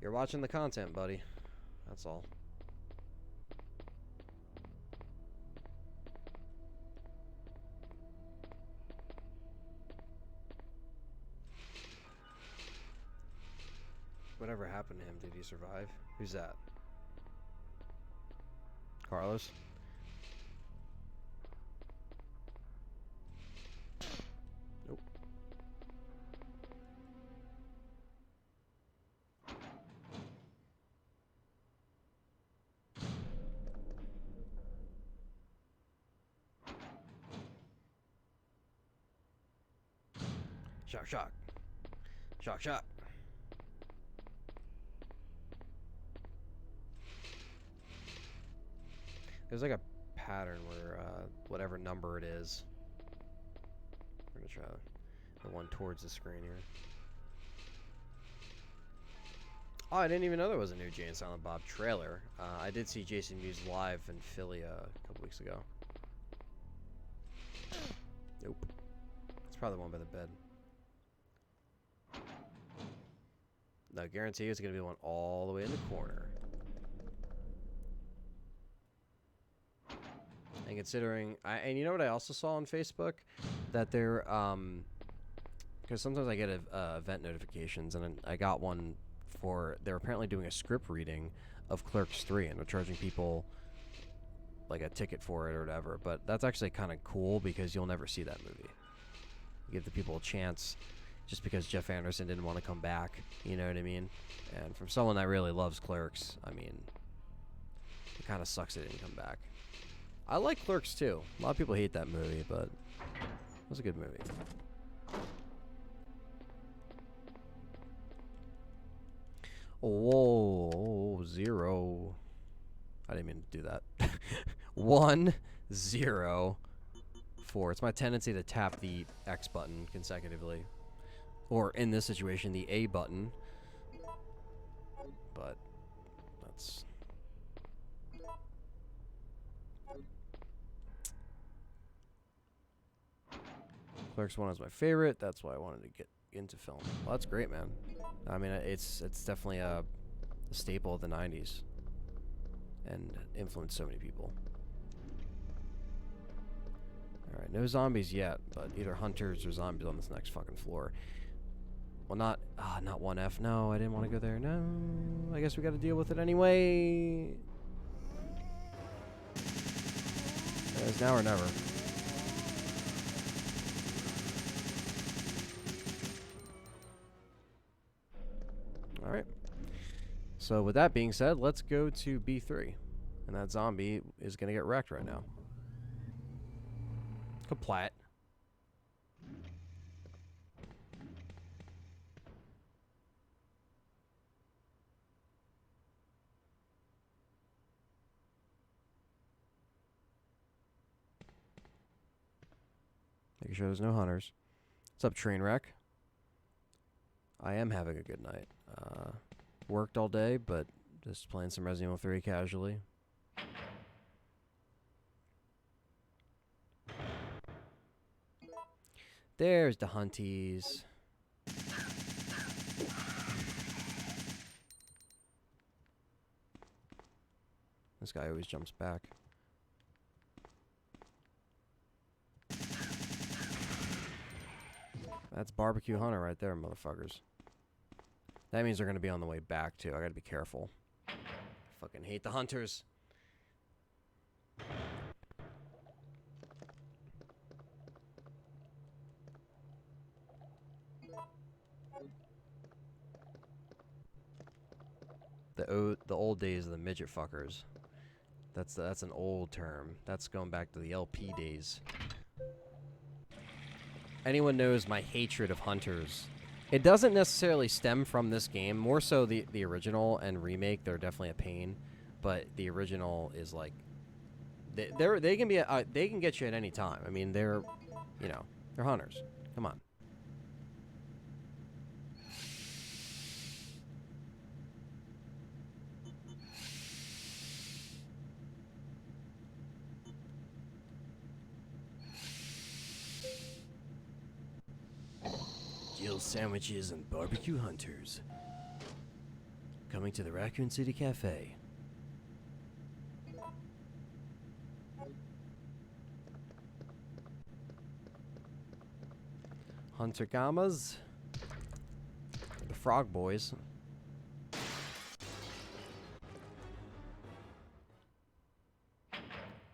S1: you're watching the content, buddy. That's all. Whatever happened to him? Did he survive? Who's that? Carlos? Nope. Shock, shock. Shock, shock. There's like a pattern where whatever number it is, we're gonna try the one towards the screen here. Oh, I didn't even know there was a new Jay and Silent Bob trailer. I did see Jason Mewes live in Philly a couple weeks ago. Nope. It's probably the one by the bed. No, I guarantee you it's gonna be the one all the way in the corner. And considering, and you know what I also saw on Facebook? That they're, because sometimes I get event notifications, and I got one for, they're apparently doing a script reading of Clerks 3, and they're charging people, like, a ticket for it or whatever. But that's actually kind of cool, because you'll never see that movie. You give the people a chance, just because Jeff Anderson didn't want to come back, you know what I mean? And from someone that really loves Clerks, I mean, it kind of sucks it didn't come back. I like Clerks too. A lot of people hate that movie, but it was a good movie. Whoa, 0. I didn't mean to do that. 1, 0, 4. It's my tendency to tap the X button consecutively. Or in this situation, the A button. But that's... Clerks 1 is my favorite. That's why I wanted to get into film. Well, that's great, man. I mean, it's definitely a staple of the 90s. And influenced so many people. Alright, no zombies yet, but either hunters or zombies on this next fucking floor. Well, not 1F. No, I didn't want to go there. No, I guess we got to deal with it anyway. It's now or never. Alright. So with that being said, let's go to B3. And that zombie is going to get wrecked right now. Kaplat. Making sure there's no hunters. What's up, Trainwreck? I am having a good night. Worked all day, but just playing some Resident Evil 3 casually. There's the hunties. This guy always jumps back. That's Barbecue Hunter right there, motherfuckers. That means they're going to be on the way back, too. I got to be careful. Fucking hate the hunters. The old days of the midget fuckers. That's an old term. That's going back to the LP days. Anyone knows my hatred of hunters. It doesn't necessarily stem from this game. More so the original and remake. They're definitely a pain, but the original is like they can be they can get you at any time. I mean, they're hunters. Come on. Jill sandwiches and barbecue hunters. Coming to the Raccoon City Cafe. Hunter Gamas. The Frog Boys.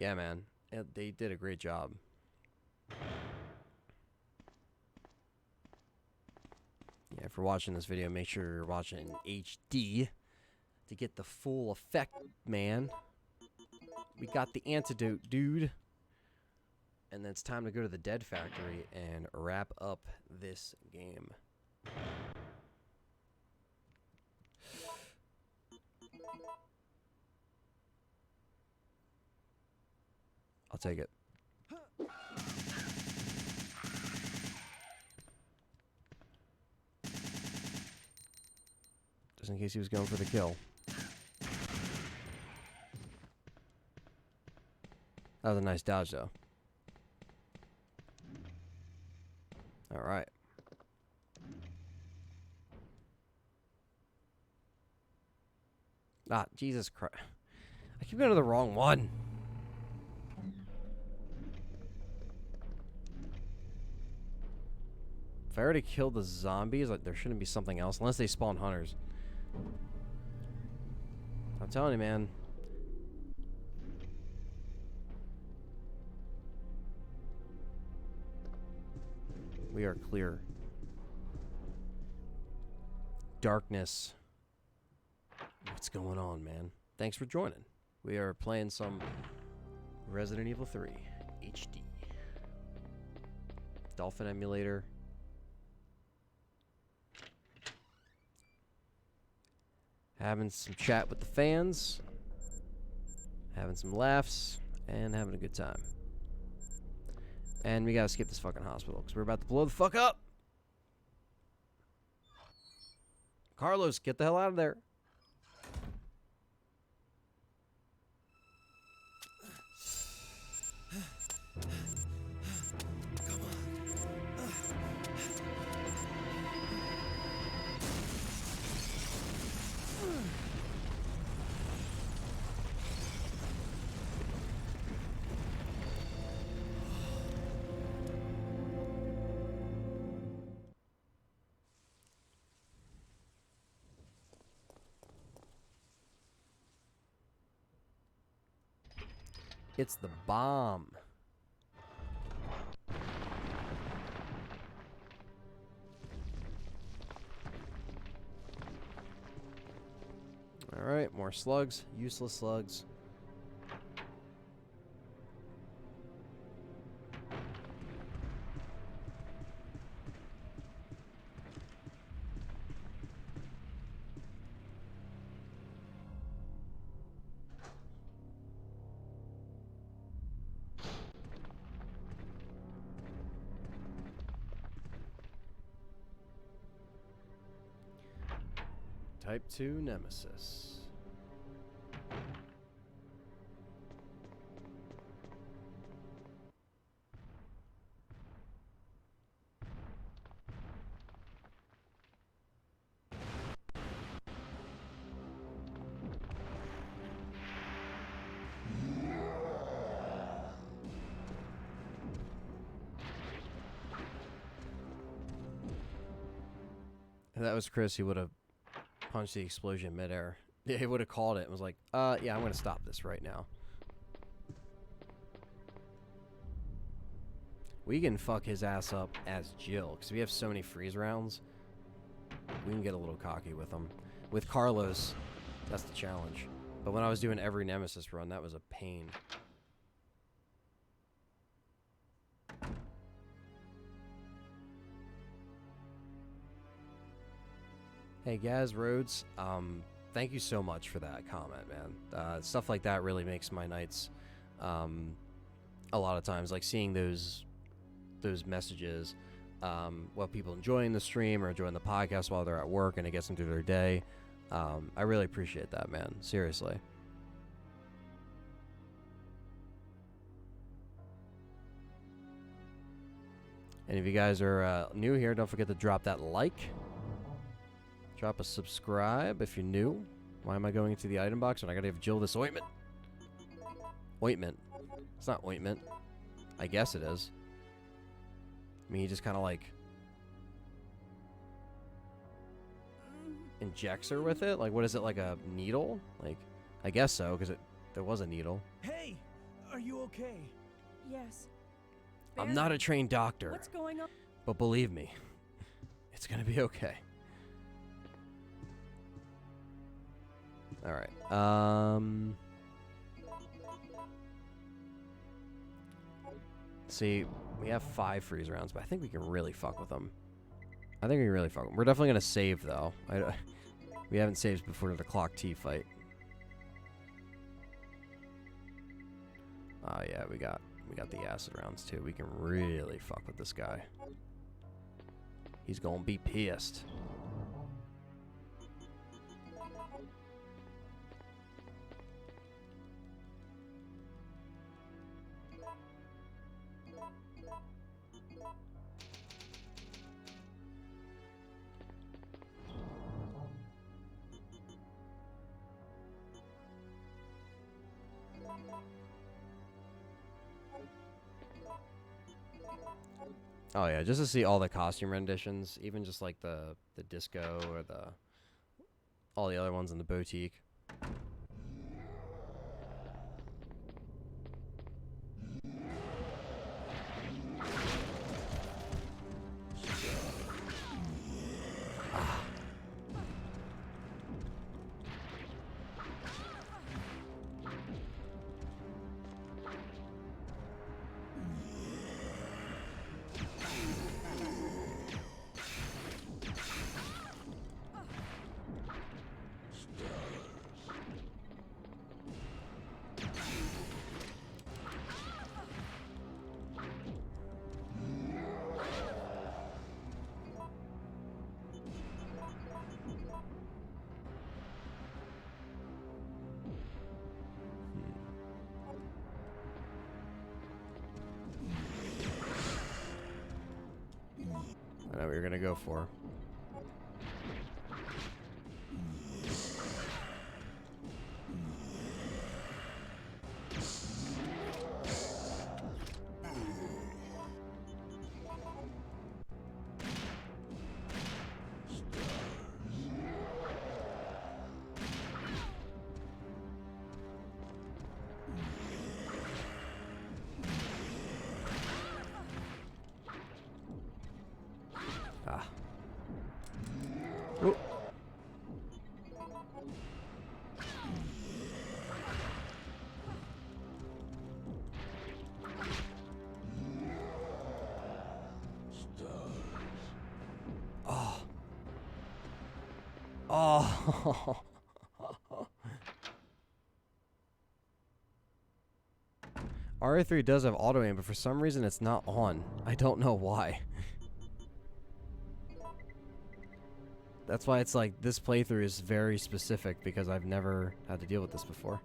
S1: Yeah, man. They did a great job. Yeah, if you're watching this video, make sure you're watching in HD to get the full effect, man. We got the antidote, dude. And then it's time to go to the Dead Factory and wrap up this game. I'll take it. Just in case he was going for the kill. That was a nice dodge, though. Alright. Ah, Jesus Christ. I keep going to the wrong one. If I already killed the zombies, like, there shouldn't be something else. Unless they spawn hunters. I'm telling you, man. We are clear. Darkness. What's going on, man? Thanks for joining. We are playing some Resident Evil 3 HD. Dolphin emulator. Having some chat with the fans. Having some laughs. And having a good time. And we gotta skip this fucking hospital because we're about to blow the fuck up. Carlos, get the hell out of there. It's the bomb. Alright, more slugs. Useless slugs. Type 2 Nemesis. If that was Chris, he would have punched the explosion midair. Yeah, he would have called it and was like, yeah, I'm going to stop this right now. We can fuck his ass up as Jill, because we have so many freeze rounds. We can get a little cocky with him. With Carlos, that's the challenge. But when I was doing every Nemesis run, that was a pain. Hey, Gaz Rhodes, thank you so much for that comment, man. Stuff like that really makes my nights. A lot of times, like seeing those messages, while people enjoying the stream or enjoying the podcast while they're at work, and it gets them through their day. I really appreciate that, man. Seriously. And if you guys are new here, don't forget to drop that like. Drop a subscribe if you're new. Why am I going into the item box when I gotta give Jill this ointment? Ointment. It's not ointment. I guess it is. I mean, he just kind of like injects her with it. Like, what is it, like a needle? Like, I guess so, because there was a needle.
S3: Hey, are you okay?
S2: Yes.
S1: I'm not a trained doctor,
S2: What's going on?
S1: but believe me, it's gonna be okay. All right. See, we have 5 freeze rounds, but I think we can really fuck with them. I think we can really fuck with them. We're definitely gonna save though. We haven't saved before the clock T fight. Yeah, we got the acid rounds too. We can really fuck with this guy. He's gonna be pissed. Oh yeah, just to see all the costume renditions, even just like the disco or all the other ones in the boutique. I know what you're gonna go for. Ooh. Oh. Oh. RA3 does have auto aim, but for some reason it's not on. I don't know why. That's why it's like this playthrough is very specific because I've never had to deal with this before.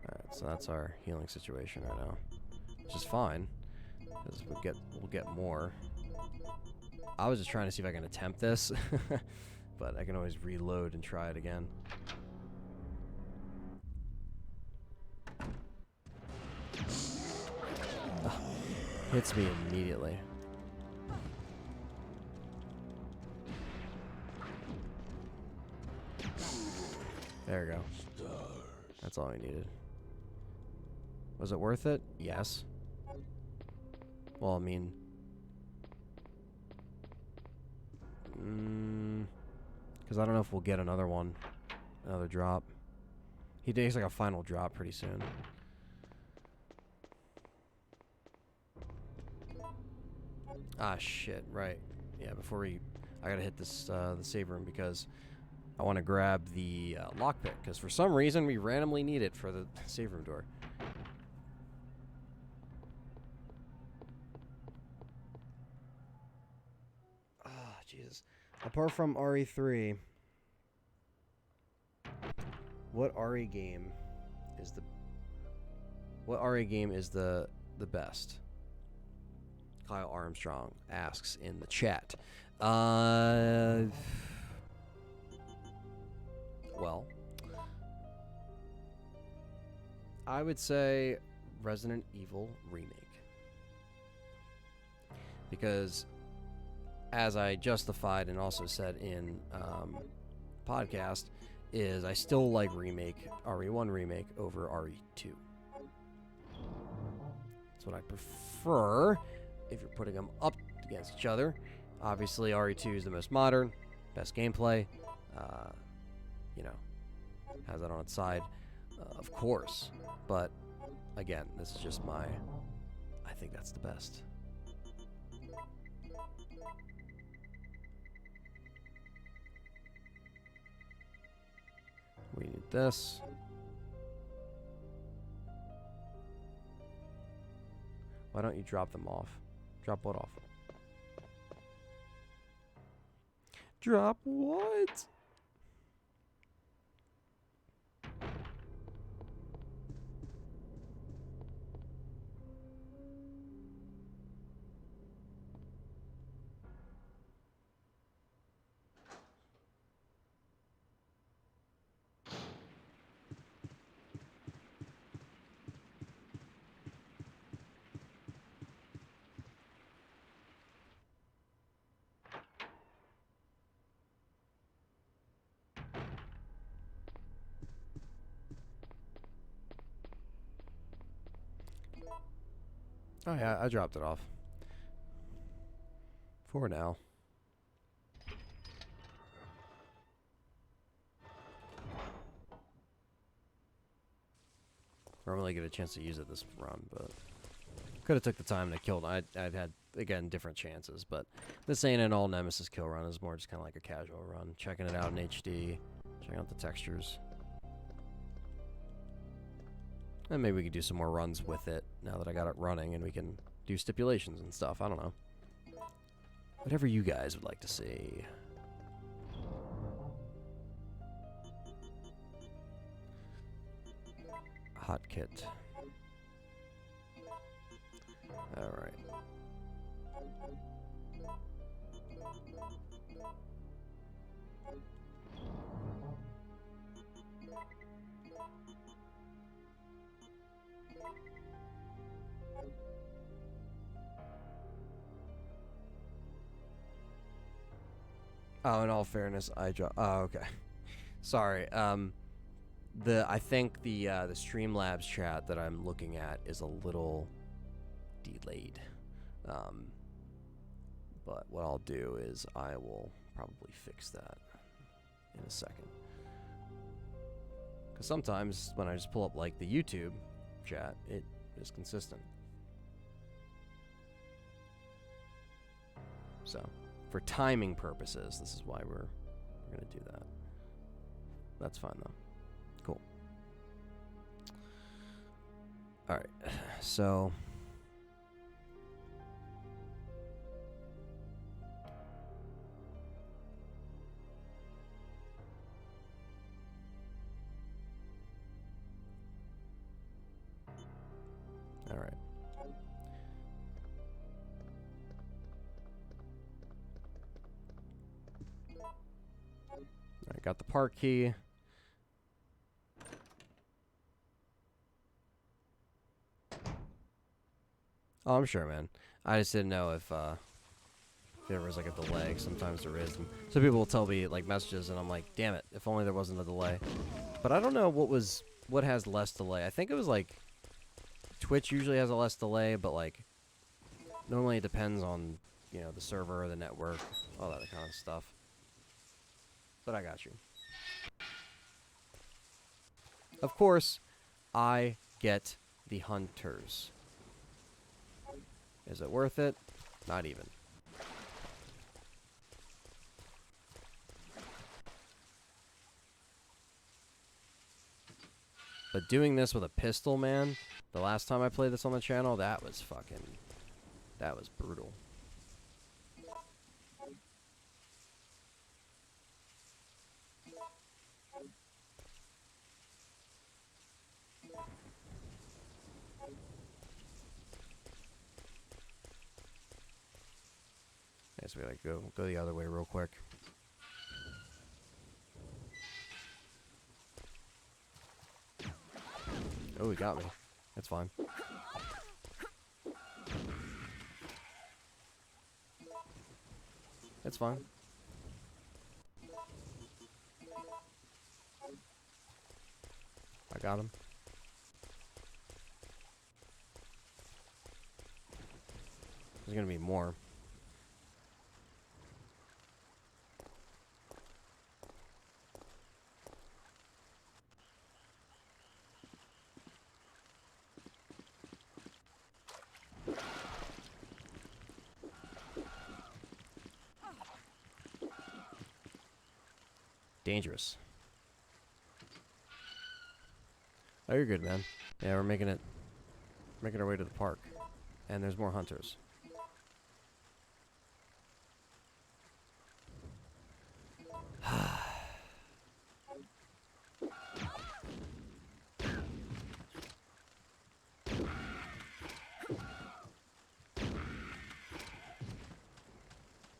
S1: Alright, so that's our healing situation right now. Which is fine. Because we'll get more. I was just trying to see if I can attempt this. But I can always reload and try it again. Ugh, hits me immediately. There we go. That's all I needed. Was it worth it? Yes. Well, I mean... Because I don't know if we'll get another one. Another drop. He takes like a final drop pretty soon. Ah, shit. Right. Yeah, before we... I gotta hit this, the save room because I want to grab the lockpick. Because for some reason, we randomly need it for the save room door. Ah, Jesus. Apart from RE3, what RE game is the best? Kyle Armstrong asks in the chat. Well, I would say Resident Evil Remake. Because as I justified and also said in podcast, is I still like RE1 Remake over RE2. That's what I prefer if you're putting them up against each other. Obviously, RE2 is the most modern, best gameplay, you know, has that on its side, of course. But, again, this is just I think that's the best. We need this. Why don't you drop them off? Drop what off? Drop what? Oh yeah, I dropped it off. For now. I don't really get a chance to use it this run, but could have took the time to kill it. I'd had, again, different chances, but this ain't an all Nemesis kill run. It's more just kind of like a casual run. Checking it out in HD, checking out the textures. And maybe we could do some more runs with it now that I got it running and we can do stipulations and stuff. I don't know. Whatever you guys would like to see. Hot kit. Alright. Oh, in all fairness, I dropped. Oh, okay. Sorry. I think the Streamlabs chat that I'm looking at is a little delayed. But what I'll do is I will probably fix that in a second. Because sometimes when I just pull up like the YouTube chat, it is consistent. So, for timing purposes, this is why we're going to do that. That's fine though. Cool. Alright, so Got the park key. Oh, I'm sure, man. I just didn't know if there was like a delay. Sometimes there is. And some people will tell me like messages, and I'm like, damn it, if only there wasn't a delay. But I don't know what has less delay. I think it was like Twitch usually has a less delay, but like normally it depends on, you know, the server or the network, all that kind of stuff. But I got you. Of course, I get the hunters. Is it worth it? Not even. But doing this with a pistol, man, the last time I played this on the channel, that was brutal. I guess we gotta go the other way real quick. Oh, he got me. That's fine. That's fine. I got him. There's gonna be more. Dangerous. Oh, you're good, man. Yeah, we're making our way to the park. And there's more hunters.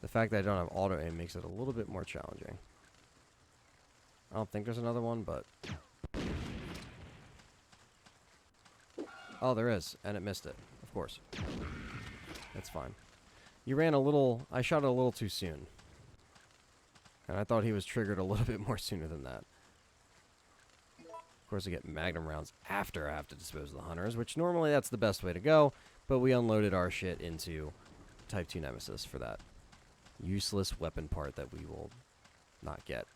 S1: The fact that I don't have auto aim makes it a little bit more challenging. I don't think there's another one, but... Oh, there is, and it missed it, of course. That's fine. You ran a little... I shot it a little too soon. And I thought he was triggered a little bit more sooner than that. Of course, I get magnum rounds after I have to dispose of the hunters, which normally that's the best way to go, but we unloaded our shit into Type 2 Nemesis for that useless weapon part that we will not get.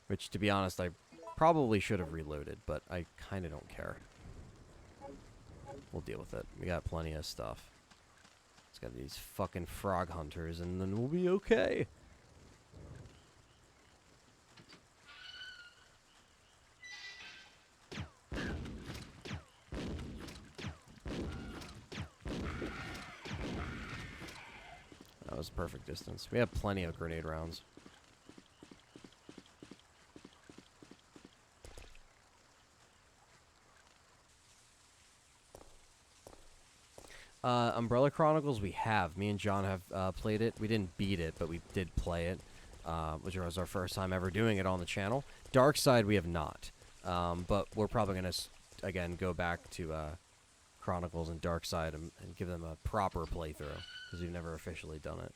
S1: Which, to be honest, I probably should have reloaded, but I kind of don't care. We'll deal with it. We got plenty of stuff. It's got these fucking frog hunters, and then we'll be okay. That was perfect distance. We have plenty of grenade rounds. Umbrella Chronicles, we have. Me and John have played it. We didn't beat it, but we did play it, which was our first time ever doing it on the channel. Dark Side, we have not. But we're probably going to, again, go back to Chronicles and Dark Side and give them a proper playthrough, because we've never officially done it.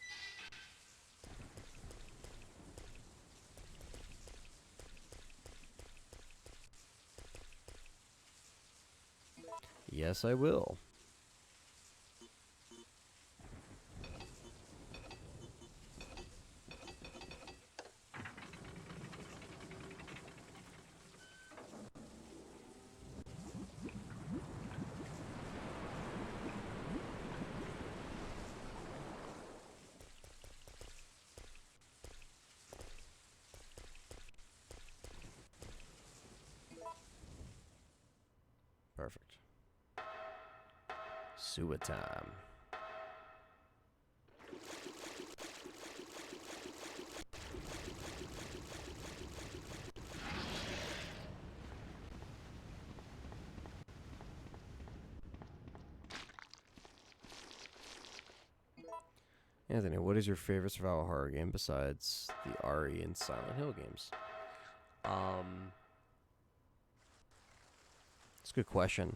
S1: Yes, I will. Perfect. Sewer time. Anthony, what is your favorite survival horror game besides the RE and Silent Hill games? It's a good question.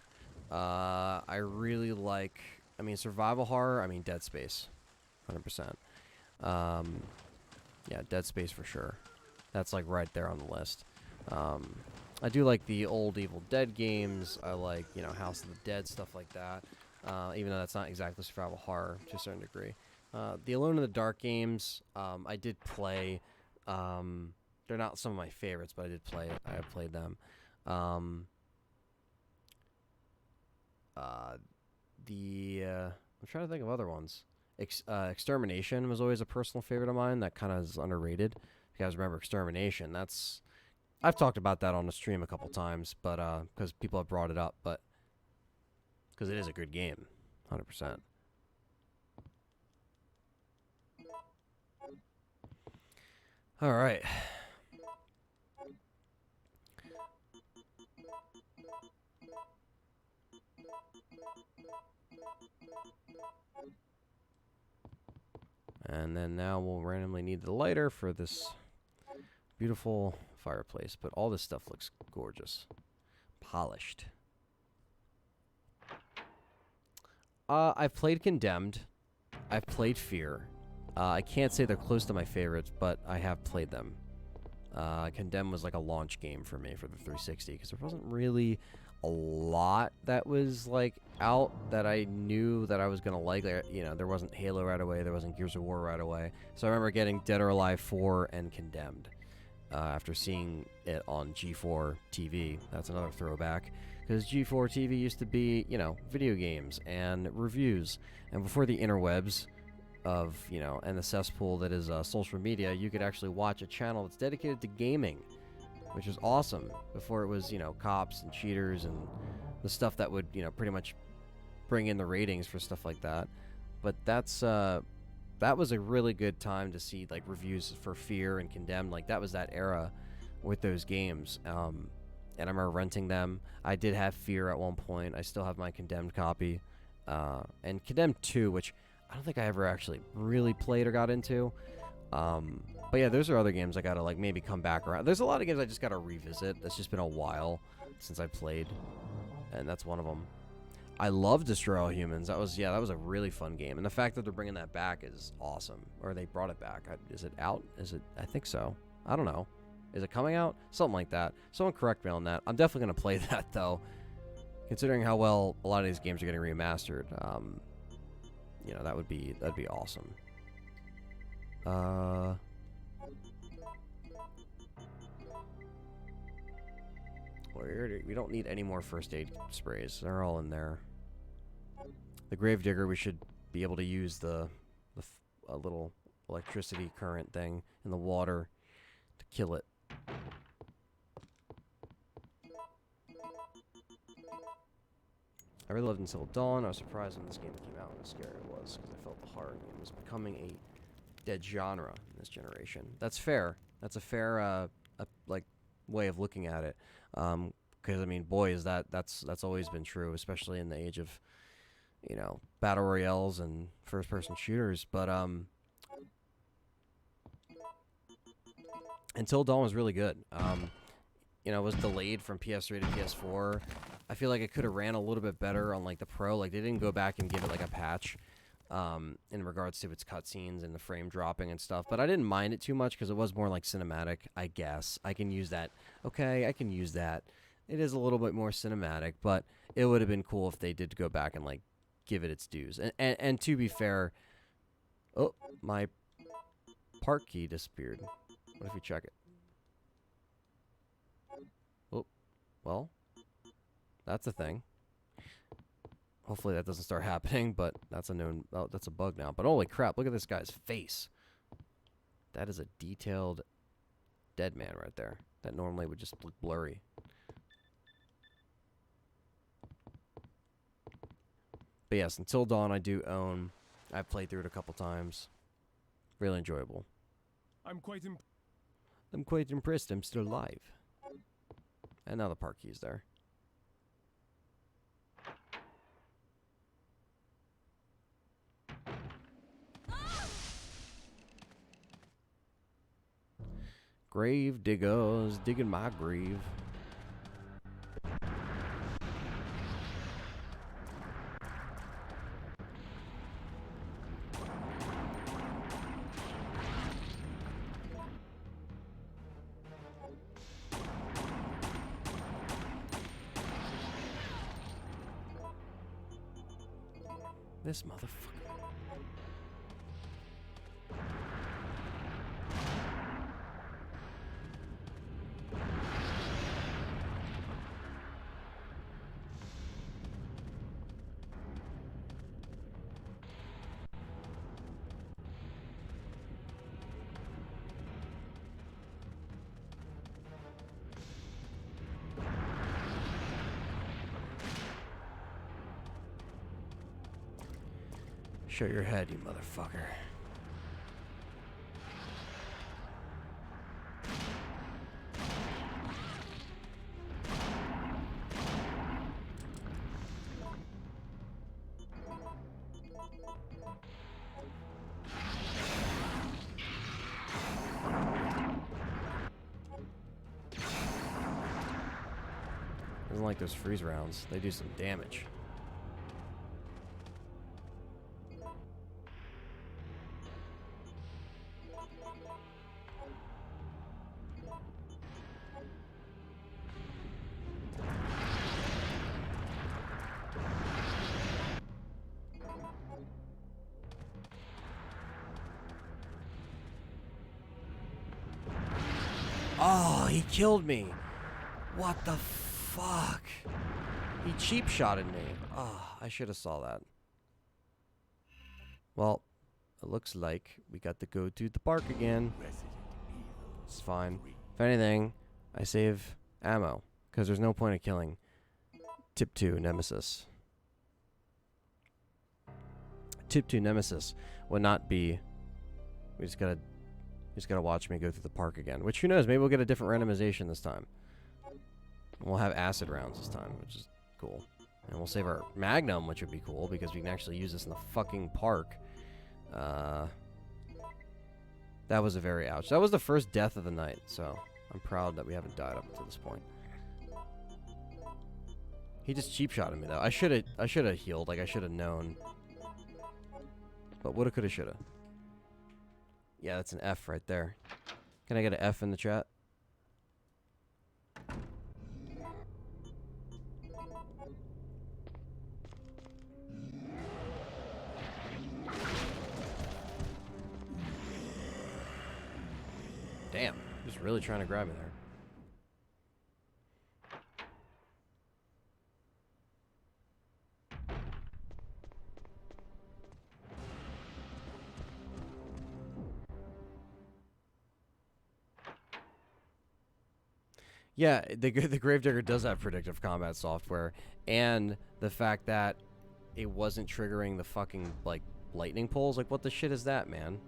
S1: I really like, I mean, survival horror, I mean, Dead Space. 100%. Yeah, Dead Space for sure. That's like right there on the list. I do like the old Evil Dead games. I like, you know, House of the Dead, stuff like that. Even though that's not exactly survival horror to a certain degree. The Alone in the Dark games, I did play. They're not some of my favorites, but I did play it. I have played them. I'm trying to think of other ones. Extermination was always a personal favorite of mine. That kind of is underrated. If you guys remember Extermination, I've talked about that on the stream a couple times, but because people have brought it up, but because it is a good game, 100%. All right. And then now we'll randomly need the lighter for this beautiful fireplace. But all this stuff looks gorgeous. Polished. I've played Condemned. I've played Fear. I can't say they're close to my favorites, but I have played them. Condemned was like a launch game for me for the 360 because there wasn't really a lot that was like out that I knew that I was gonna like. You know, there wasn't Halo right away, there wasn't Gears of War right away. So I remember getting Dead or Alive 4 and Condemned after seeing it on G4 TV. That's another throwback because G4 TV used to be, you know, video games and reviews, and before the interwebs of, you know, and the cesspool that is social media, you could actually watch a channel that's dedicated to gaming, which is awesome. Before it was, you know, cops and cheaters and the stuff that would, you know, pretty much bring in the ratings for stuff like that. But that's that was a really good time to see like reviews for Fear and Condemned. Like that was that era with those games. And I remember renting them. I did have Fear at one point. I still have my Condemned copy. And Condemned 2, which I don't think I ever actually really played or got into. But yeah, those are other games I gotta like maybe come back around. There's a lot of games I just gotta revisit. It's just been a while since I played, and that's one of them. I love Destroy All Humans. That was a really fun game, and the fact that they're bringing that back is awesome. Or they brought it back. Is it out? Is it? I think so. I don't know. Is it coming out? Something like that. Someone correct me on that. I'm definitely gonna play that though, considering how well a lot of these games are getting remastered. You know, that'd be awesome. We don't need any more first aid sprays. They're all in there. The Gravedigger, we should be able to use a little electricity current thing in the water to kill it. I really loved Until Dawn. I was surprised when this game came out and how scary it was, because I felt the horror game was becoming a dead genre in this generation. That's fair. That's a fair like way of looking at it. Because I mean, boy, is that's always been true, especially in the age of, you know, battle royales and first-person shooters. But Until Dawn was really good. You know, it was delayed from PS3 to PS4. I feel like it could have ran a little bit better on like the Pro. Like they didn't go back and give it like a patch in regards to its cutscenes and the frame dropping and stuff. But I didn't mind it too much because it was more like cinematic, I guess. I can use that. Okay, I can use that. It is a little bit more cinematic, but it would have been cool if they did go back and like give it its dues. And to be fair, oh, my park key disappeared. What if we check it? Oh, well, that's a thing. Hopefully that doesn't start happening, but that's a known. Oh, that's a bug now. But holy crap! Look at this guy's face. That is a detailed dead man right there. That normally would just look blurry. But yes, Until Dawn I do own. I've played through it a couple times. Really enjoyable.
S3: I'm quite
S1: impressed I'm still alive. And now the park key's there. Grave diggers digging my grave. This motherfucker. Show your head, you motherfucker. Doesn't like those freeze rounds. They do some damage. Oh, he killed me. What the fuck? He cheap shotted me. Oh, I should have saw that. Well, it looks like we got to go to the park again. It's fine. If anything, I save ammo, because there's no point of killing Tip 2 Nemesis. Tip 2 Nemesis would not be... We just gotta watch me go through the park again. Which, who knows, maybe we'll get a different randomization this time. We'll have acid rounds this time, which is cool. And we'll save our Magnum, which would be cool, because we can actually use this in the fucking park. That was a very ouch. That was the first death of the night, so I'm proud that we haven't died up to this point. He just cheap shotted me though. I should have healed, like I should have known. But woulda, coulda, shoulda. Yeah, that's an F right there. Can I get an F in the chat? Damn, he's really trying to grab me there. Yeah, the Gravedigger does have predictive combat software, and the fact that it wasn't triggering the fucking, like, lightning pulls. Like, what the shit is that, man?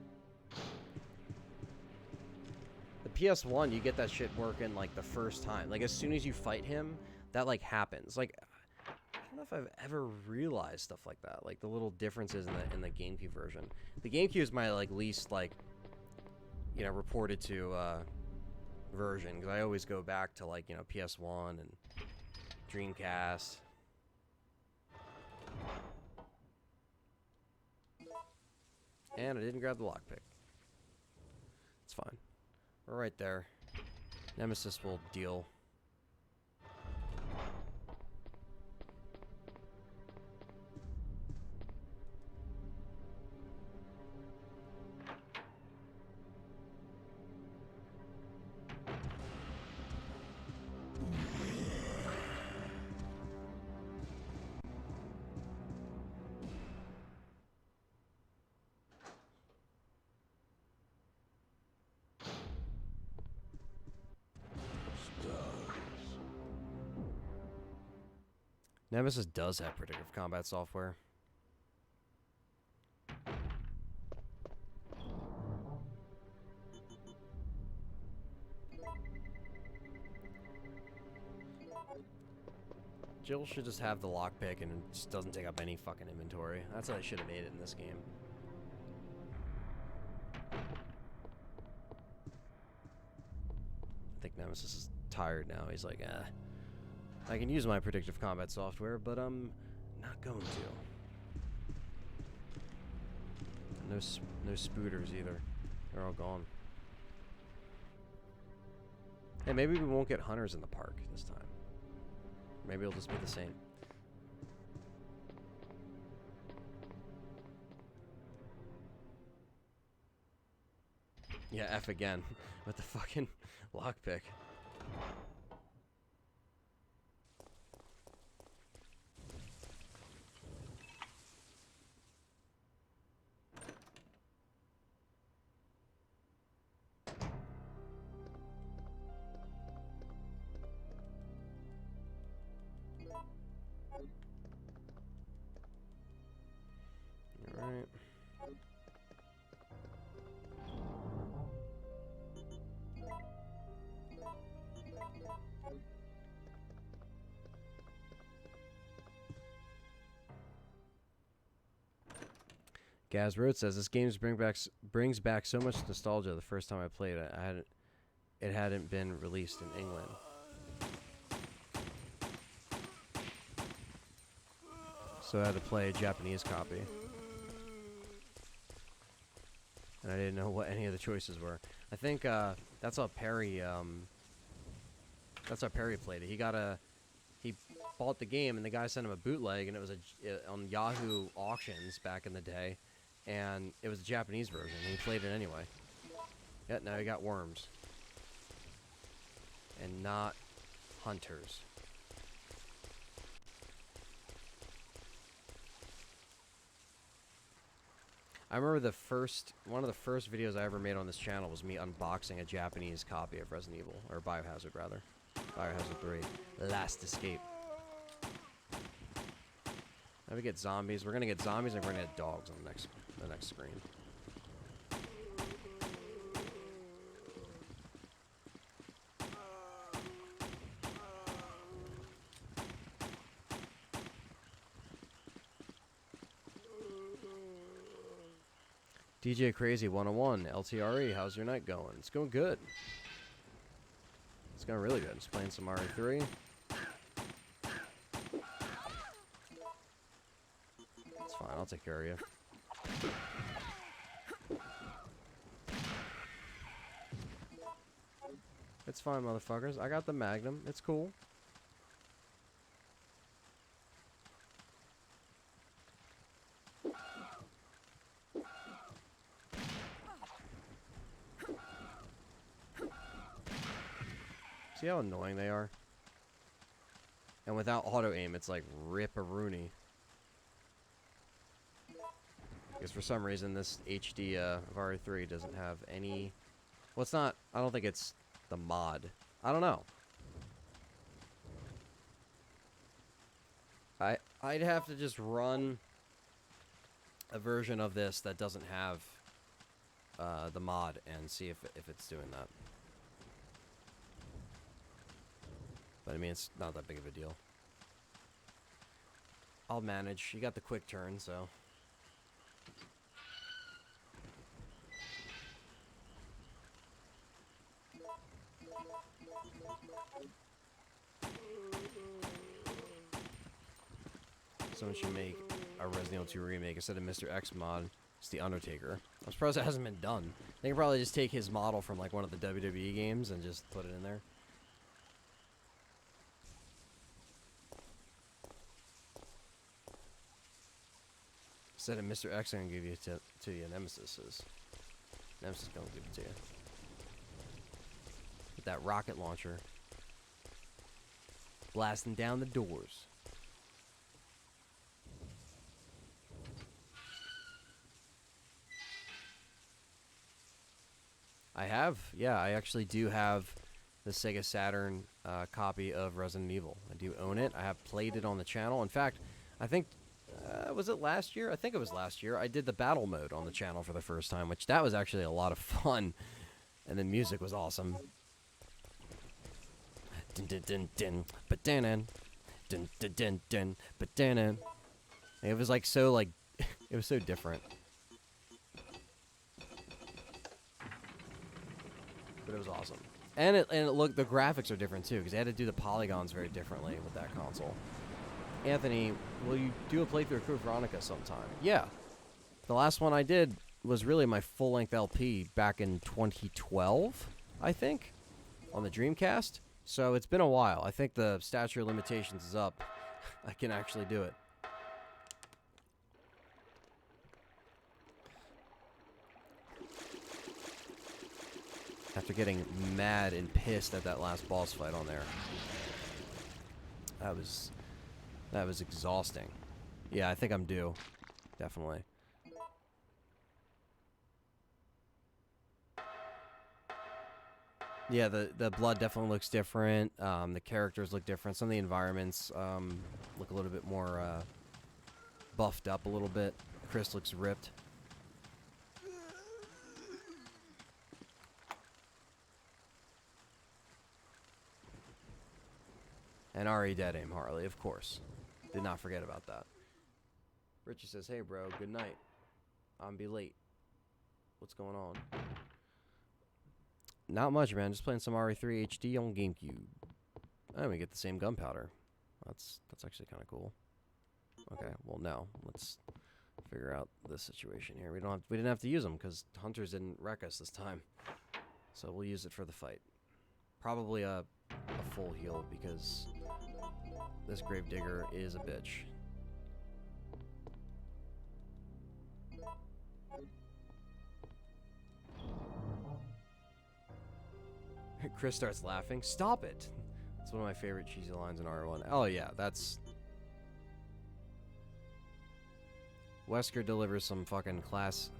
S1: The PS1, you get that shit working, like, the first time. Like, as soon as you fight him, that, like, happens. Like, I don't know if I've ever realized stuff like that. Like, the little differences in the GameCube version. The GameCube is my, like, least, like, you know, reported to, version, because I always go back to, like, you know, PS1 and Dreamcast. And I didn't grab the lockpick. It's fine. We're right there. Nemesis will deal. Nemesis does have predictive combat software. Jill should just have the lockpick and it just doesn't take up any fucking inventory. That's how they should have made it in this game. Nemesis is tired now. He's like, I can use my predictive combat software, but I'm not going to. No spooters either. They're all gone. Hey, maybe we won't get hunters in the park this time. Maybe it'll just be the same. Yeah, F again with the fucking lockpick. Alright. Gaz Road says this game brings back so much nostalgia. The first time I played it, it hadn't been released in England. So I had to play a Japanese copy. And I didn't know what any of the choices were. I think that's how Perry played it. He bought the game and the guy sent him a bootleg, and it was on Yahoo auctions back in the day, and it was a Japanese version, and he played it anyway. Yeah, now he got worms. And not hunters. I remember one of the first videos I ever made on this channel was me unboxing a Japanese copy of Resident Evil, or Biohazard rather. Biohazard 3. Last Escape. Now we get zombies. We're gonna get zombies and we're gonna get dogs on the next screen. DJ Crazy 101, LTRE, how's your night going? It's going good. It's going really good. Just playing some RE3. It's fine, I'll take care of you. It's fine, motherfuckers. I got the Magnum. It's cool. See how annoying they are? And without auto-aim, it's like rip-a-rooney. Because for some reason, this HD of RE3 doesn't have any... Well, it's not... I don't think it's the mod. I don't know. I'd have to just run a version of this that doesn't have the mod and see if it's doing that. But I mean, it's not that big of a deal. I'll manage. You got the quick turn, so. Someone should make a Resident Evil 2 remake instead of Mr. X mod. It's the Undertaker. I'm surprised it hasn't been done. They can probably just take his model from like one of the WWE games and just put it in there. Instead of Mr. X, I'm gonna give you to you. Nemesis is. Nemesis gonna give it to you. With that rocket launcher. Blasting down the doors. I actually do have the Sega Saturn copy of Resident Evil. I do own it. I have played it on the channel. In fact, I think, was it last year? I think it was last year. I did the battle mode on the channel for the first time, which that was actually a lot of fun. And the music was awesome. Dun dun dun dun, but dun dun dun dun dun, but dun. It was like so like, it was so different. But it was awesome. And it look the graphics are different too because they had to do the polygons very differently with that console. Anthony, will you do a playthrough of Code Veronica sometime? Yeah. The last one I did was really my full-length LP back in 2012, I think, on the Dreamcast. So it's been a while. I think the statute of limitations is up. I can actually do it. After getting mad and pissed at that last boss fight on there. That was exhausting. Yeah, I think I'm due. Definitely. Yeah, the blood definitely looks different. The characters look different. Some of the environments look a little bit more buffed up a little bit. Chris looks ripped. And Ari dead aim Harley, of course. Did not forget about that. Richie says, hey bro, good night. I'm be late. What's going on? Not much, man. Just playing some RE3 HD on GameCube. And we get the same gunpowder. That's actually kind of cool. Okay, well now let's figure out this situation here. We didn't have to use them because hunters didn't wreck us this time. So we'll use it for the fight. Probably a full heal because this gravedigger is a bitch. Chris starts laughing. Stop it! It's one of my favorite cheesy lines in R1. Oh yeah, that's... Wesker delivers some fucking class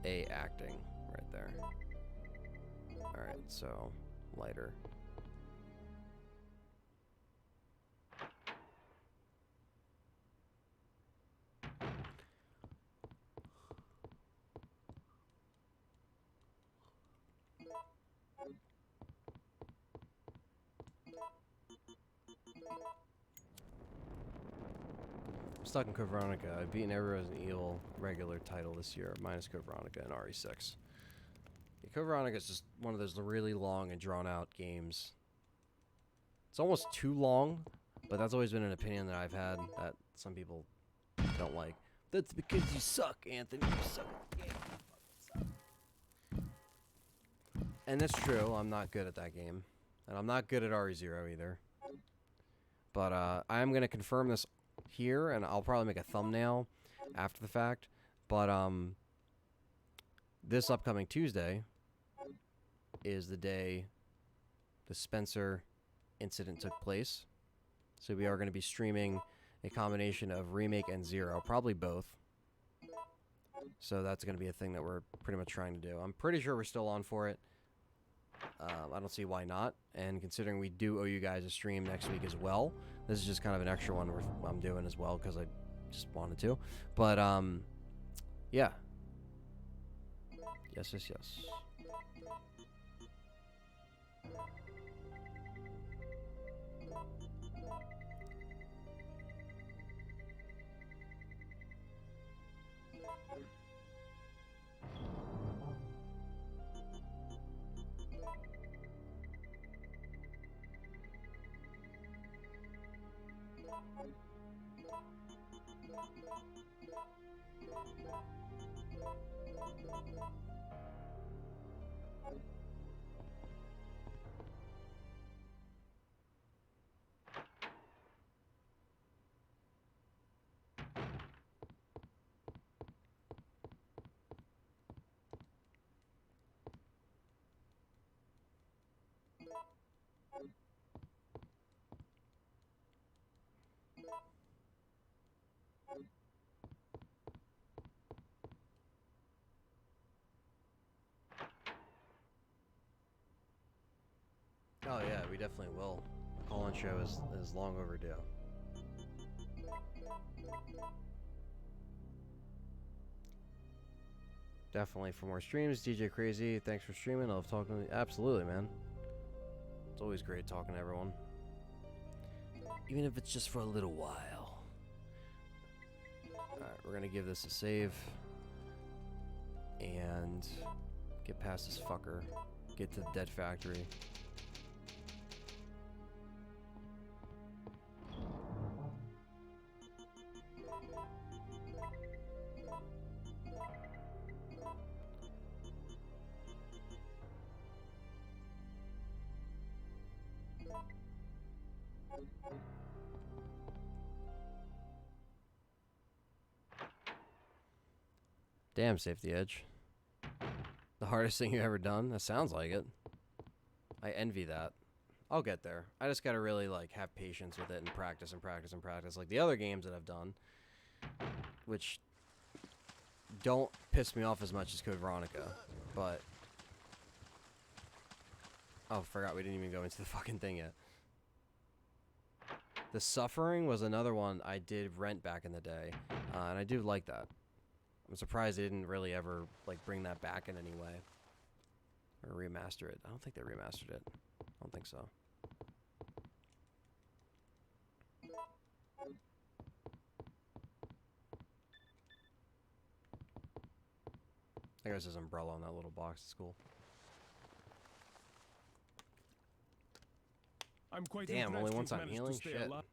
S1: A acting right there. Alright, so... lighter. I'm stuck in Code Veronica. I've beaten every Resident Evil regular title this year, minus Code Veronica and RE6. Yeah, Code Veronica is just one of those really long and drawn-out games. It's almost too long, but that's always been an opinion that I've had that some people don't like. That's because you suck, Anthony. You suck at the game. You fucking suck. And that's true. I'm not good at that game. And I'm not good at RE0 either. But I'm going to confirm this here, and I'll probably make a thumbnail after the fact. But this upcoming Tuesday is the day the Spencer incident took place. So we are going to be streaming a combination of Remake and Zero, probably both. So that's going to be a thing that we're pretty much trying to do. I'm pretty sure we're still on for it. I don't see why not. And considering we do owe you guys a stream next week as well, this is just kind of an extra one I'm doing as well because I just wanted to. But, yeah. Yes, yes, yes. Oh yeah, we definitely will. The call-in show is long overdue. Definitely for more streams. DJ Crazy, thanks for streaming. I love talking to you. Absolutely, man. It's always great talking to everyone. Even if it's just for a little while. Alright, we're gonna give this a save. And get past this fucker. Get to the dead factory. Damn, Safety Edge. The hardest thing you've ever done? That sounds like it. I envy that. I'll get there. I just gotta really, like, have patience with it and practice and practice and practice. Like the other games that I've done, which don't piss me off as much as Code Veronica, but... Oh, forgot we didn't even go into the fucking thing yet. The Suffering was another one I did rent back in the day, and I do like that. I'm surprised they didn't really ever, like, bring that back in any way. Or remaster it. I don't think they remastered it. I don't think so. I guess there's an umbrella on that little box. It's cool.
S3: I'm quite
S1: Damn, only
S3: impressed
S1: one
S3: you've
S1: time
S3: managed to
S1: healing?
S3: stay
S1: Shit.
S3: alive.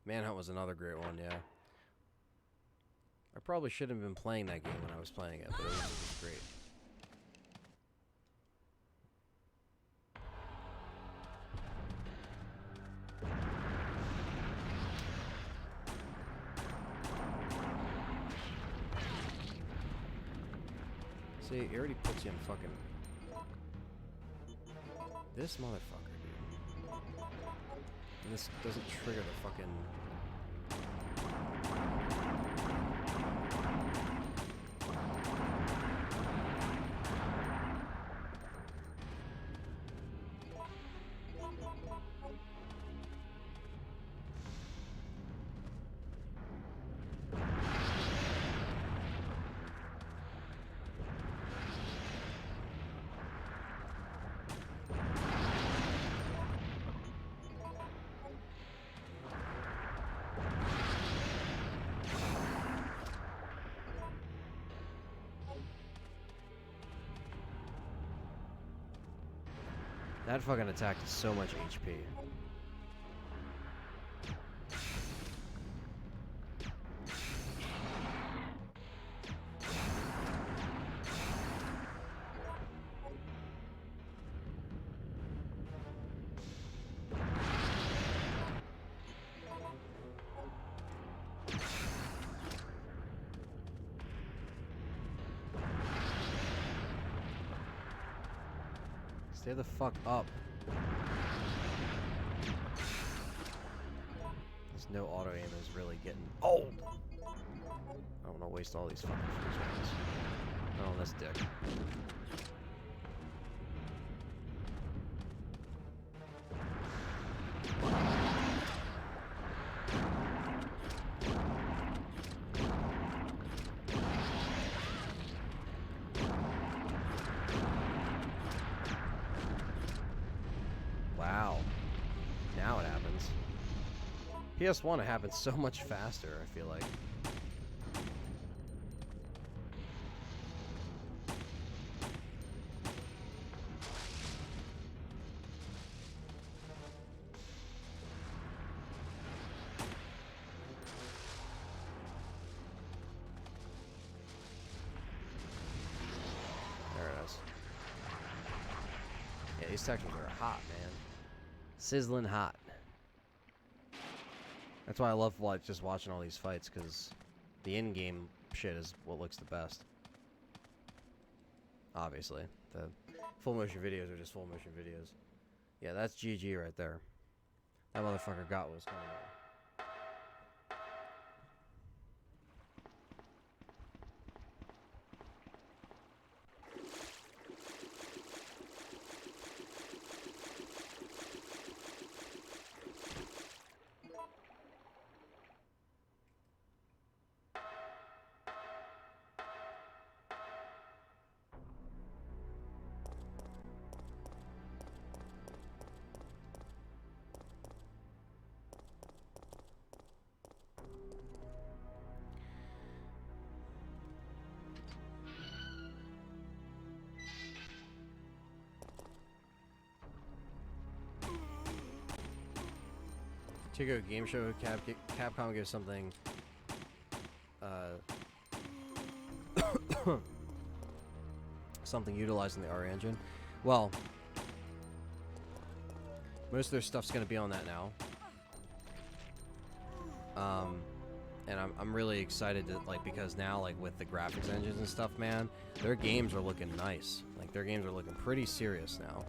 S1: Manhunt was another great one, yeah. I probably shouldn't have been playing that game when I was playing it, but it was great. See, it already puts you in fucking... This motherfucker, dude. And this doesn't trigger the fucking... That fucking attack is so much HP. Stay the fuck up. This no auto aim is really getting old. I don't want to waste all these fucking freeze ones. Oh, that's dick. Wow. Now it happens. PS1, it happens so much faster, I feel like. There it is. Yeah, these sections are hot, man. Sizzling hot. That's why I love just watching all these fights, because the in-game shit is what looks the best. Obviously. The full motion videos are just full motion videos. Yeah, that's GG right there. That motherfucker got what was coming on. Chico Game Show, Capcom gives something, something utilizing the R engine. Well, Most of their stuff's gonna be on that now. And I'm really excited to, like, because now, like, with the graphics engines and stuff, man, their games are looking nice. Like, their games are looking pretty serious now.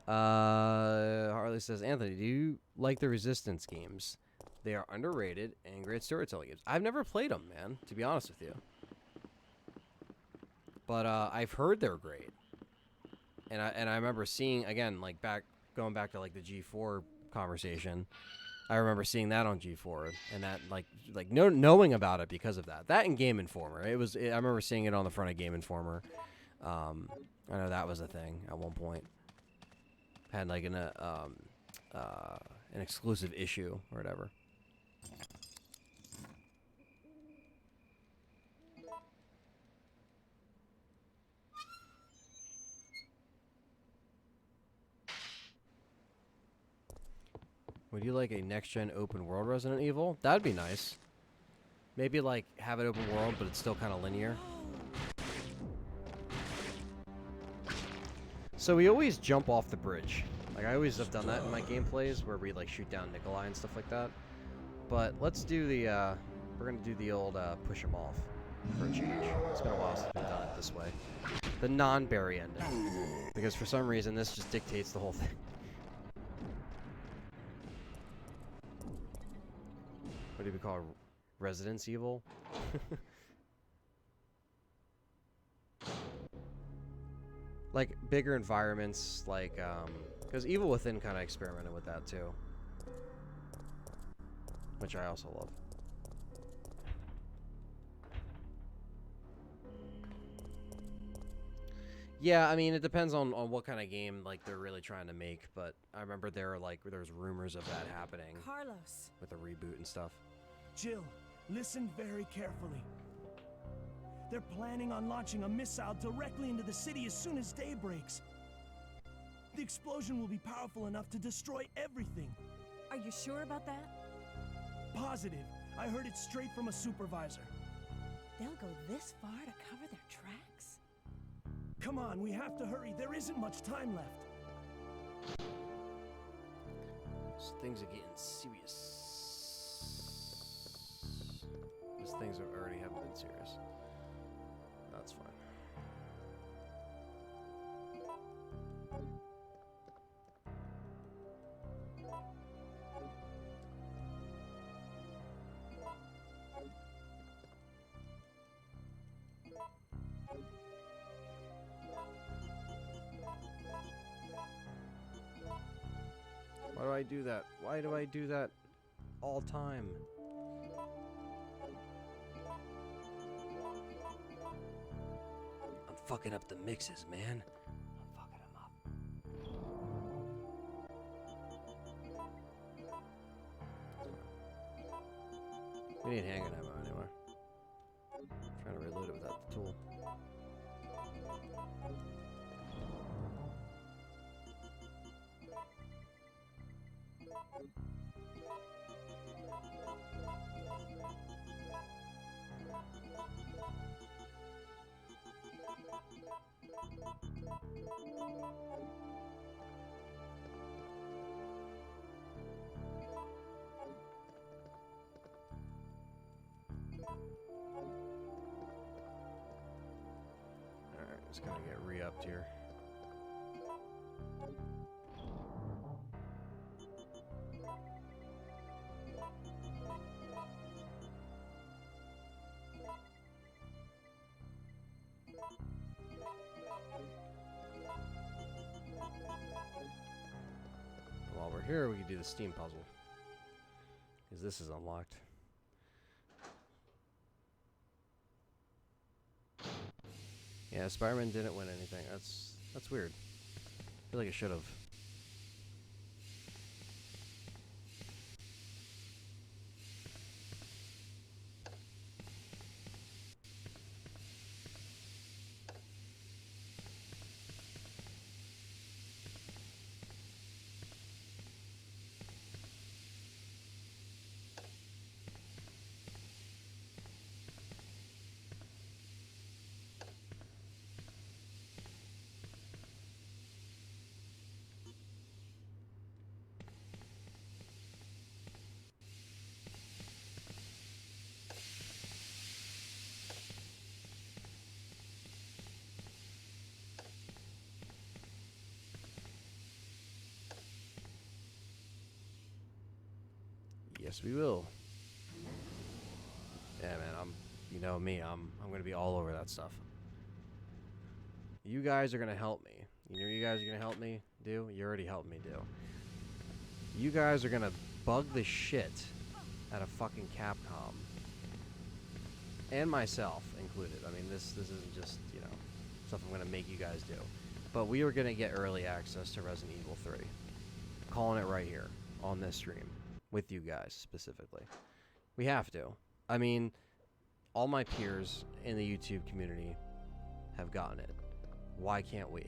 S1: Harley says, Anthony, do you like the Resistance games? They are underrated and great storytelling games. I've never played them, man, to be honest with you. But I've heard they're great. And I remember seeing, again, like, going back to, like, the G4 conversation, I remember seeing that on G4, and that, like knowing about it because of that. That and Game Informer. I remember seeing it on the front of Game Informer. I know that was a thing at one point. Had, like, an exclusive issue or whatever. Would you like a next-gen open-world Resident Evil? That'd be nice. Maybe, like, have it open world, but it's still kind of linear. So we always jump off the bridge. Like, I always have done that in my gameplays, where we, like, shoot down Nikolai and stuff like that. But let's do the, we're gonna do the old, push him off for a change. It's been a while since we've done it this way. The non-berry ending. Because for some reason, this just dictates the whole thing. What do we call it? Residence Evil? Like, bigger environments, like, because Evil Within kind of experimented with that, too. Which I also love. Yeah, I mean, it depends on what kind of game, like, they're really trying to make, but I remember there was rumors of that happening.
S2: Carlos.
S1: With a reboot and stuff.
S3: Jill, listen very carefully. They're planning on launching a missile directly into the city as soon as day breaks. The explosion will be powerful enough to destroy everything.
S2: Are you sure about that?
S3: Positive. I heard it straight from a supervisor.
S2: They'll go this far to cover their tracks?
S3: Come on, we have to hurry. There isn't much time left.
S1: Things are getting serious. These things already haven't been serious. That's fine. Why do I do that? Why do I do that all time? I'm fucking up the mixes, man. I'm fucking them up. We need handgun ammo anyway. I'm trying to reload it without the tool. Alright, just gonna get re-upped here. While we're here, we can do the Steam puzzle. Because this is unlocked. Yeah, Spider-Man didn't win anything. That's weird. I feel like it should have. Yes, we will. Yeah, man, you know me, I'm gonna be all over that stuff. You guys are gonna help me. You know, you guys are gonna help me do. You already helped me do. You guys are gonna bug the shit out of fucking Capcom, and myself included. I mean, this isn't just, you know, stuff I'm gonna make you guys do. But we are gonna get early access to Resident Evil 3. Calling it right here on this stream with you guys specifically. We have to. I mean, all my peers in the YouTube community have gotten it. Why can't we?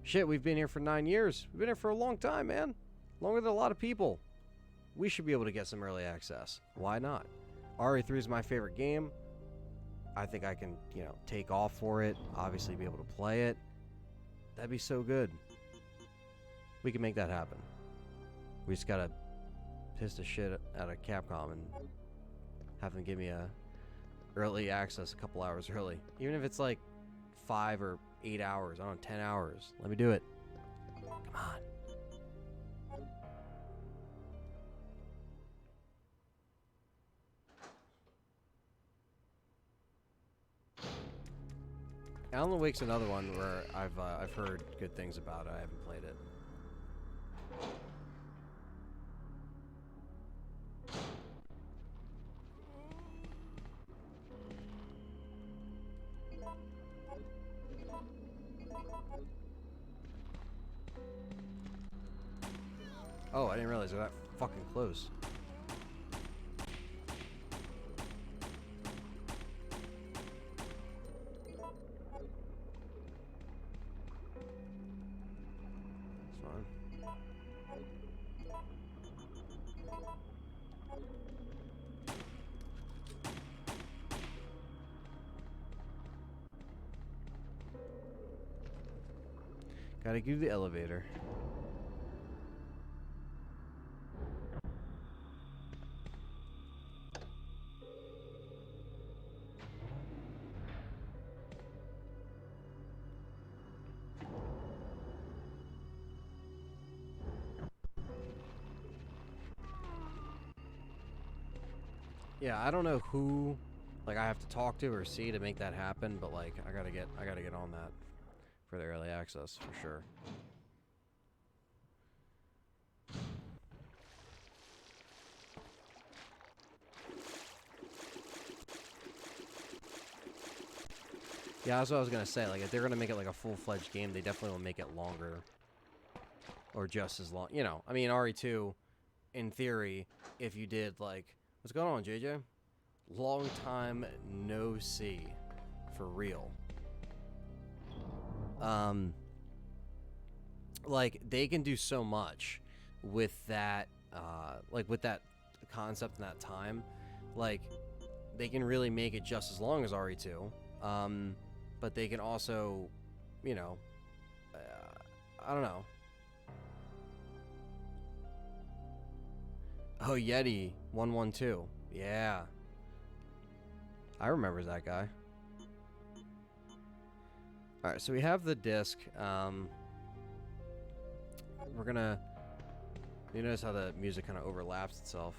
S1: Shit, we've been here for 9 years. We've been here for a long time, man. Longer than a lot of people. We should be able to get some early access. Why not? RE3 is my favorite game. I think I can, you know, take off for it. Obviously be able to play it. That'd be so good. We can make that happen. We just gotta piss the shit out of Capcom and have them give me a early access a couple hours early. Even if it's like 5 or 8 hours, I don't know, 10 hours. Let me do it. Come on. Alan Wake's another one where I've heard good things about it. I haven't played it. Oh, I didn't realize they're that fucking close. It's fine. Gotta do the elevator. Yeah, I don't know who, like, I have to talk to or see to make that happen, but like, I gotta get on that for the early access for sure. Yeah, that's what I was gonna say. Like, if they're gonna make it like a full-fledged game, they definitely will make it longer, or just as long. You know, I mean, RE2, in theory, if you did like, what's going on, JJ? Long time no see, for real. Like, they can do so much with that, like, with that concept and that time. Like, they can really make it just as long as RE2. But they can also, you know, I don't know. Oh, Yeti 112. Yeah. I remember that guy. Alright, so we have the disc. We're gonna... You notice how the music kind of overlaps itself.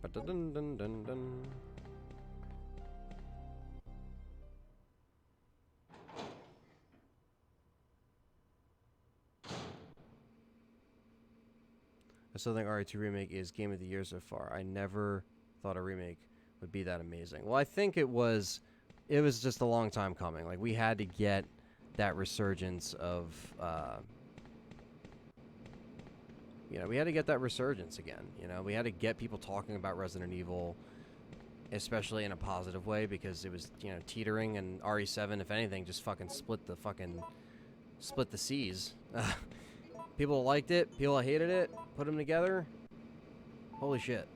S1: Ba-da-dun-dun-dun-dun. I still think RE2 Remake is Game of the Year so far. I never thought a remake would be that amazing. Well, I think it was just a long time coming. Like, we had to get that resurgence of, you know, we had to get that resurgence again. You know, we had to get people talking about Resident Evil, especially in a positive way, because it was, you know, teetering, and RE7, if anything, just fucking split the seas. People liked it, people hated it, put them together. Holy shit.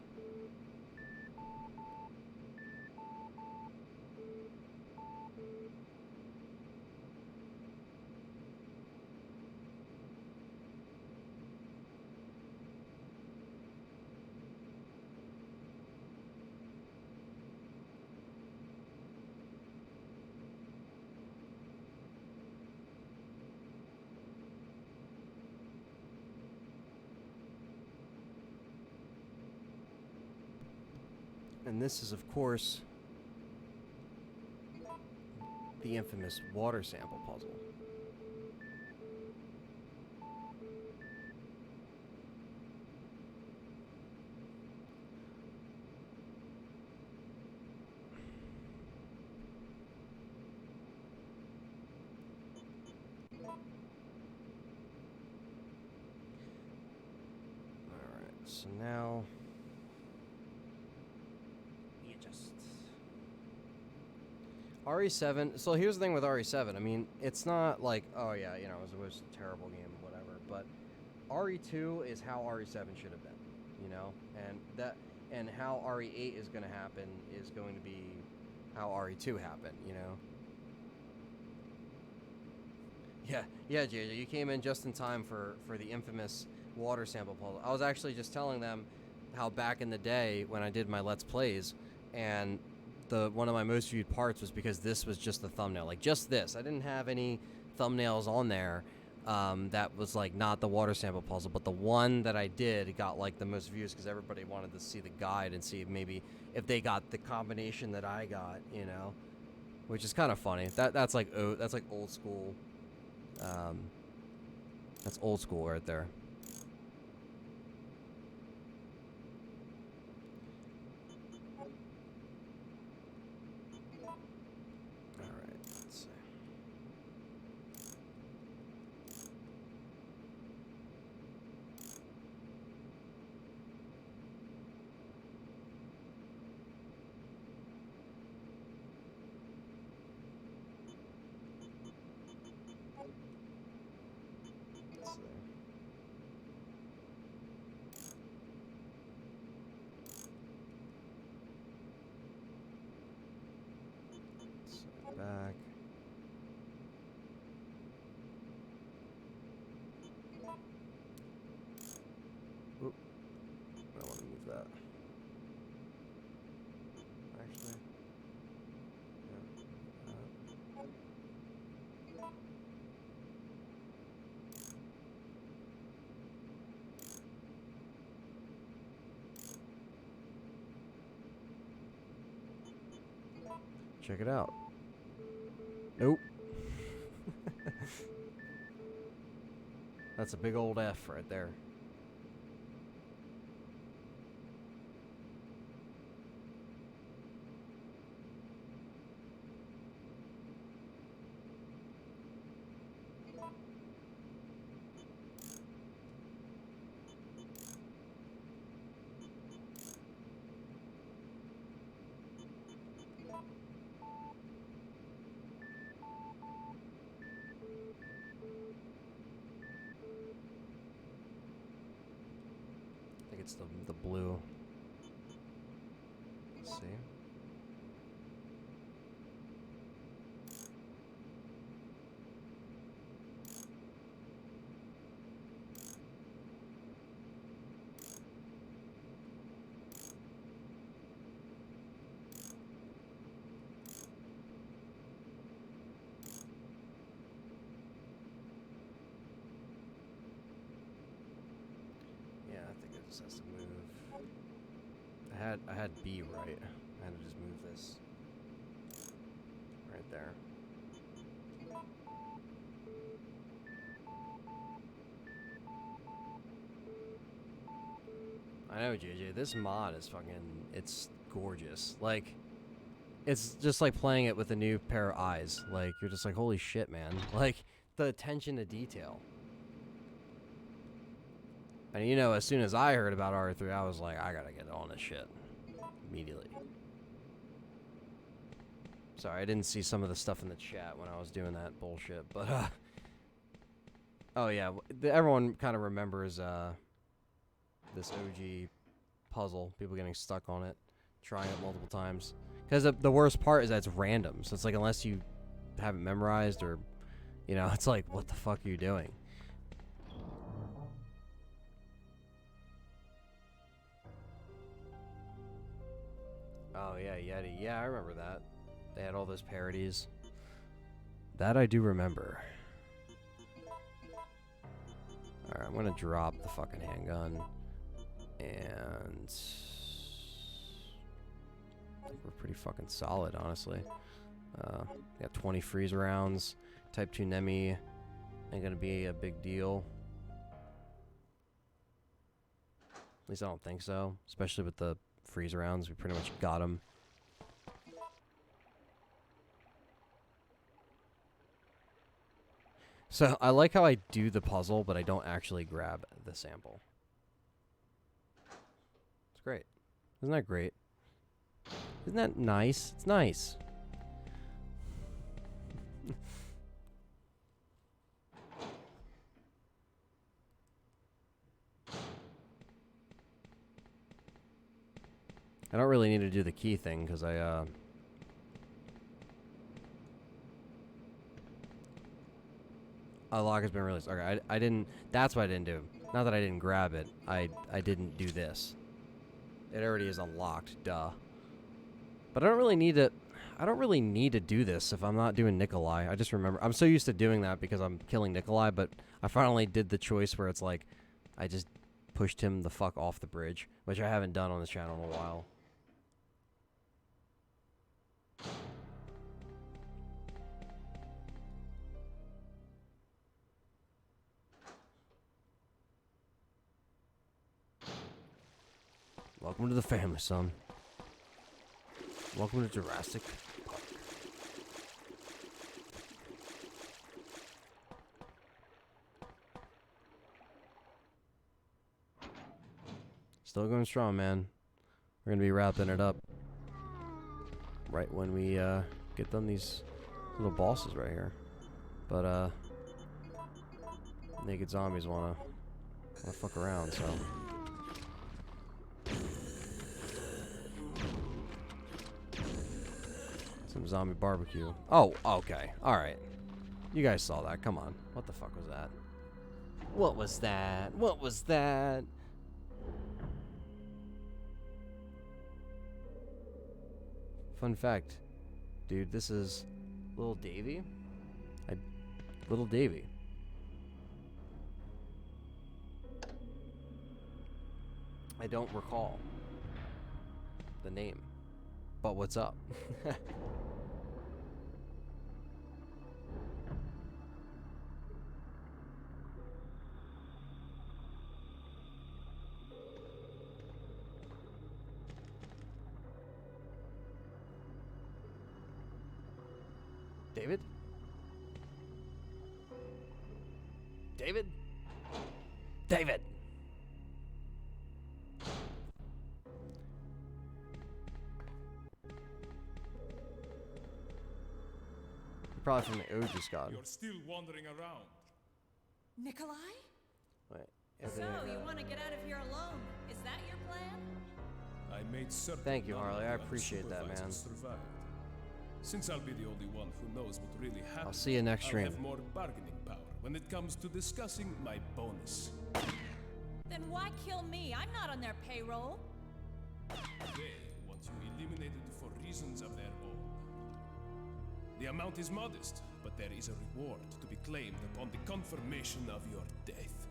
S1: And this is, of course, the infamous water sample puzzle. Alright, so now you just RE7. So here's the thing with RE7. I mean, it's not like, oh yeah, you know, it was a terrible game, whatever. But RE2 is how RE7 should have been, you know, and how RE8 is going to happen is going to be how RE2 happened, you know. Yeah, JJ, you came in just in time for the infamous water sample puzzle. I was actually just telling them how back in the day when I did my Let's Plays, and one of my most viewed parts was because this was just the thumbnail, like just this. I didn't have any thumbnails on there that was like not the water sample puzzle, but the one that I did got like the most views because everybody wanted to see the guide and see maybe if they got the combination that I got, you know, which is kind of funny. That's like old school. That's old school right there. Alright, let's see. Back. Oop. I want to move that. Actually. Yeah. Check it out. Nope. That's a big old F right there. I think it's the blue. Let's see. Yeah, I think it just has to move. I had B right. I had to just move this right there. I know, JJ. This mod is fucking. It's gorgeous. Like, it's just like playing it with a new pair of eyes. Like, you're just like, holy shit, man. Like, the attention to detail. And you know, as soon as I heard about R3, I was like, I gotta get on this shit immediately. Sorry, I didn't see some of the stuff in the chat when I was doing that bullshit, but oh yeah, everyone kind of remembers this OG puzzle, people getting stuck on it, trying it multiple times. Because the worst part is that it's random, so it's like unless you have it memorized or, you know, it's like, what the fuck are you doing? Oh yeah, Yeti. Yeah, I remember that. They had all those parodies. That I do remember. Alright, I'm gonna drop the fucking handgun. And I think we're pretty fucking solid, honestly. Got 20 freeze rounds. Type 2 Nemi ain't gonna be a big deal. At least I don't think so. Especially with the freeze rounds, we pretty much got them. So I like how I do the puzzle, but I don't actually grab the sample. It's great. Isn't that great? Isn't that nice? It's nice. I don't really need to do the key thing because a lock has been released. Okay, I didn't. That's what I didn't do. Not that I didn't grab it. I didn't do this. It already is unlocked. Duh. But I don't really need to. I don't really need to do this if I'm not doing Nikolai. I just remember. I'm so used to doing that because I'm killing Nikolai, but I finally did the choice where it's like, I just pushed him the fuck off the bridge, which I haven't done on this channel in a while. Welcome to the family, son. Welcome to Jurassic Park. Still going strong, man. We're gonna be wrapping it up right when we get done these little bosses right here. But naked zombies wanna fuck around, so. Some zombie barbecue. Oh, okay. Alright. You guys saw that. Come on. What the fuck was that? What was that? What was that? Fun fact. Dude, this is Little Davy. Little Davy. I don't recall the name. But what's up? David? David? David! Probably from the Otis God.
S5: You're still wandering around.
S2: Nikolai?
S1: Wait.
S2: So, you want to get out of here alone? Is that your plan?
S5: I made certain.
S1: Thank you,
S5: none
S1: Harley.
S5: of
S1: I
S5: the
S1: appreciate that,
S5: unsupervised
S1: man.
S5: Survived. Since I'll be the only one who knows what really happened,
S1: I'll see you next
S5: I'll
S1: stream.
S5: have more bargaining power when it comes to discussing my bonus.
S2: Then why kill me? I'm not on their payroll.
S5: They want you eliminated for reasons of their own. The amount is modest, but there is a reward to be claimed upon the confirmation of your death.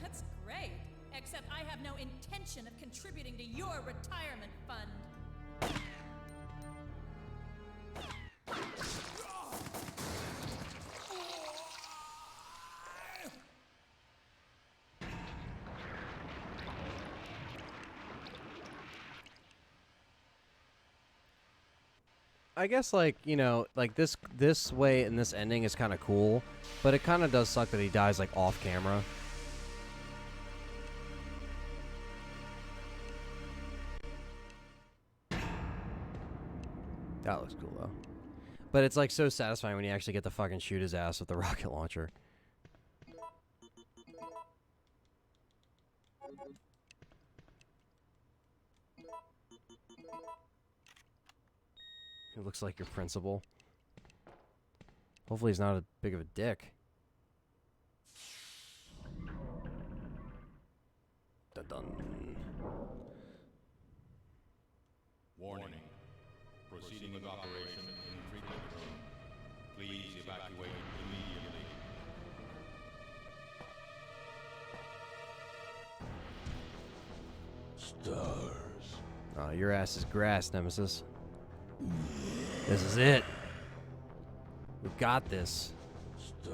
S2: That's great. Except I have no intention of contributing to your retirement fund.
S1: I guess, like, you know, like this way and this ending is kind of cool, but it kind of does suck that he dies, like, off camera. That looks cool, though. But it's, like, so satisfying when you actually get to fucking shoot his ass with the rocket launcher. He looks like your principal. Hopefully he's not a big of a dick. Dun-dun.
S6: Warning. Proceeding with operation in treatment room. Please evacuate immediately.
S4: Stars
S1: Oh, your ass is grass, Nemesis. This is it. We got this. You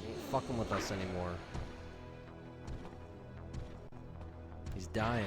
S1: ain't fucking with us anymore. He's dying.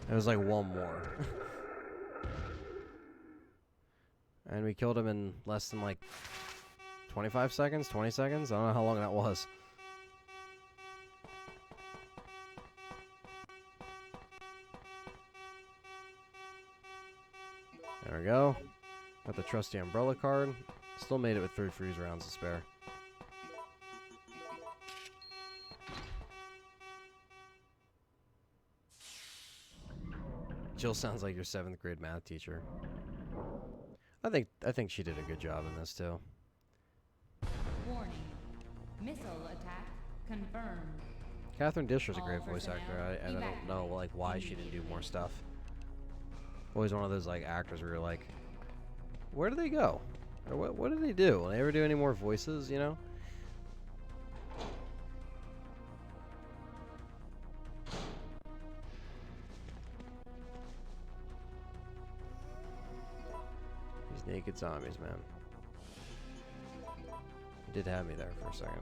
S1: It was like one more. And we killed him in less than like 25 seconds, 20 seconds? I don't know how long that was. There we go. Got the trusty umbrella card. Still made it with 3 freeze rounds to spare. Jill sounds like your 7th grade math teacher. I think she did a good job in this too.
S7: Warning. Missile attack confirmed.
S1: Catherine Disher's a
S7: All
S1: great voice
S7: personnel
S1: actor. I don't
S7: evacuate
S1: know like why she didn't do more stuff. Always one of those like actors where you're like, where do they go? Or what do they do? Will they ever do any more voices? You know? These naked zombies, man. You did have me there for a second.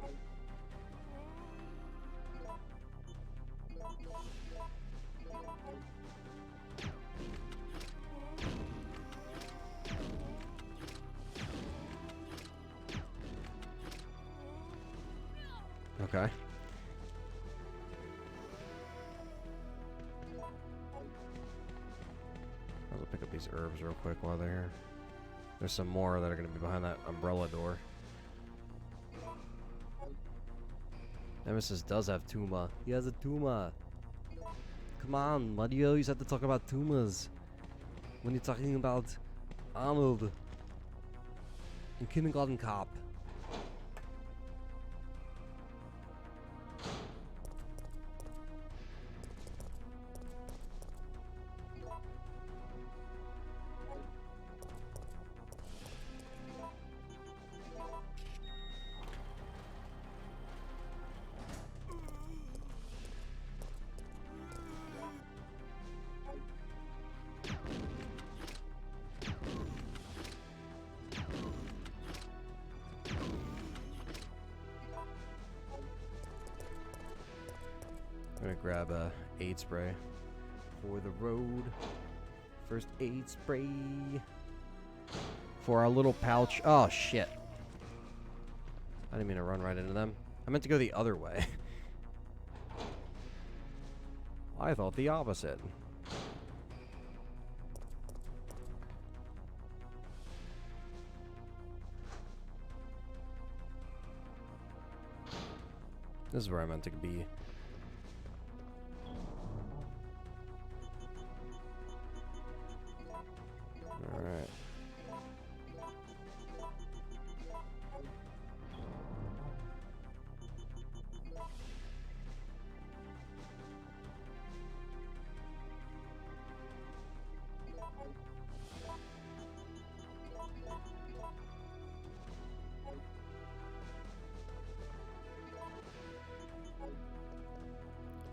S1: Okay. I'll pick up these herbs real quick while they're here. There's some more that are going to be behind that umbrella door. Nemesis does have Tuma. He has a Tuma. Come on, why do you always have to talk about Tumas when you're talking about Arnold and Kindergarten Cop? I'm gonna grab a aid spray for the road. First aid spray for our little pouch. Oh shit! I didn't mean to run right into them. I meant to go the other way. I thought the opposite. This is where I meant to be. Alright.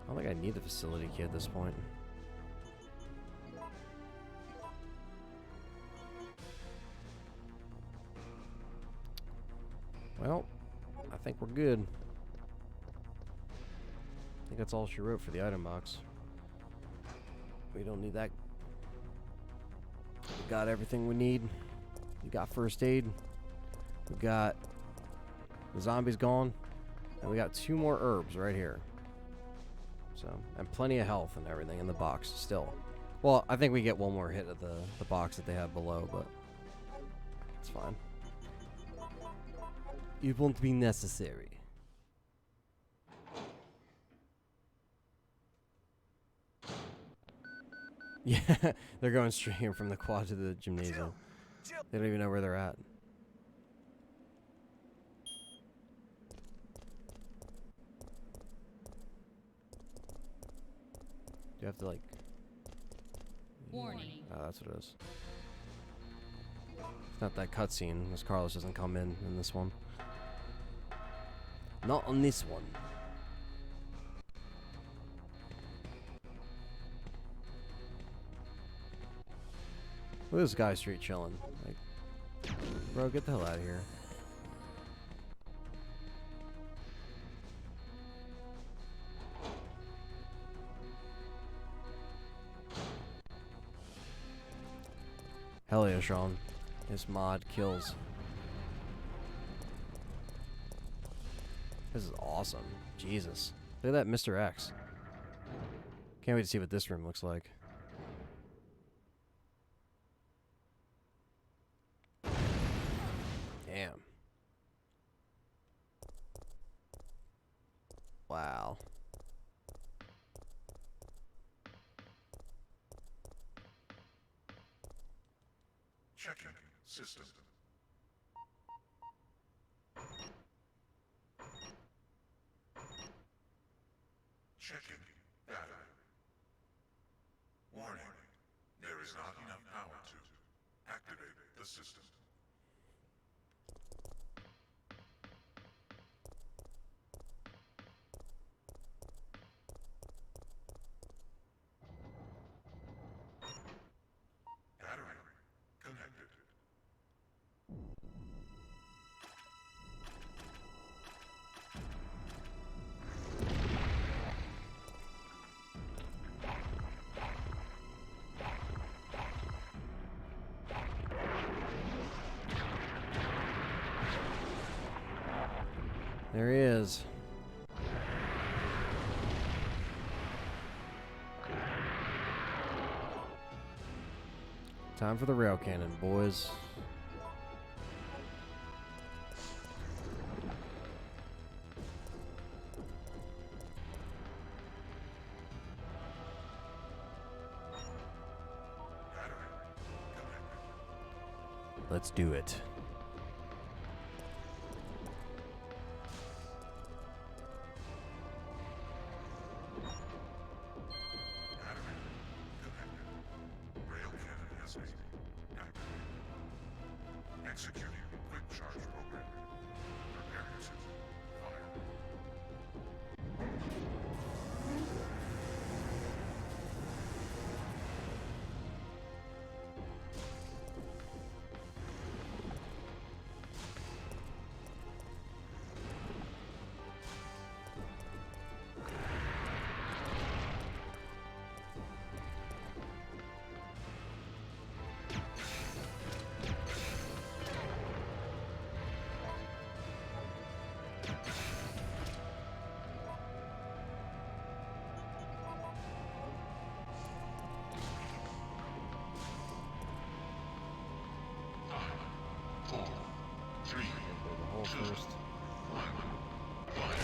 S1: I don't think I need the facility key at this point. Well, I think we're good. I think that's all she wrote for the item box. We don't need that. We got everything we need. We got first aid. We got the zombies gone. And we got 2 more herbs right here. So, and plenty of health and everything in the box still. Well, I think we get one more hit of the box that they have below, but it's fine. It won't be necessary. Yeah, they're going straight from the quad to the gymnasium. They don't even know where they're at. You have to like...
S7: Warning.
S1: Oh, that's what it is. It's not that cutscene. Miss Carlos doesn't come in this one. Not on this one. Look at this guy street chilling. Like, bro, get the hell out of here. Hell yeah, Sean. This mod kills. This is awesome. Jesus. Look at that Mr. X. Can't wait to see what this room looks like. Damn. Wow.
S8: Checking system. Checking data. Warning. There is not enough power to activate the system. Battery connected.
S1: There he is. Time for the rail cannon, boys. Let's do it.
S8: Rail cannon has been activated. Executing quick charge program. Preparing to fire. Three,
S1: The hole
S8: two,
S1: first.
S8: one, fire.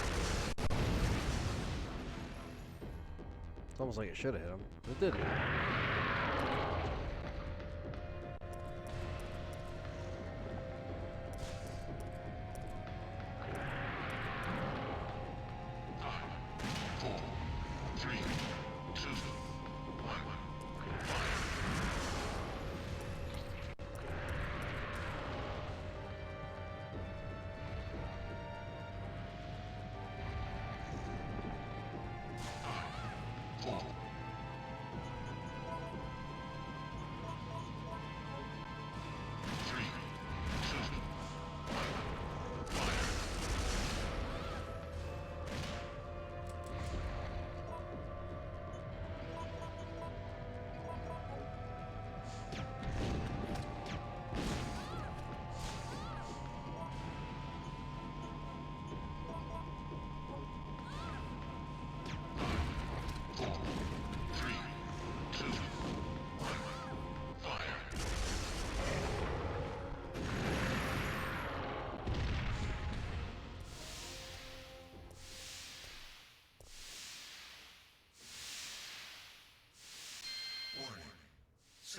S1: It's almost like it should have hit him. It didn't.
S8: Five, four, three, two, one, fire. Four,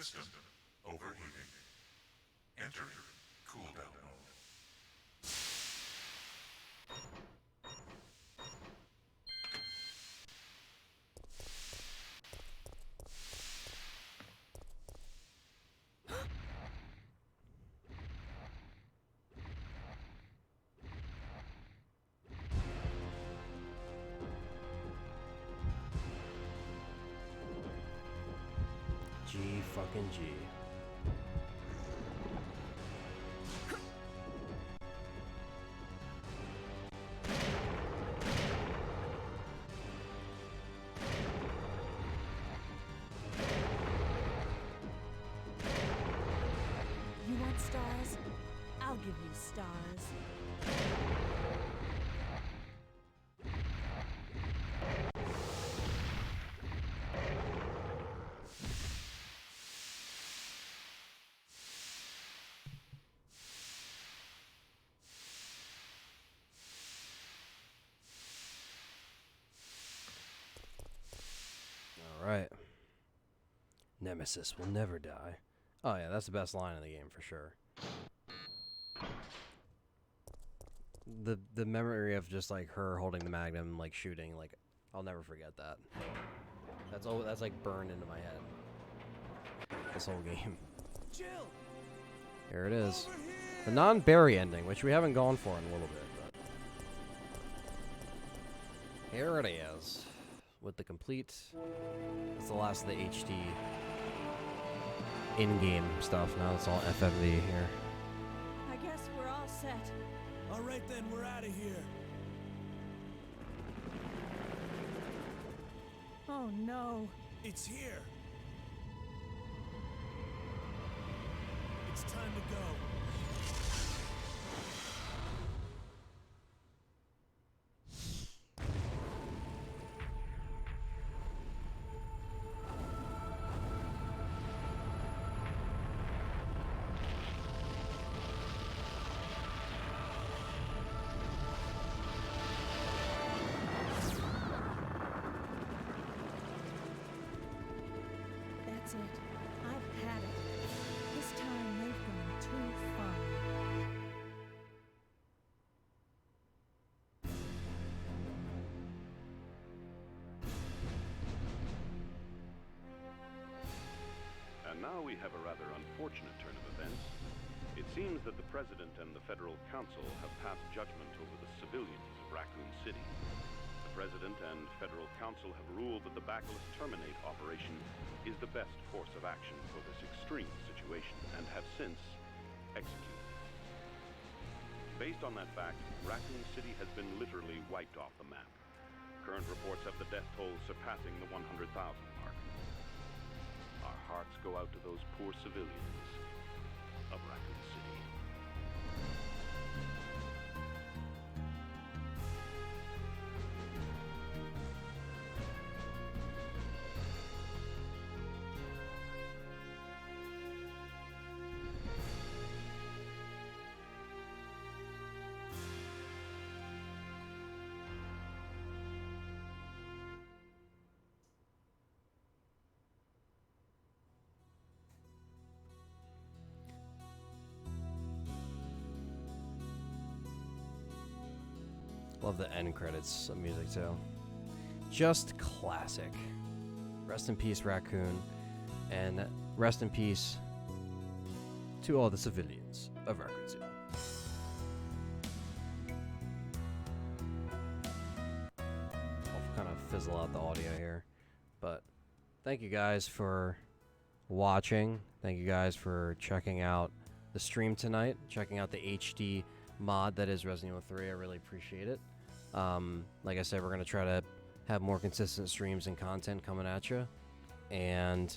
S8: System overheating. Entering cooldown mode.
S1: G fucking G.
S2: You want stars? I'll give you stars.
S1: All right. Nemesis will never die. Oh yeah, that's the best line in the game for sure. The memory of just like her holding the magnum and like shooting, like I'll never forget that. That's like burned into my head. This whole game.
S3: Jill!
S1: Here it is.
S3: Over here!
S1: The non-Barry ending, which we haven't gone for in a little bit, but here it is. With the complete, it's the last of the HD in-game stuff. Now it's all FMV here.
S2: I guess we're all set.
S3: All right then, we're out of here.
S2: Oh no.
S3: It's here. It's time to go.
S2: That's it. I've had it. This time they've gone too far.
S9: And now we have a rather unfortunate turn of events. It seems that the President and the Federal Council have passed judgment over the civilians of Raccoon City. The President and Federal Council have ruled that the Bacillus Terminate operation is the best course of action for this extreme situation, and have since executed. Based on that fact, Raccoon City has been literally wiped off the map. Current reports have the death toll surpassing the 100,000 mark. Our hearts go out to those poor civilians of Raccoon City.
S1: Love the end credits music too. Just classic. Rest in peace, Raccoon, and rest in peace to all the civilians of Raccoon City. I'll kind of fizzle out the audio here, but thank you guys for watching. Thank you guys for checking out the stream tonight, checking out the HD mod that is Resident Evil 3. I really appreciate it. Like I said, we're going to try to have more consistent streams and content coming at you. And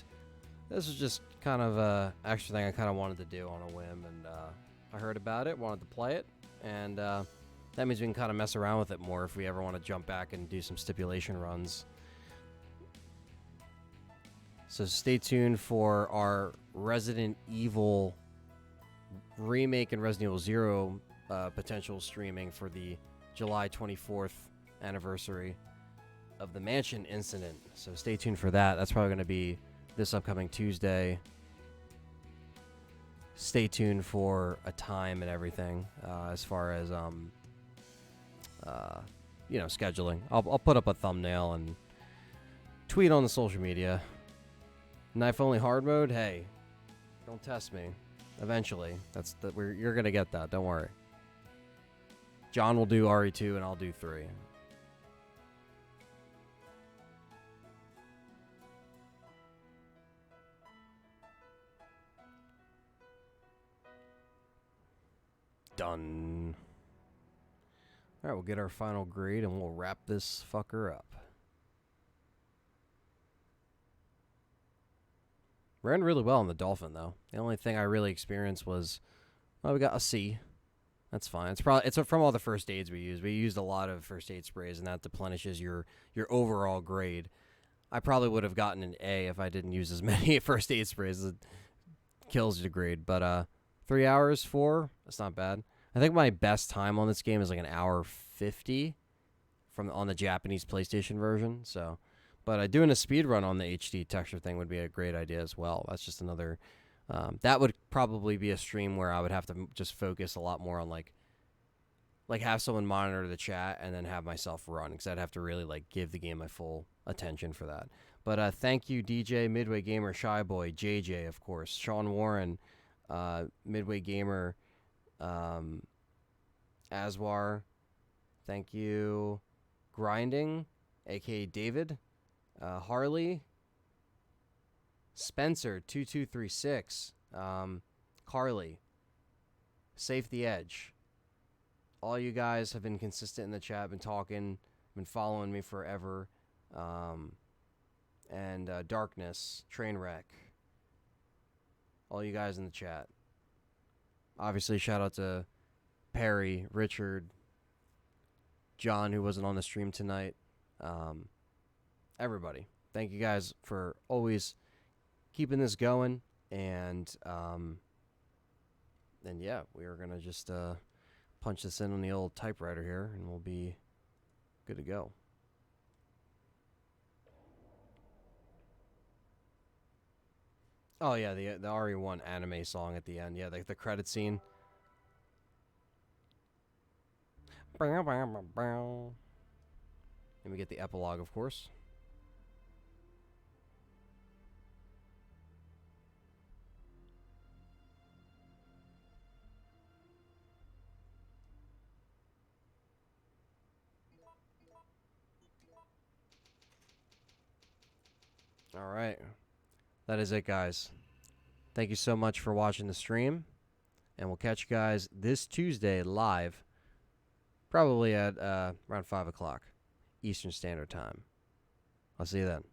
S1: this is just kind of a extra thing I kind of wanted to do on a whim. And I heard about it, wanted to play it. And that means we can kind of mess around with it more if we ever want to jump back and do some stipulation runs. So stay tuned for our Resident Evil remake and Resident Evil 0 potential streaming for the July 24th anniversary of the Mansion incident. So stay tuned for that. That's probably going to be this upcoming Tuesday stay tuned for a time and everything as far as scheduling. I'll put up a thumbnail and tweet on the social media. Knife only hard mode. Hey, don't test me. Eventually, you're gonna get that. Don't worry. John will do RE2 and I'll do 3. Done. Alright, we'll get our final grade and we'll wrap this fucker up. Ran really well on the Dolphin, though. The only thing I really experienced was, well, we got a C. That's fine. It's from all the first aids we used. We used a lot of first aid sprays, and that replenishes your overall grade. I probably would have gotten an A if I didn't use as many first aid sprays. It kills your grade. But 3 hours, 4, that's not bad. I think my best time on this game is like an hour 50 on the Japanese PlayStation version. So, but doing a speed run on the HD texture thing would be a great idea as well. That's just another. That would probably be a stream where I would have to just focus a lot more on like have someone monitor the chat and then have myself run, because I'd have to really like give the game my full attention for that. But thank you, DJ, Midway Gamer, Shy Boy, JJ, of course, Sean Warren, Midway Gamer, Aswar, thank you, Grinding, aka David, Harley, Spencer 2236, Carly, Safe the Edge. All you guys have been consistent in the chat, been talking, been following me forever. And Darkness, Trainwreck. All you guys in the chat. Obviously, shout out to Perry, Richard, John, who wasn't on the stream tonight. Everybody. Thank you guys for always keeping this going. And yeah, we are going to just punch this in on the old typewriter here, and we'll be good to go. Oh, yeah, the RE1 anime song at the end. Yeah, the credit scene. And we get the epilogue, of course. All right. That is it, guys. Thank you so much for watching the stream. And we'll catch you guys this Tuesday live. Probably at around 5 o'clock Eastern Standard Time. I'll see you then.